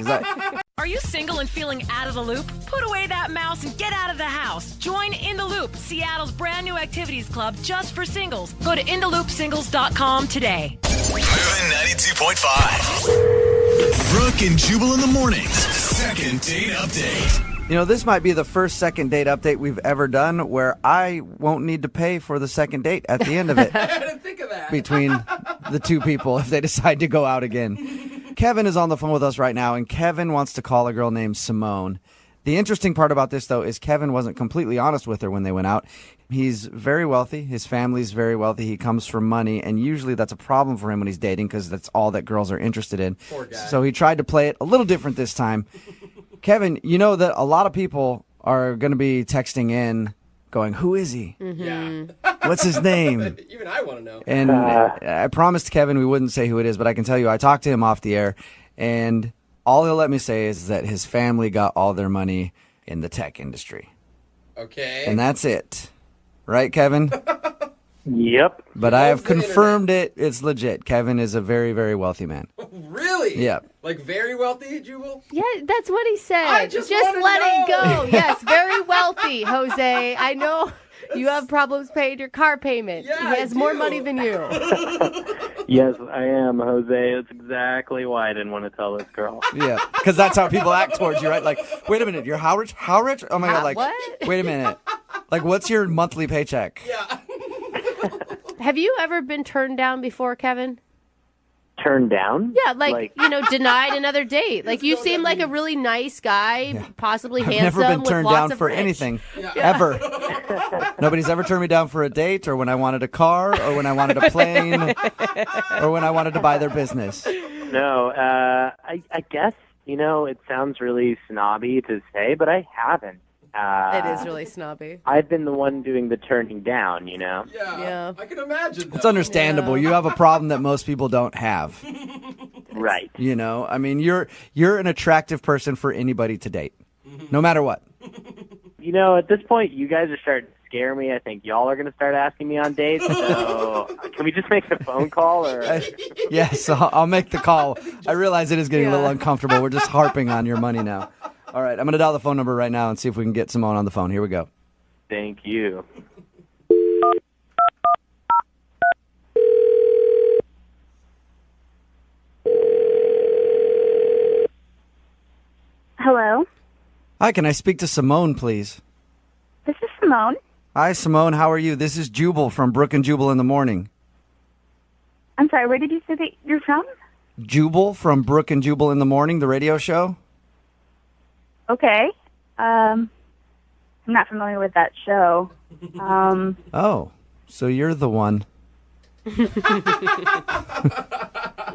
Are you single and feeling out of the loop? Put away that mouse and get out of the house. Join In the Loop, Seattle's brand new activities club just for singles. Go to intheloopsingles.com today. Moving 92.5. Brooke and Jubal in the mornings. Second date update. You know, this might be the first second date update we've ever done where I won't need to pay for the second date at the end of it. I didn't think of that. Between the two people if they decide to go out again. Kevin is on the phone with us right now, and Kevin wants to call a girl named Simone. The interesting part about this, though, is Kevin wasn't completely honest with her when they went out. He's very wealthy. His family's very wealthy. He comes from money, and usually that's a problem for him when he's dating because that's all that girls are interested in. Poor guy. So he tried to play it a little different this time. Kevin, you know that a lot of people are going to be texting in going, who is he? Yeah. What's his name? Even I want to know. And I promised Kevin we wouldn't say who it is, but I can tell you I talked to him off the air, and all he'll let me say is that his family got all their money in the tech industry. Okay. And that's it. Right, Kevin? Yep. But I have confirmed it. It's legit. Kevin is a very, very wealthy man. Really? Yeah. Like very wealthy, Jubal? Yeah, that's what he said. I just wanna let it know. go. Yes, very wealthy, Jose. I know you have problems paying your car payment. Yeah, he has more money than you. Yes, I am, Jose. That's exactly why I didn't want to tell this girl. Yeah, because that's how people act towards you, right? Like, wait a minute, you're how rich? How rich? Oh my God, like, what? wait a minute. Like, what's your monthly paycheck? Yeah. Have you ever been turned down before, Kevin? Turned down? Yeah, like denied another date. Like, you seem like a really nice guy, possibly I've handsome. never been with turned lots down of for rich. anything, ever. Nobody's ever turned me down for a date or when I wanted a car or when I wanted a plane or when I wanted to buy their business. No, I guess, it sounds really snobby to say, but I haven't. It is really snobby. I've been the one doing the turning down, Yeah. I can imagine. It's understandable. You have a problem that most people don't have. Right. I mean, you're an attractive person for anybody to date, no matter what. At this point, you guys are starting to scare me. I think y'all are going to start asking me on dates. So can we just make the phone call? Or Yes, I'll make the call. I realize it is getting a little uncomfortable. We're just harping on your money now. All right, I'm going to dial the phone number right now and see if we can get Simone on the phone. Here we go. Thank you. Hello, Hi, can I speak to Simone, please? this is Simone. Hi, Simone. How are you? This is Jubal from Brooke and Jubal in the Morning. I'm sorry, where did you say that you're from? Jubal from Brooke and Jubal in the Morning, the radio show. Okay. I'm not familiar with that show. Oh, so you're the one. I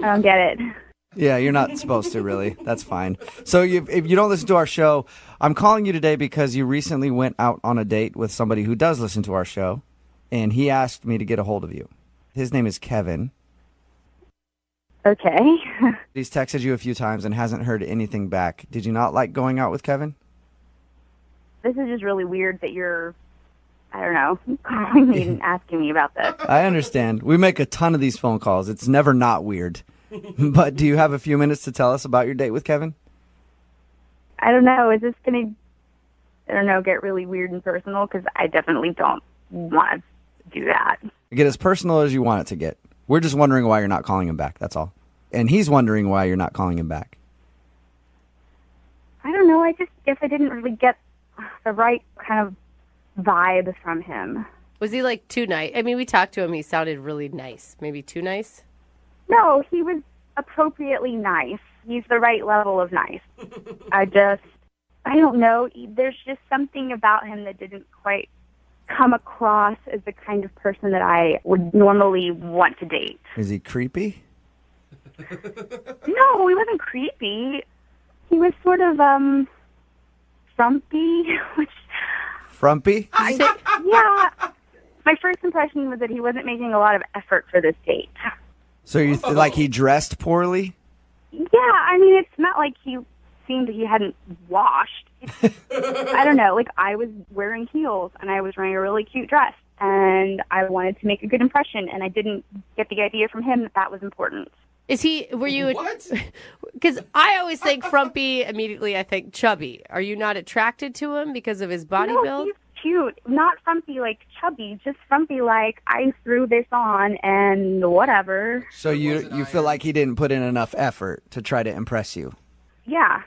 don't get it. Yeah, you're not supposed to, really. That's fine. So if you don't listen to our show, I'm calling you today because you recently went out on a date with somebody who does listen to our show, and he asked me to get a hold of you. His name is Kevin. Okay. He's texted you a few times and hasn't heard anything back. Did you not like going out with Kevin? This is just really weird that you're, calling me and asking me about this. I understand. We make a ton of these phone calls. It's never not weird. But do you have a few minutes to tell us about your date with Kevin? I don't know. Is this going to, get really weird and personal? Because I definitely don't want to do that. Get as personal as you want it to get. We're just wondering why you're not calling him back. That's all. And he's wondering why you're not calling him back. I don't know. I just guess I didn't really get the right kind of vibe from him. Was he like too nice? I mean, we talked to him. He sounded really nice. Maybe too nice? No, he was appropriately nice. He's the right level of nice. I don't know. There's just something about him that didn't quite come across as the kind of person that I would normally want to date. Is he creepy? No, he wasn't creepy. He was sort of, frumpy. Frumpy? Yeah. My first impression was that he wasn't making a lot of effort for this date. So you like he dressed poorly? Yeah, I mean, it's not like he seemed he hadn't washed. I don't know, like I was wearing heels and I was wearing a really cute dress and I wanted to make a good impression and I didn't get the idea from him that was important. Were you? What? Because I always think frumpy, immediately I think chubby. Are you not attracted to him because of his body No, build? he's cute. Not frumpy like chubby, just frumpy like I threw this on and whatever. So you feel like he didn't put in enough effort to try to impress you? Yeah.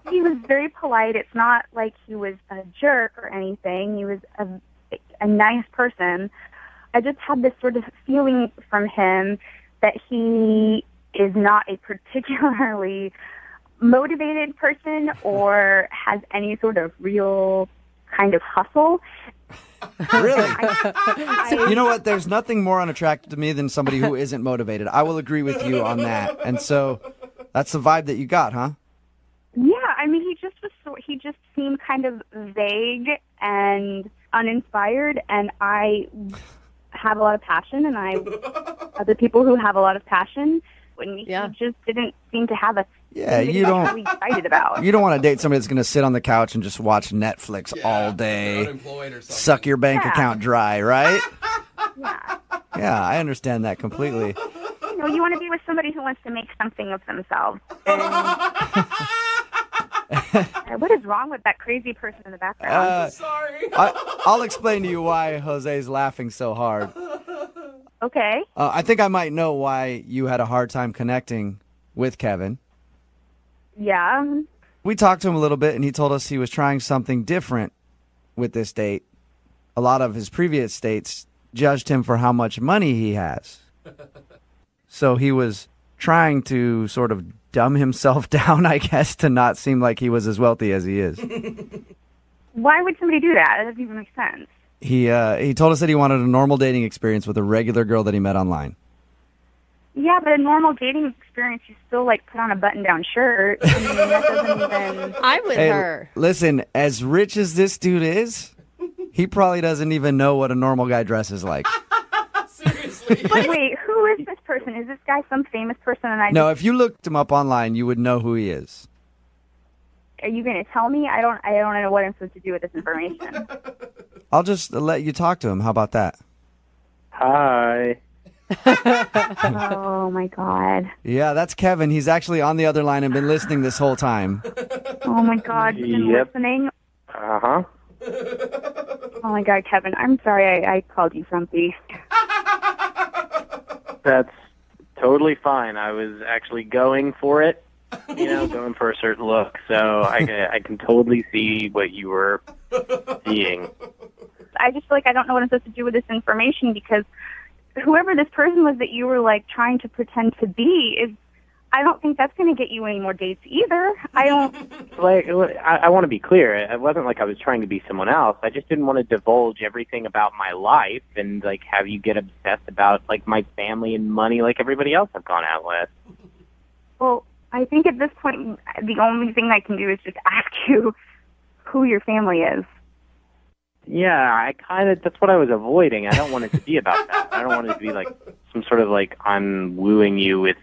He was very polite. It's not like he was a jerk or anything. He was a nice person. I just had this sort of feeling from him that he is not a particularly motivated person or has any sort of real kind of hustle. Really? You know what? There's nothing more unattractive to me than somebody who isn't motivated. I will agree with you on that. And so that's the vibe that you got, huh? Yeah, I mean, he just seemed kind of vague and uninspired, and I have a lot of passion, and other people who have a lot of passion, when he just didn't seem to have a thing that he was really excited about. You don't want to date somebody that's going to sit on the couch and just watch Netflix all day, suck your bank account dry, right? Yeah, I understand that completely. You know, you want to be with somebody who wants to make something of themselves. And what is wrong with that crazy person in the background? Sorry. I'll explain to you why Jose's laughing so hard. Okay. I think I might know why you had a hard time connecting with Kevin. Yeah. We talked to him a little bit, and he told us he was trying something different with this date. A lot of his previous dates judged him for how much money he has. So he was trying to sort of dumb himself down, I guess, to not seem like he was as wealthy as he is. Why would somebody do that? That doesn't even make sense. He told us that he wanted a normal dating experience with a regular girl that he met online. Yeah, but a normal dating experience, you still, like, put on a button-down shirt. I mean, that doesn't even... I'm with her. Listen, as rich as this dude is, he probably doesn't even know what a normal guy dresses like. Seriously. But wait, who is this person? Is this guy some famous person? And No, if you looked him up online, you would know who he is. Are you going to tell me? I don't know what I'm supposed to do with this information. I'll just let you talk to him. How about that? Hi. Oh, my God. Yeah, that's Kevin. He's actually on the other line and been listening this whole time. Oh, my God. You've been listening? Uh-huh. Oh, my God, Kevin. I'm sorry I called you frumpy. That's totally fine. I was actually going for it, going for a certain look. So I can totally see what you were seeing. I just feel like I don't know what I'm supposed to do with this information because whoever this person was that you were, like, trying to pretend to be I don't think that's going to get you any more dates either. I don't... I want to be clear. It wasn't like I was trying to be someone else. I just didn't want to divulge everything about my life and, like, have you get obsessed about, like, my family and money like everybody else I've gone out with. Well, I think at this point, the only thing I can do is just ask you who your family is. Yeah, that's what I was avoiding. I don't want it to be about that. I don't want it to be, like, some sort of, like, I'm wooing you with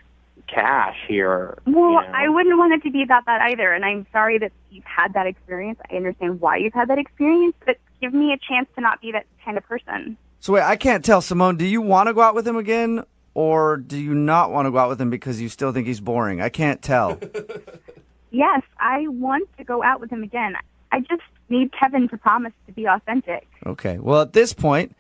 cash here. Well, I wouldn't want it to be about that either, and I'm sorry that you've had that experience. I understand why you've had that experience, but give me a chance to not be that kind of person. So wait, I can't tell. Simone, do you want to go out with him again, or do you not want to go out with him because you still think he's boring? I can't tell. Yes, I want to go out with him again. I just need Kevin to promise to be authentic. Okay. Well, at this point,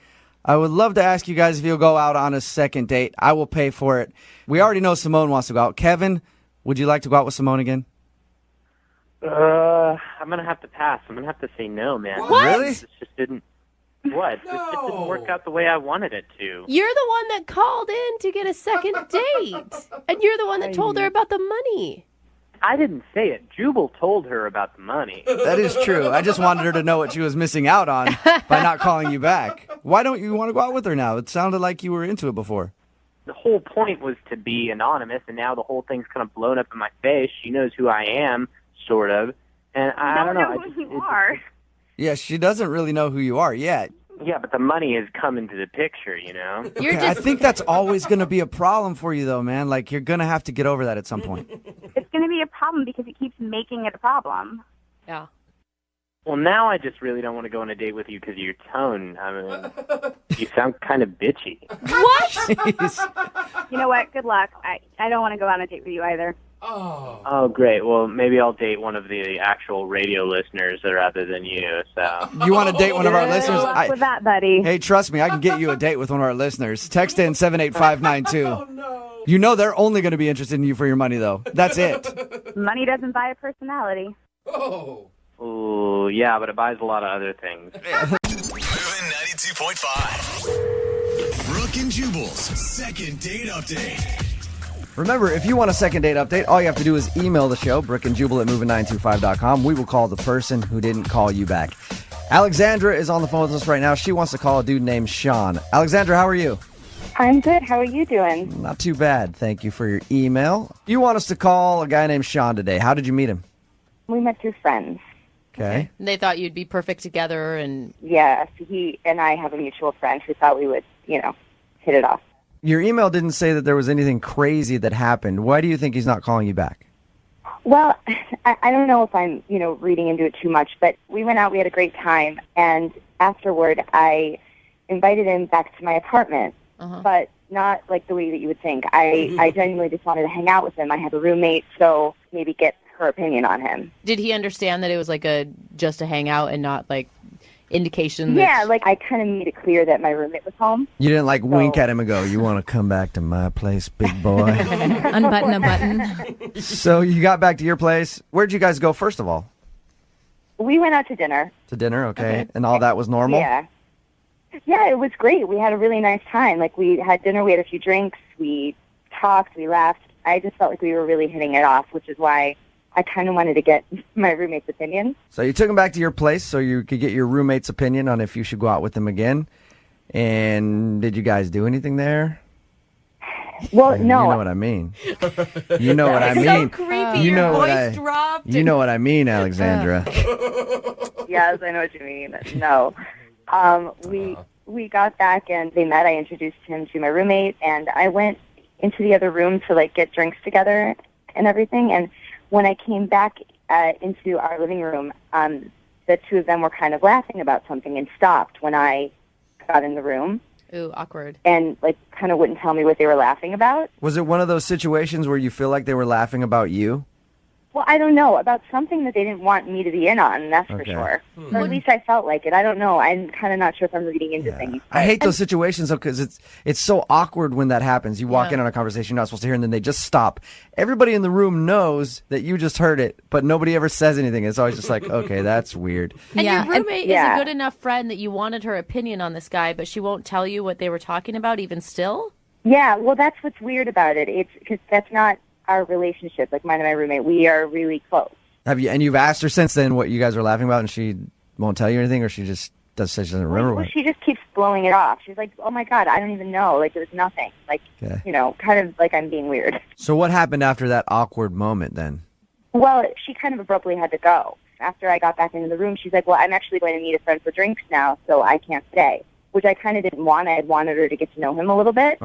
I would love to ask you guys if you'll go out on a second date. I will pay for it. We already know Simone wants to go out. Kevin, would you like to go out with Simone again? I'm going to have to pass. I'm going to have to say no, man. What? Really? This just didn't... What? This just didn't work out the way I wanted it to. You're the one that called in to get a second date. And you're the one that told her about the money. I didn't say it. Jubal told her about the money. That is true. I just wanted her to know what she was missing out on by not calling you back. Why don't you want to go out with her now? It sounded like you were into it before. The whole point was to be anonymous, and now the whole thing's kind of blown up in my face. She knows who I am, sort of. And I don't know. Who you are. Yeah, she doesn't really know who you are yet. Yeah, but the money has come into the picture, you know? Okay, I think that's always going to be a problem for you, though, man. Like, you're going to have to get over that at some point. It's going to be a problem because it keeps making it a problem. Yeah. Well, now I just really don't want to go on a date with you because of your tone. I mean, you sound kind of bitchy. You know what? Good luck. I don't want to go on a date with you either. Oh, great. Well, maybe I'll date one of the actual radio listeners rather than you. So You want to date one of our Good listeners? luck with that, buddy. Hey, trust me, I can get you a date with one of our listeners. Text in 78592. You know they're only going to be interested in you for your money, though. That's it. Money doesn't buy a personality. Oh, yeah, but it buys a lot of other things. Moving 92.5. Brooke and Jubal's second date update. Remember, if you want a second date update, all you have to do is email the show, brookandjubal at moving925.com. We will call the person who didn't call you back. Alexandra is on the phone with us right now. She wants to call a dude named Sean. Alexandra, how are you? I'm good. How are you doing? Not too bad. Thank you for your email. You want us to call a guy named Sean today. How did you meet him? We met through friends. Okay. And they thought you'd be perfect together, and Yes, he and I have a mutual friend who thought we would, hit it off. Your email didn't say that there was anything crazy that happened. Why do you think he's not calling you back? Well, I don't know if I'm, reading into it too much, but we went out, we had a great time, and afterward I invited him back to my apartment, but not like the way that you would think. I genuinely just wanted to hang out with him. I have a roommate, so maybe get her opinion on him. did he understand that it was like just a hangout and not like indication that... Yeah, like I kind of made it clear that my roommate was home. You didn't wink at him and go, "You want to come back to my place, big boy?" Unbutton a button. So you got back to your place. Where'd you guys go first of all? We went out to dinner. To dinner, okay. And all that was normal? Yeah. Yeah, it was great. We had a really nice time. Like, we had dinner, we had a few drinks, we talked, we laughed. I just felt like we were really hitting it off, which is why I kind of wanted to get my roommate's opinion. So you took him back to your place so you could get your roommate's opinion on if you should go out with him again. And did you guys do anything there? Well, no. You know what I mean. You know what I mean. So creepy. You Your know what voice dropped. You know what I mean, Alexandra. Yes, I know what you mean. No. We got back and they met. I introduced him to my roommate, and I went into the other room to get drinks together and everything. And when I came back into our living room, the two of them were kind of laughing about something and stopped when I got in the room. Ooh, awkward. And kind of wouldn't tell me what they were laughing about. Was it one of those situations where you feel like they were laughing about you? Well, I don't know, about something that they didn't want me to be in on, that's for sure. Or at least I felt like it. I don't know. I'm kind of not sure if I'm reading into things. I hate those situations though, because it's so awkward when that happens. You walk in on a conversation you're not supposed to hear, and then they just stop. Everybody in the room knows that you just heard it, but nobody ever says anything. It's always just like, okay, that's weird. And your roommate is a good enough friend that you wanted her opinion on this guy, but she won't tell you what they were talking about even still? Yeah, well, that's what's weird about it. It's because that's not our relationship, like mine and my roommate. We are really close. You've asked her since then what you guys were laughing about, and she won't tell you anything, or she just say she doesn't remember? Well, she just keeps blowing it off. She's like, "Oh my God, I don't even know. It was nothing." Kind of like I'm being weird. So what happened after that awkward moment then? Well, she kind of abruptly had to go. After I got back into the room, she's like, "Well, I'm actually going to meet a friend for drinks now, so I can't stay," which I kind of didn't want. I had wanted her to get to know him a little bit.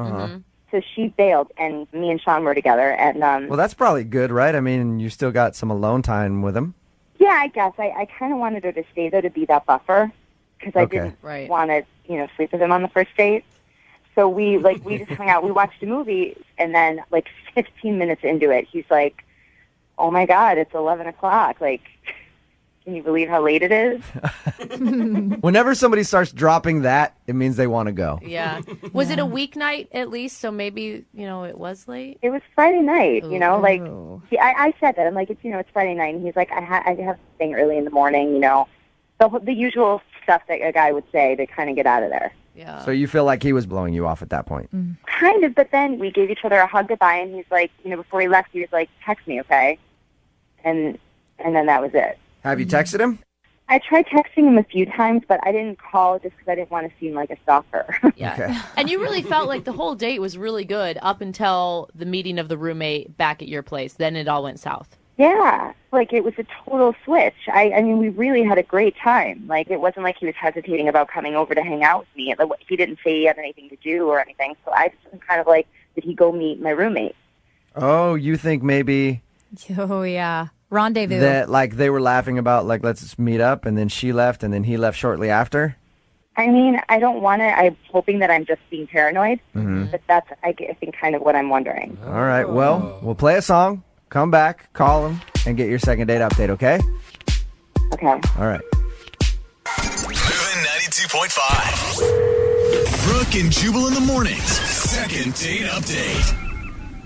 So she bailed, and me and Sean were together. And well, that's probably good, right? I mean, you still got some alone time with him. Yeah, I guess. I kind of wanted her to stay, though, to be that buffer, because I didn't want to, sleep with him on the first date. So we just hung out. We watched a movie, and then 15 minutes into it, he's like, "Oh my God, it's 11 o'clock. Can you believe how late it is?" Whenever somebody starts dropping that, it means they want to go. Yeah. Was it a weeknight at least? So maybe, it was late? It was Friday night, Ooh. I said that. I'm like, it's Friday night. And he's like, I have a thing early in the morning, the usual stuff that a guy would say to kind of get out of there. Yeah. So you feel like he was blowing you off at that point? Kind of, but then we gave each other a hug goodbye, and he's like, before he left, he was like, "Text me, okay?" And then that was it. Have you texted him? I tried texting him a few times, but I didn't call just because I didn't want to seem like a stalker. Yeah. Okay. And you really felt like the whole date was really good up until the meeting of the roommate back at your place. Then it all went south. Yeah. It was a total switch. I mean, we really had a great time. It wasn't like he was hesitating about coming over to hang out with me. He didn't say he had anything to do or anything. So I just was kind of like, did he go meet my roommate? Oh, you think maybe... Oh, yeah. Rendezvous. that like they were laughing about like let's meet up, and then she left, and then he left shortly after? I mean, I don't want to. I'm hoping that I'm just being paranoid, Mhm. but that's, I think, kind of what I'm wondering. All right. Well, we'll play a song, come back, call him, and get your second date update, okay? Okay. All right. Moving 92.5. Brooke and Jubal in the mornings. Second date update.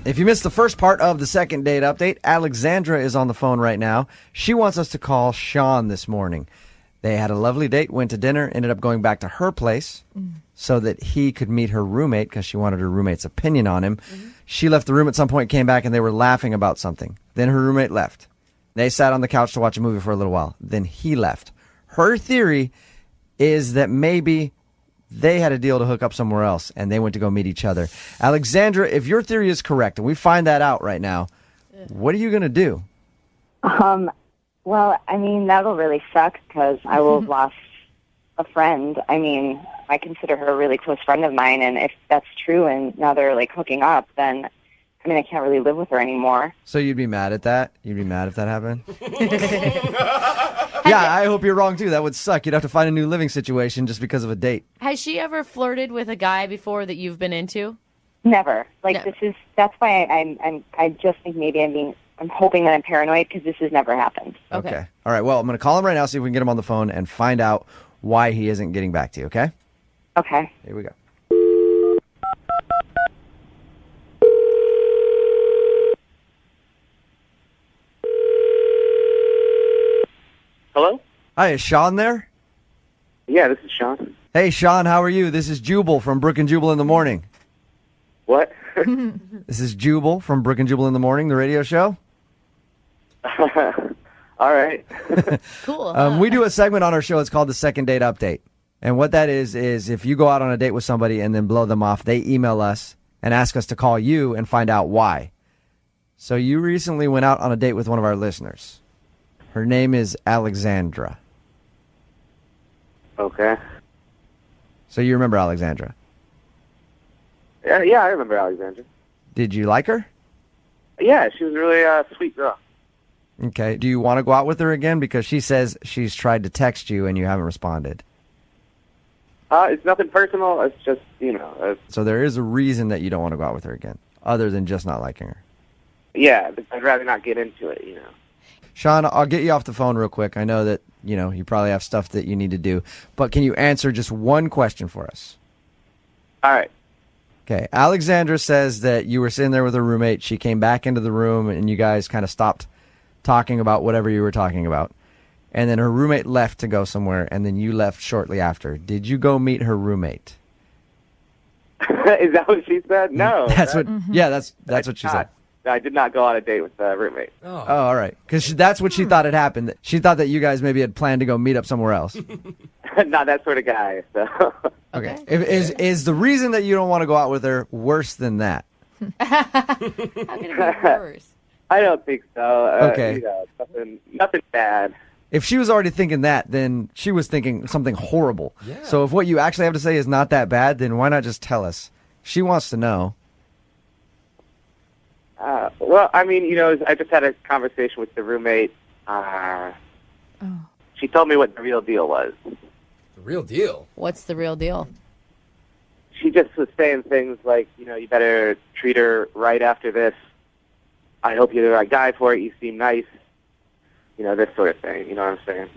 If you missed the first part of the second date update, Alexandra is on the phone right now. She wants us to call Sean this morning. They had a lovely date, went to dinner, ended up going back to her place so that he could meet her roommate because she wanted her roommate's opinion on him. She left the room at some point, came back, and they were laughing about something. Then her roommate left. They sat on the couch to watch a movie for a little while. Then he left. Her theory is that maybe they had a deal to hook up somewhere else, and they went to go meet each other. Alexandra, if your theory is correct, and we find that out right now, what are you going to do? Well, I mean, that'll really suck because I will have lost a friend. I mean, I consider her a really close friend of mine, and if that's true and now they're, like, hooking up, then, I mean, I can't really live with her anymore. So you'd be mad at that? You'd be mad if that happened? Yeah, I hope you're wrong, too. That would suck. You'd have to find a new living situation just because of a date. Has she ever flirted with a guy before that you've been into? Never. Like, that's why I just think maybe I'm hoping that I'm paranoid because this has never happened. Okay. All right, well, I'm going to call him right now, see if we can get him on the phone and find out why he isn't getting back to you, okay? Okay. Here we go. Hello? Hi, is Sean there? Yeah, this is Sean. Hey, Sean, how are you? This is Jubal from Brooke and Jubal in the Morning. What? This is Jubal from Brooke and Jubal in the Morning, the radio show. All right. Cool. We do a segment on our show. It's called the Second Date Update. And what that is if you go out on a date with somebody and then blow them off, they email us and ask us to call you and find out why. So you recently went out on a date with one of our listeners. Her name is Alexandra. Okay. So you remember Alexandra? Yeah, I remember Alexandra. Did you like her? Yeah, she was a really sweet girl. Okay. Do you want to go out with her again? Because she says she's tried to text you and you haven't responded. It's nothing personal. It's just, So there is a reason that you don't want to go out with her again, other than just not liking her. yeah, I'd rather not get into it, Sean, I'll get you off the phone real quick. I know that, you probably have stuff that you need to do. But can you answer just one question for us? All right. Okay. Alexandra says that you were sitting there with her roommate. She came back into the room, and you guys kind of stopped talking about whatever you were talking about. And then her roommate left to go somewhere, and then you left shortly after. Did you go meet her roommate? Is that what she said? No. That's what what she said. I did not go on a date with a roommate. Oh, all right. Because that's what she thought had happened. She thought that you guys maybe had planned to go meet up somewhere else. Not that sort of guy. So. Okay. Is the reason that you don't want to go out with her worse than that? How can it be worse? I don't think so. Okay. Nothing bad. If she was already thinking that, then she was thinking something horrible. Yeah. So if what you actually have to say is not that bad, then why not just tell us? She wants to know. Well, I mean, I just had a conversation with the roommate. She told me what the real deal was. The real deal? What's the real deal? She just was saying things like, you better treat her right after this. I hope you're the right guy for it. You seem nice. This sort of thing. You know what I'm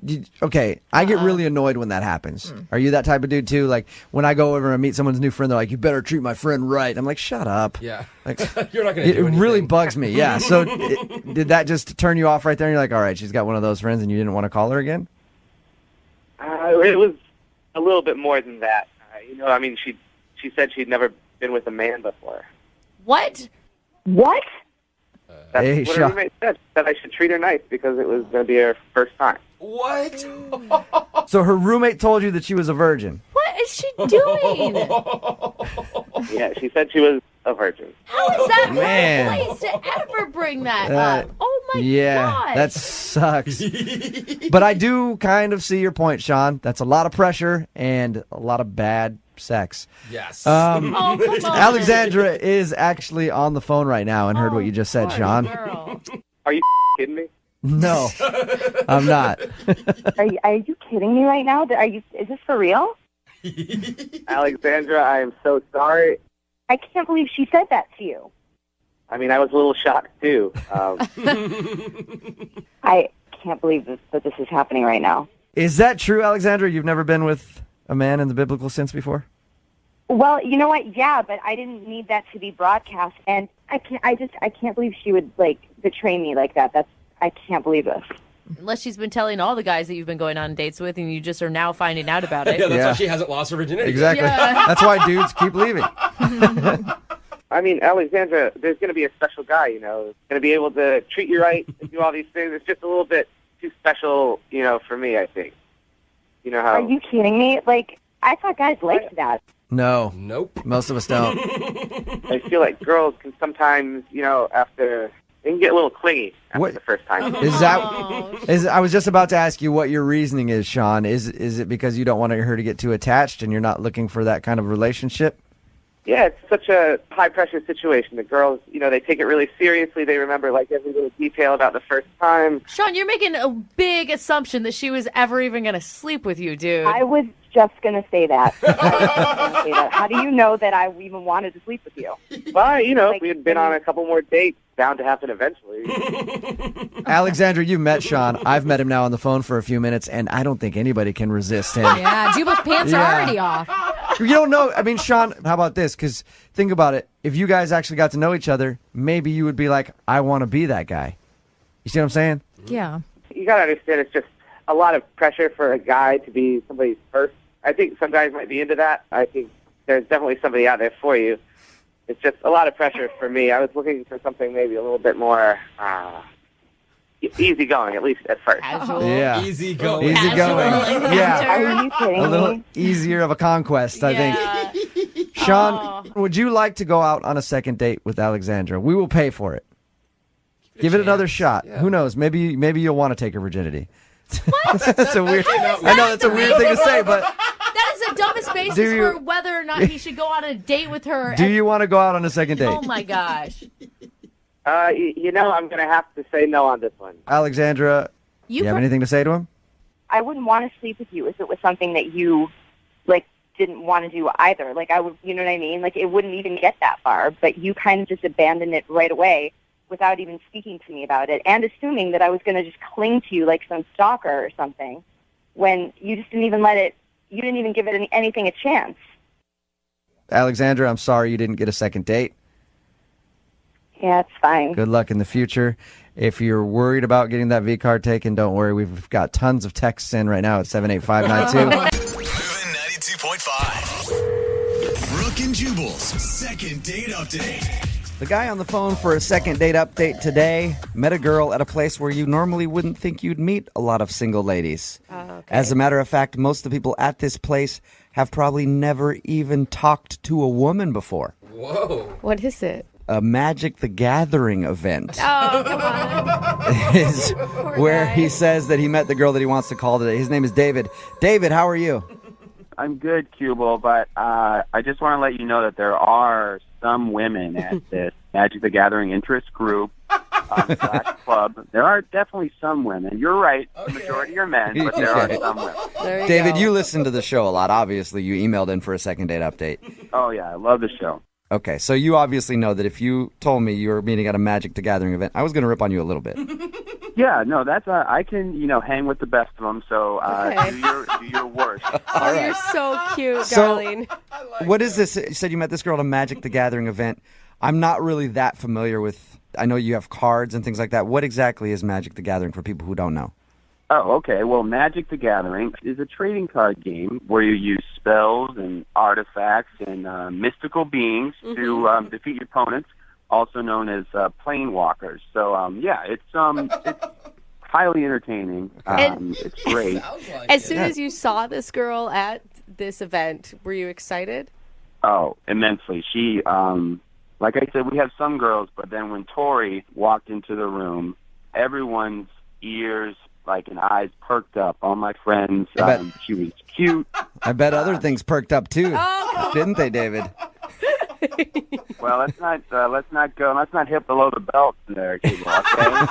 saying? Okay, I get really annoyed when that happens. Are you that type of dude too? Like when I go over and meet someone's new friend, they're like, "You better treat my friend right." I'm like, "Shut up." Yeah. Like You're not going to do anything. It really bugs me. Yeah. So did that just turn you off right there? And you're like, "All right, she's got one of those friends," and you didn't want to call her again? It was a little bit more than that. I mean, she said she'd never been with a man before. What? What? That's Hey, what her roommate said. That I should treat her nice because it was going to be her first time. What? So her roommate told you that she was a virgin. What is she doing? Yeah, she said she was a virgin. How is that Man. one place to ever bring that up? Oh my god. That sucks. But I do kind of see your point, Sean. That's a lot of pressure and a lot of bad sex. Yes. Oh, come on. Alexandra is actually on the phone right now and heard what you just said, Sean. Girl. Are you kidding me? No, I'm not. Are you kidding me right now? Is this for real? Alexandra, I am so sorry. I can't believe she said that to you. I mean, I was a little shocked, too. I can't believe that this is happening right now. Is that true, Alexandra? You've never been with a man in the biblical sense before? Well, you know what? Yeah, but I didn't need that to be broadcast, and I can't believe she would betray me like that. I can't believe this. Unless she's been telling all the guys that you've been going on dates with, and you just are now finding out about it. Yeah, that's why she hasn't lost her virginity. Exactly. Yeah. That's why dudes keep leaving. I mean, Alexandra, there's going to be a special guy, going to be able to treat you right and do all these things. It's just a little bit too special, for me, I think. You know how... Are you kidding me? I thought guys liked that. No. Nope. Most of us don't. I feel like girls can sometimes, they can get a little clingy after the first time. I was just about to ask you what your reasoning is, Sean. Is it because you don't want her to get too attached and you're not looking for that kind of relationship? Yeah, it's such a high-pressure situation. The girls, they take it really seriously. They remember, every little detail about the first time. Sean, you're making a big assumption that she was ever even going to sleep with you, dude. I was just going to say that. How do you know that I even wanted to sleep with you? Well, if we had been on a couple more dates, bound to happen eventually. Alexandra, you've met Sean. I've met him now on the phone for a few minutes, and I don't think anybody can resist him. Yeah, Jubal's pants are already off. You don't know. I mean, Sean, how about this? Because think about it. If you guys actually got to know each other, maybe you would be like, I want to be that guy. You see what I'm saying? Yeah. You got to understand, it's just a lot of pressure for a guy to be somebody's first. I think some guys might be into that. I think there's definitely somebody out there for you. It's just a lot of pressure for me. I was looking for something maybe a little bit more easygoing, at least at first. Yeah. Easy going. Yeah. Are you kidding A little me? easier of a conquest, I think. Sean, would you like to go out on a second date with Alexandra? We will pay for it. Give it another shot. Yeah. Who knows? Maybe you'll want to take her virginity. That's a weird. I know that's a weird thing to say, but That is the dumbest basis for whether or not he should go on a date with her. do you want to go out on a second date? Oh, my gosh. I'm going to have to say no on this one. Alexandra, you have anything to say to him? I wouldn't want to sleep with you if it was something that you, didn't want to do either. I would, you know what I mean? It wouldn't even get that far, but you kind of just abandoned it right away without even speaking to me about it and assuming that I was going to just cling to you like some stalker or something when you just didn't even you didn't even give it anything a chance. Alexandra, I'm sorry you didn't get a second date. Yeah, it's fine. Good luck in the future. If you're worried about getting that V card taken, don't worry. We've got tons of texts in right now at 78592. Moving 92.5. Brooke and Jubal's second date update. The guy on the phone for a second date update today met a girl at a place where you normally wouldn't think you'd meet a lot of single ladies. As a matter of fact, most of the people at this place have probably never even talked to a woman before. Whoa. What is it? A Magic the Gathering event. Oh, come on. Is where he says that he met the girl that he wants to call today. His name is David. David, how are you? I'm good, Jubal, but I just want to let you know that there are some women at this Magic the Gathering interest group / club. There are definitely some women. You're right. The majority are men, but there are some women. David, you listen to the show a lot. Obviously, you emailed in for a second date update. Oh, yeah. I love the show. Okay, so you obviously know that if you told me you were meeting at a Magic the Gathering event, I was going to rip on you a little bit. Yeah, no, that's I can hang with the best of them. So do your worst. Oh, you're so cute, darling. What is this? You said you met this girl at a Magic the Gathering event. I'm not really that familiar with. I know you have cards and things like that. What exactly is Magic the Gathering for people who don't know? Oh, okay. Well, Magic the Gathering is a trading card game where you use spells and artifacts and mystical beings to defeat your opponents, also known as planewalkers. So, it's highly entertaining. It's great. As soon as you saw this girl at this event, were you excited? Oh, immensely. She, like I said, we have some girls, but then when Tori walked into the room, everyone's ears and eyes perked up. All my friends, she was cute. I bet other things perked up too, didn't they, David? Well, let's not hit below the belt there, Jubal, okay?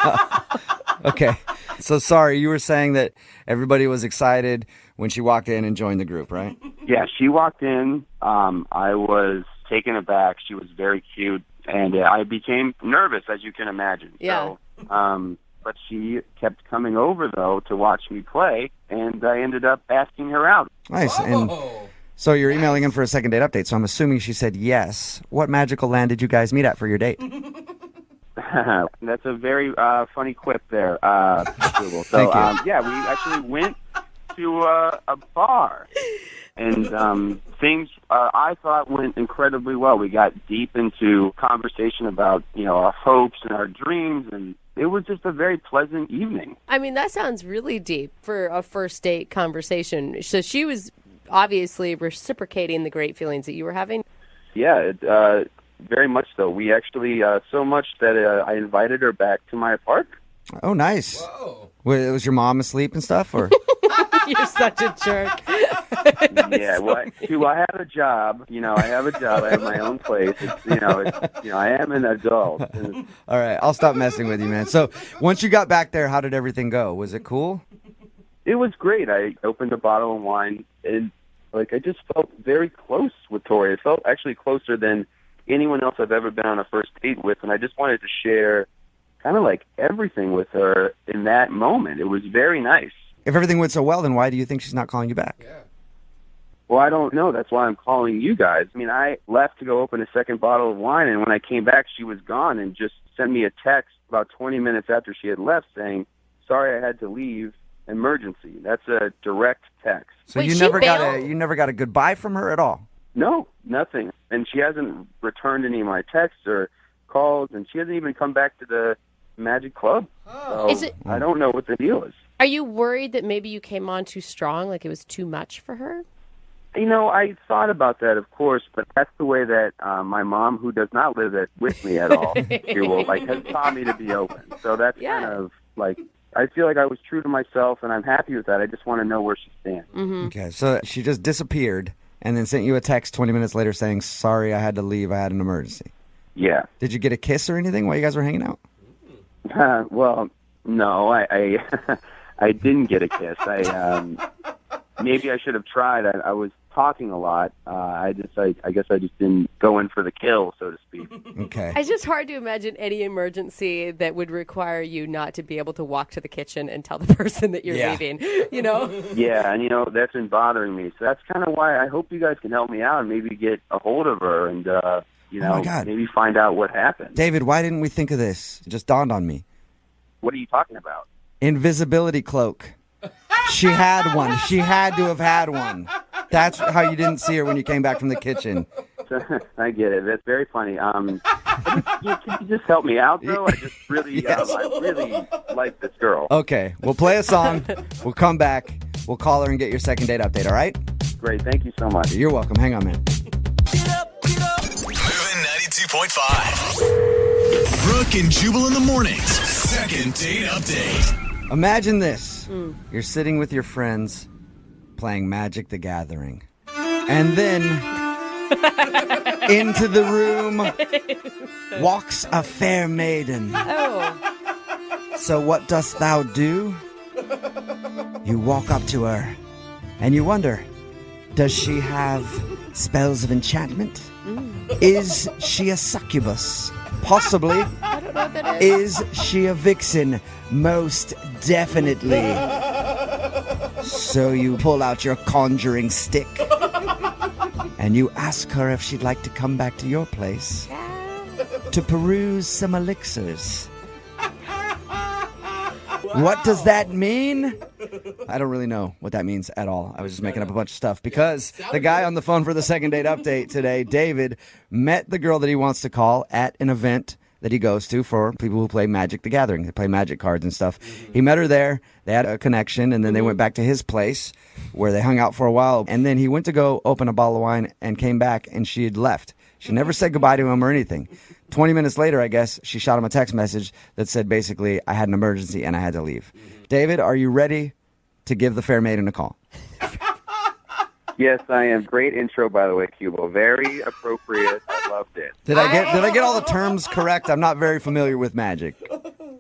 Okay. So sorry, you were saying that everybody was excited when she walked in and joined the group, right? Yeah, she walked in. I was taken aback. She was very cute, and I became nervous, as you can imagine. Yeah. So, but she kept coming over, though, to watch me play, and I ended up asking her out. Nice. And so you're emailing in for a second date update, so I'm assuming she said yes. What magical land did you guys meet at for your date? That's a very funny quip there, Jubal. So, Thank you. yeah, we actually went to a bar, and things I thought went incredibly well. We got deep into conversation about, our hopes and our dreams, and it was just a very pleasant evening. I mean, that sounds really deep for a first date conversation. So she was obviously reciprocating the great feelings that you were having. Yeah, very much so. We actually, so much that I invited her back to my apartment. Oh, nice. Was your mom asleep and stuff, or? You're such a jerk. Yeah, well, I have a job. I have a job. I have my own place. I am an adult. All right, I'll stop messing with you, man. So once you got back there, how did everything go? Was it cool? It was great. I opened a bottle of wine, and I just felt very close with Tori. It felt actually closer than anyone else I've ever been on a first date with, and I just wanted to share kind of everything with her in that moment. It was very nice. If everything went so well, then why do you think she's not calling you back? Well, I don't know. That's why I'm calling you guys. I mean, I left to go open a second bottle of wine, and when I came back, she was gone and just sent me a text about 20 minutes after she had left saying, "Sorry, I had to leave. Emergency." That's a direct text. So you never got a goodbye from her at all? No, nothing. And she hasn't returned any of my texts or calls, and she hasn't even come back to the Magic Club. So I don't know what the deal is. Are you worried that maybe you came on too strong, like it was too much for her? I thought about that, of course, but that's the way that my mom, who does not live with me at all, has taught me to be open. So that's kind of I feel like I was true to myself, and I'm happy with that. I just want to know where she stands. Mm-hmm. Okay, so she just disappeared and then sent you a text 20 minutes later saying, "Sorry, I had to leave. I had an emergency." Yeah. Did you get a kiss or anything while you guys were hanging out? Well, no, I I didn't get a kiss. Maybe I should have tried. I was talking a lot. I guess I just didn't go in for the kill, so to speak. Okay. It's just hard to imagine any emergency that would require you not to be able to walk to the kitchen and tell the person that you're leaving, Yeah, and that's been bothering me. So that's kind of why I hope you guys can help me out and maybe get a hold of her and, my God. maybe find out what happened. David, why didn't we think of this? It just dawned on me. What are you talking about? Invisibility cloak. She had one. She had to have had one. That's how you didn't see her when you came back from the kitchen. I get it. That's very funny. Can you just help me out, though? I just really, I really like this girl. Okay, we'll play a song. We'll come back. We'll call her and get your second date update, all right? Great. Thank you so much. You're welcome. Hang on, man. Moving 92.5. Brooke and Jubal in the mornings. Second date update. Imagine this. You're sitting with your friends playing Magic the Gathering. And then into the room walks a fair maiden. Oh. So what dost thou do? You walk up to her and you wonder, does she have spells of enchantment? Is she a succubus? Possibly. I don't know what that is. Is she a vixen? Most definitely. So you pull out your conjuring stick and you ask her if she'd like to come back to your place to peruse some elixirs. What does that mean? I don't really know what that means at all. I was just making up a bunch of stuff because the guy on the phone for the second date update today, David, met the girl that he wants to call at an event that he goes to for people who play Magic the Gathering. They play Magic cards and stuff. He met her there. They had a connection, and then they went back to his place where they hung out for a while. And then he went to go open a bottle of wine and came back, and she had left. She never said goodbye to him or anything. 20 minutes later, I guess, she shot him a text message that said basically, I had an emergency and I had to leave. David, are you ready to give the fair maiden a call? Yes, I am. Great intro, by the way, Cubo. Very appropriate. I loved it. Did I get all the terms correct? I'm not very familiar with magic.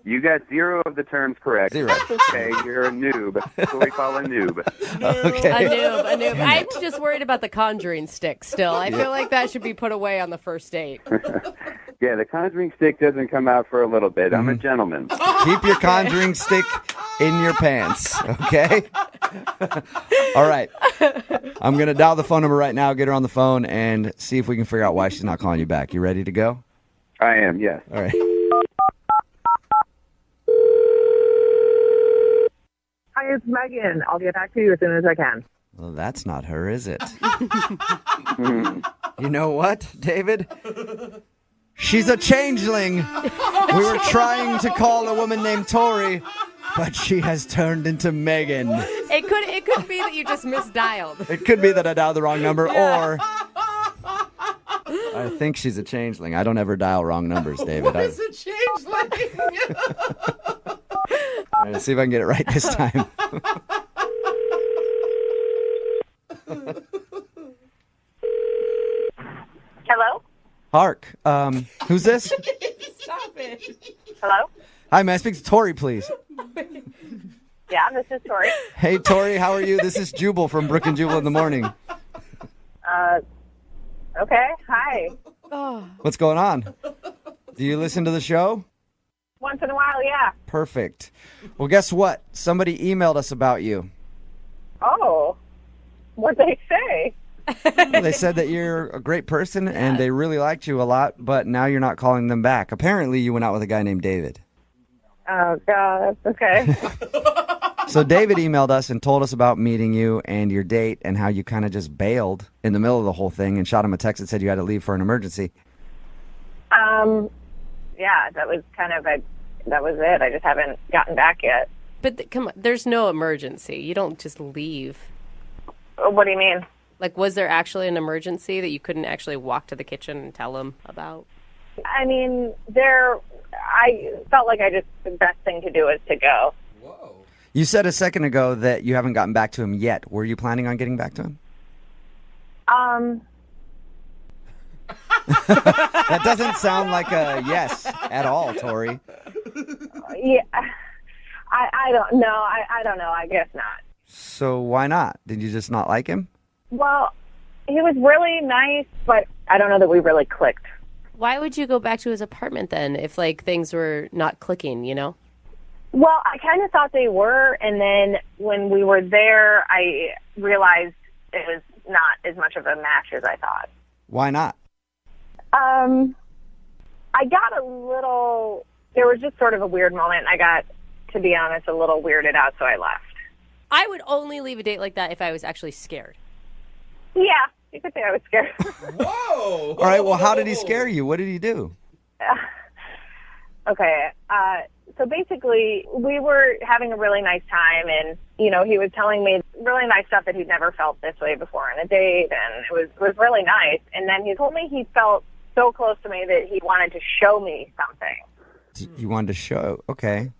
You got 0 of the terms correct. 0. Okay, you're a noob. That's what we call a noob. Okay. A noob. I'm just worried about the conjuring stick still. I feel like that should be put away on the first date. Yeah, the conjuring stick doesn't come out for a little bit. I'm a gentleman. Keep your conjuring stick in your pants, okay? All right. I'm going to dial the phone number right now, get her on the phone, and see if we can figure out why she's not calling you back. You ready to go? I am, yes. All right. Hi, it's Megan. I'll get back to you as soon as I can. Well, that's not her, is it? You know what, David? She's a changeling. We were trying to call a woman named Tori, but she has turned into Megan. It could be that you just misdialed. It could be that I dialed the wrong number, or I think she's a changeling. I don't ever dial wrong numbers, David. What is a changeling? All right, let's see if I can get it right this time. Hello? Hark. Who's this? Stop it. Hello? Hi, may I speak to Tori, please? Yeah, this is Tori. Hey, Tori, how are you? This is Jubal from Brooke and Jubal in the Morning. Okay. Hi. What's going on? Do you listen to the show? Once in a while, yeah. Perfect. Well, guess what? Somebody emailed us about you. Oh. What'd they say? Well, they said that you're a great person and they really liked you a lot, but now you're not calling them back. Apparently, you went out with a guy named David. Oh, God. Okay. So David emailed us and told us about meeting you and your date and how you kind of just bailed in the middle of the whole thing and shot him a text that said you had to leave for an emergency. Yeah, that was kind of that was it. I just haven't gotten back yet. But come on, there's no emergency. You don't just leave. What do you mean? Like, was there actually an emergency that you couldn't actually walk to the kitchen and tell him about? I mean, I felt like the best thing to do is to go. You said a second ago that you haven't gotten back to him yet. Were you planning on getting back to him? That doesn't sound like a yes at all, Tori. Yeah, I don't know. I don't know. I guess not. So why not? Did you just not like him? Well, he was really nice, but I don't know that we really clicked. Why would you go back to his apartment then if, like, things were not clicking, you know? Well, I kind of thought they were, and then when we were there, I realized it was not as much of a match as I thought. Why not? I got there was just sort of a weird moment. I got, to be honest, a little weirded out, so I left. I would only leave a date like that if I was actually scared. Yeah, you could say I was scared. Whoa! All right, well, how did he scare you? What did he do? Okay, so basically, we were having a really nice time, and, he was telling me really nice stuff that he'd never felt this way before on a date, and it was really nice. And then he told me he felt so close to me that he wanted to show me something. You wanted to show? Okay.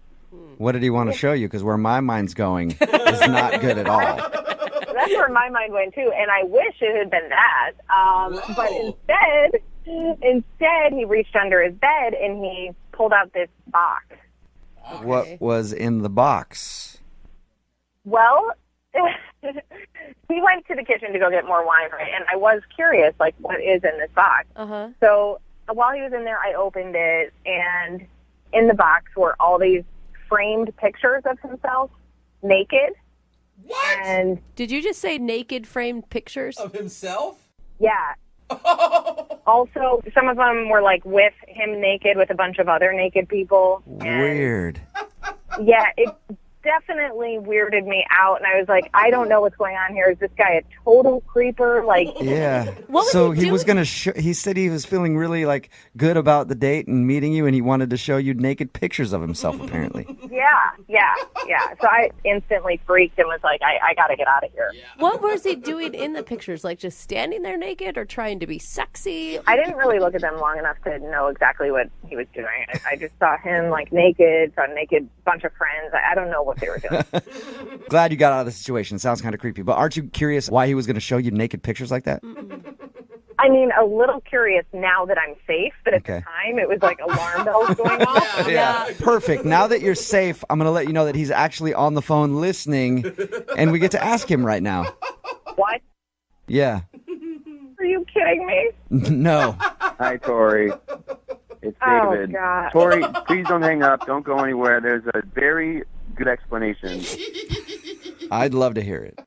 What did he want to show you? Because where my mind's going is not good at all. That's where my mind went, too, and I wish it had been that. But instead, he reached under his bed, and he pulled out this box. Okay. What was in the box? Well, he went to the kitchen to go get more wine, right? And I was curious, like, what is in this box? So while he was in there, I opened it, and in the box were all these framed pictures of himself naked. What? And did you just say naked framed pictures? Of himself? Yeah. Also, some of them were, like, with him naked with a bunch of other naked people. Weird. Yeah, it definitely weirded me out, and I was like, I don't know what's going on here. Is this guy a total creeper? Like, yeah. So he was gonna. He said he was feeling really like good about the date and meeting you, and he wanted to show you naked pictures of himself. Apparently. Yeah. So I instantly freaked and was like, I got to get out of here. What was he doing in the pictures? Like just standing there naked or trying to be sexy? I didn't really look at them long enough to know exactly what he was doing. I just saw him like naked, saw a naked bunch of friends. I don't know what they were doing. Glad you got out of the situation. Sounds kind of creepy. But aren't you curious why he was going to show you naked pictures like that? I mean, a little curious now that I'm safe, but at the time it was like alarm bells going off. Yeah. Perfect. Now that you're safe, I'm going to let you know that he's actually on the phone listening, and we get to ask him right now. What? Yeah. Are you kidding me? No. Hi, Tori. It's Oh, David. God. Tori, please don't hang up. Don't go anywhere. There's a very good explanation. I'd love to hear it.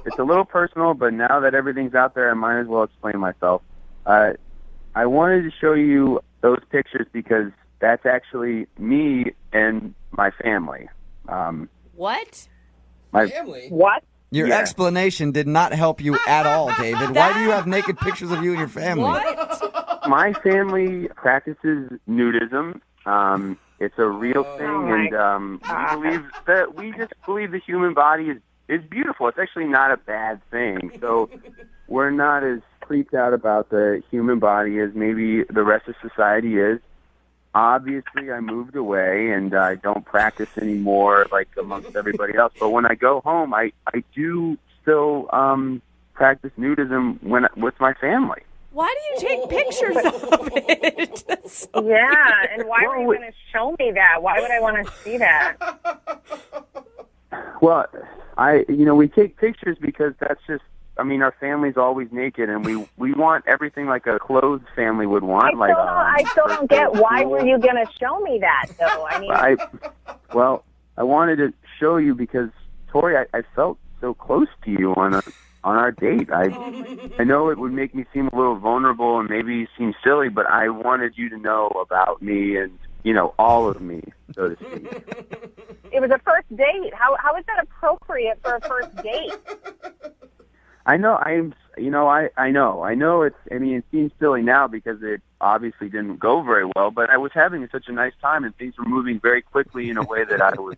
It's a little personal, but now that everything's out there, I might as well explain myself. I wanted to show you those pictures because that's actually me and my family. What? My family? What? Your Yeah. explanation did not help you at all, David. Why do you have naked pictures of you and your family? My family practices nudism. It's a real thing, and we just believe the human body is beautiful. It's actually not a bad thing. So we're not as freaked out about the human body as maybe the rest of society is. Obviously, I moved away, and I don't practice anymore like amongst everybody else. But when I go home, I do still practice nudism with my family. Why do you take pictures of it? That's so Yeah, weird. and why were you going to show me that? Why would I want to see that? Well, we take pictures because that's just, our family's always naked, and we want everything like a clothed family would want. I still don't get why were you going to show me that, though? I mean, I wanted to show you because, Tori, I felt so close to you on our date. I know it would make me seem a little vulnerable and maybe seem silly, but I wanted you to know about me and, all of me, so to speak. it was a first date. How is that appropriate for a first date? I know. I know. It seems silly now because it obviously didn't go very well. But I was having such a nice time, and things were moving very quickly in a way that I was,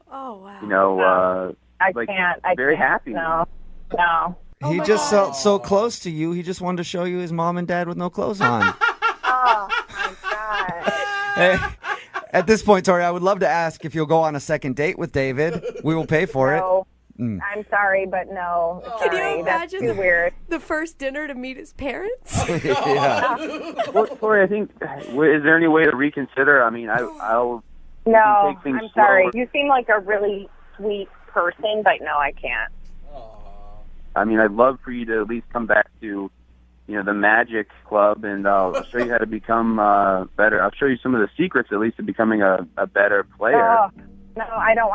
I can't. very happy. No. He just felt so close to you. He just wanted to show you his mom and dad with no clothes on. Oh my God. Hey, at this point, Tori, I would love to ask if you'll go on a second date with David. We will pay for No. it. I'm sorry, but no. Can you Sorry, that's imagine too weird. the first dinner to meet his parents? Yeah. Well, Tori, I think, is there any way to reconsider? I'll No, take things I'm sorry. slower. You seem like a really sweet person, but no, I can't. I'd love for you to at least come back to, the Magic Club, and I'll show you how to become better. I'll show you some of the secrets, at least, of becoming a better player. Oh, no, I don't want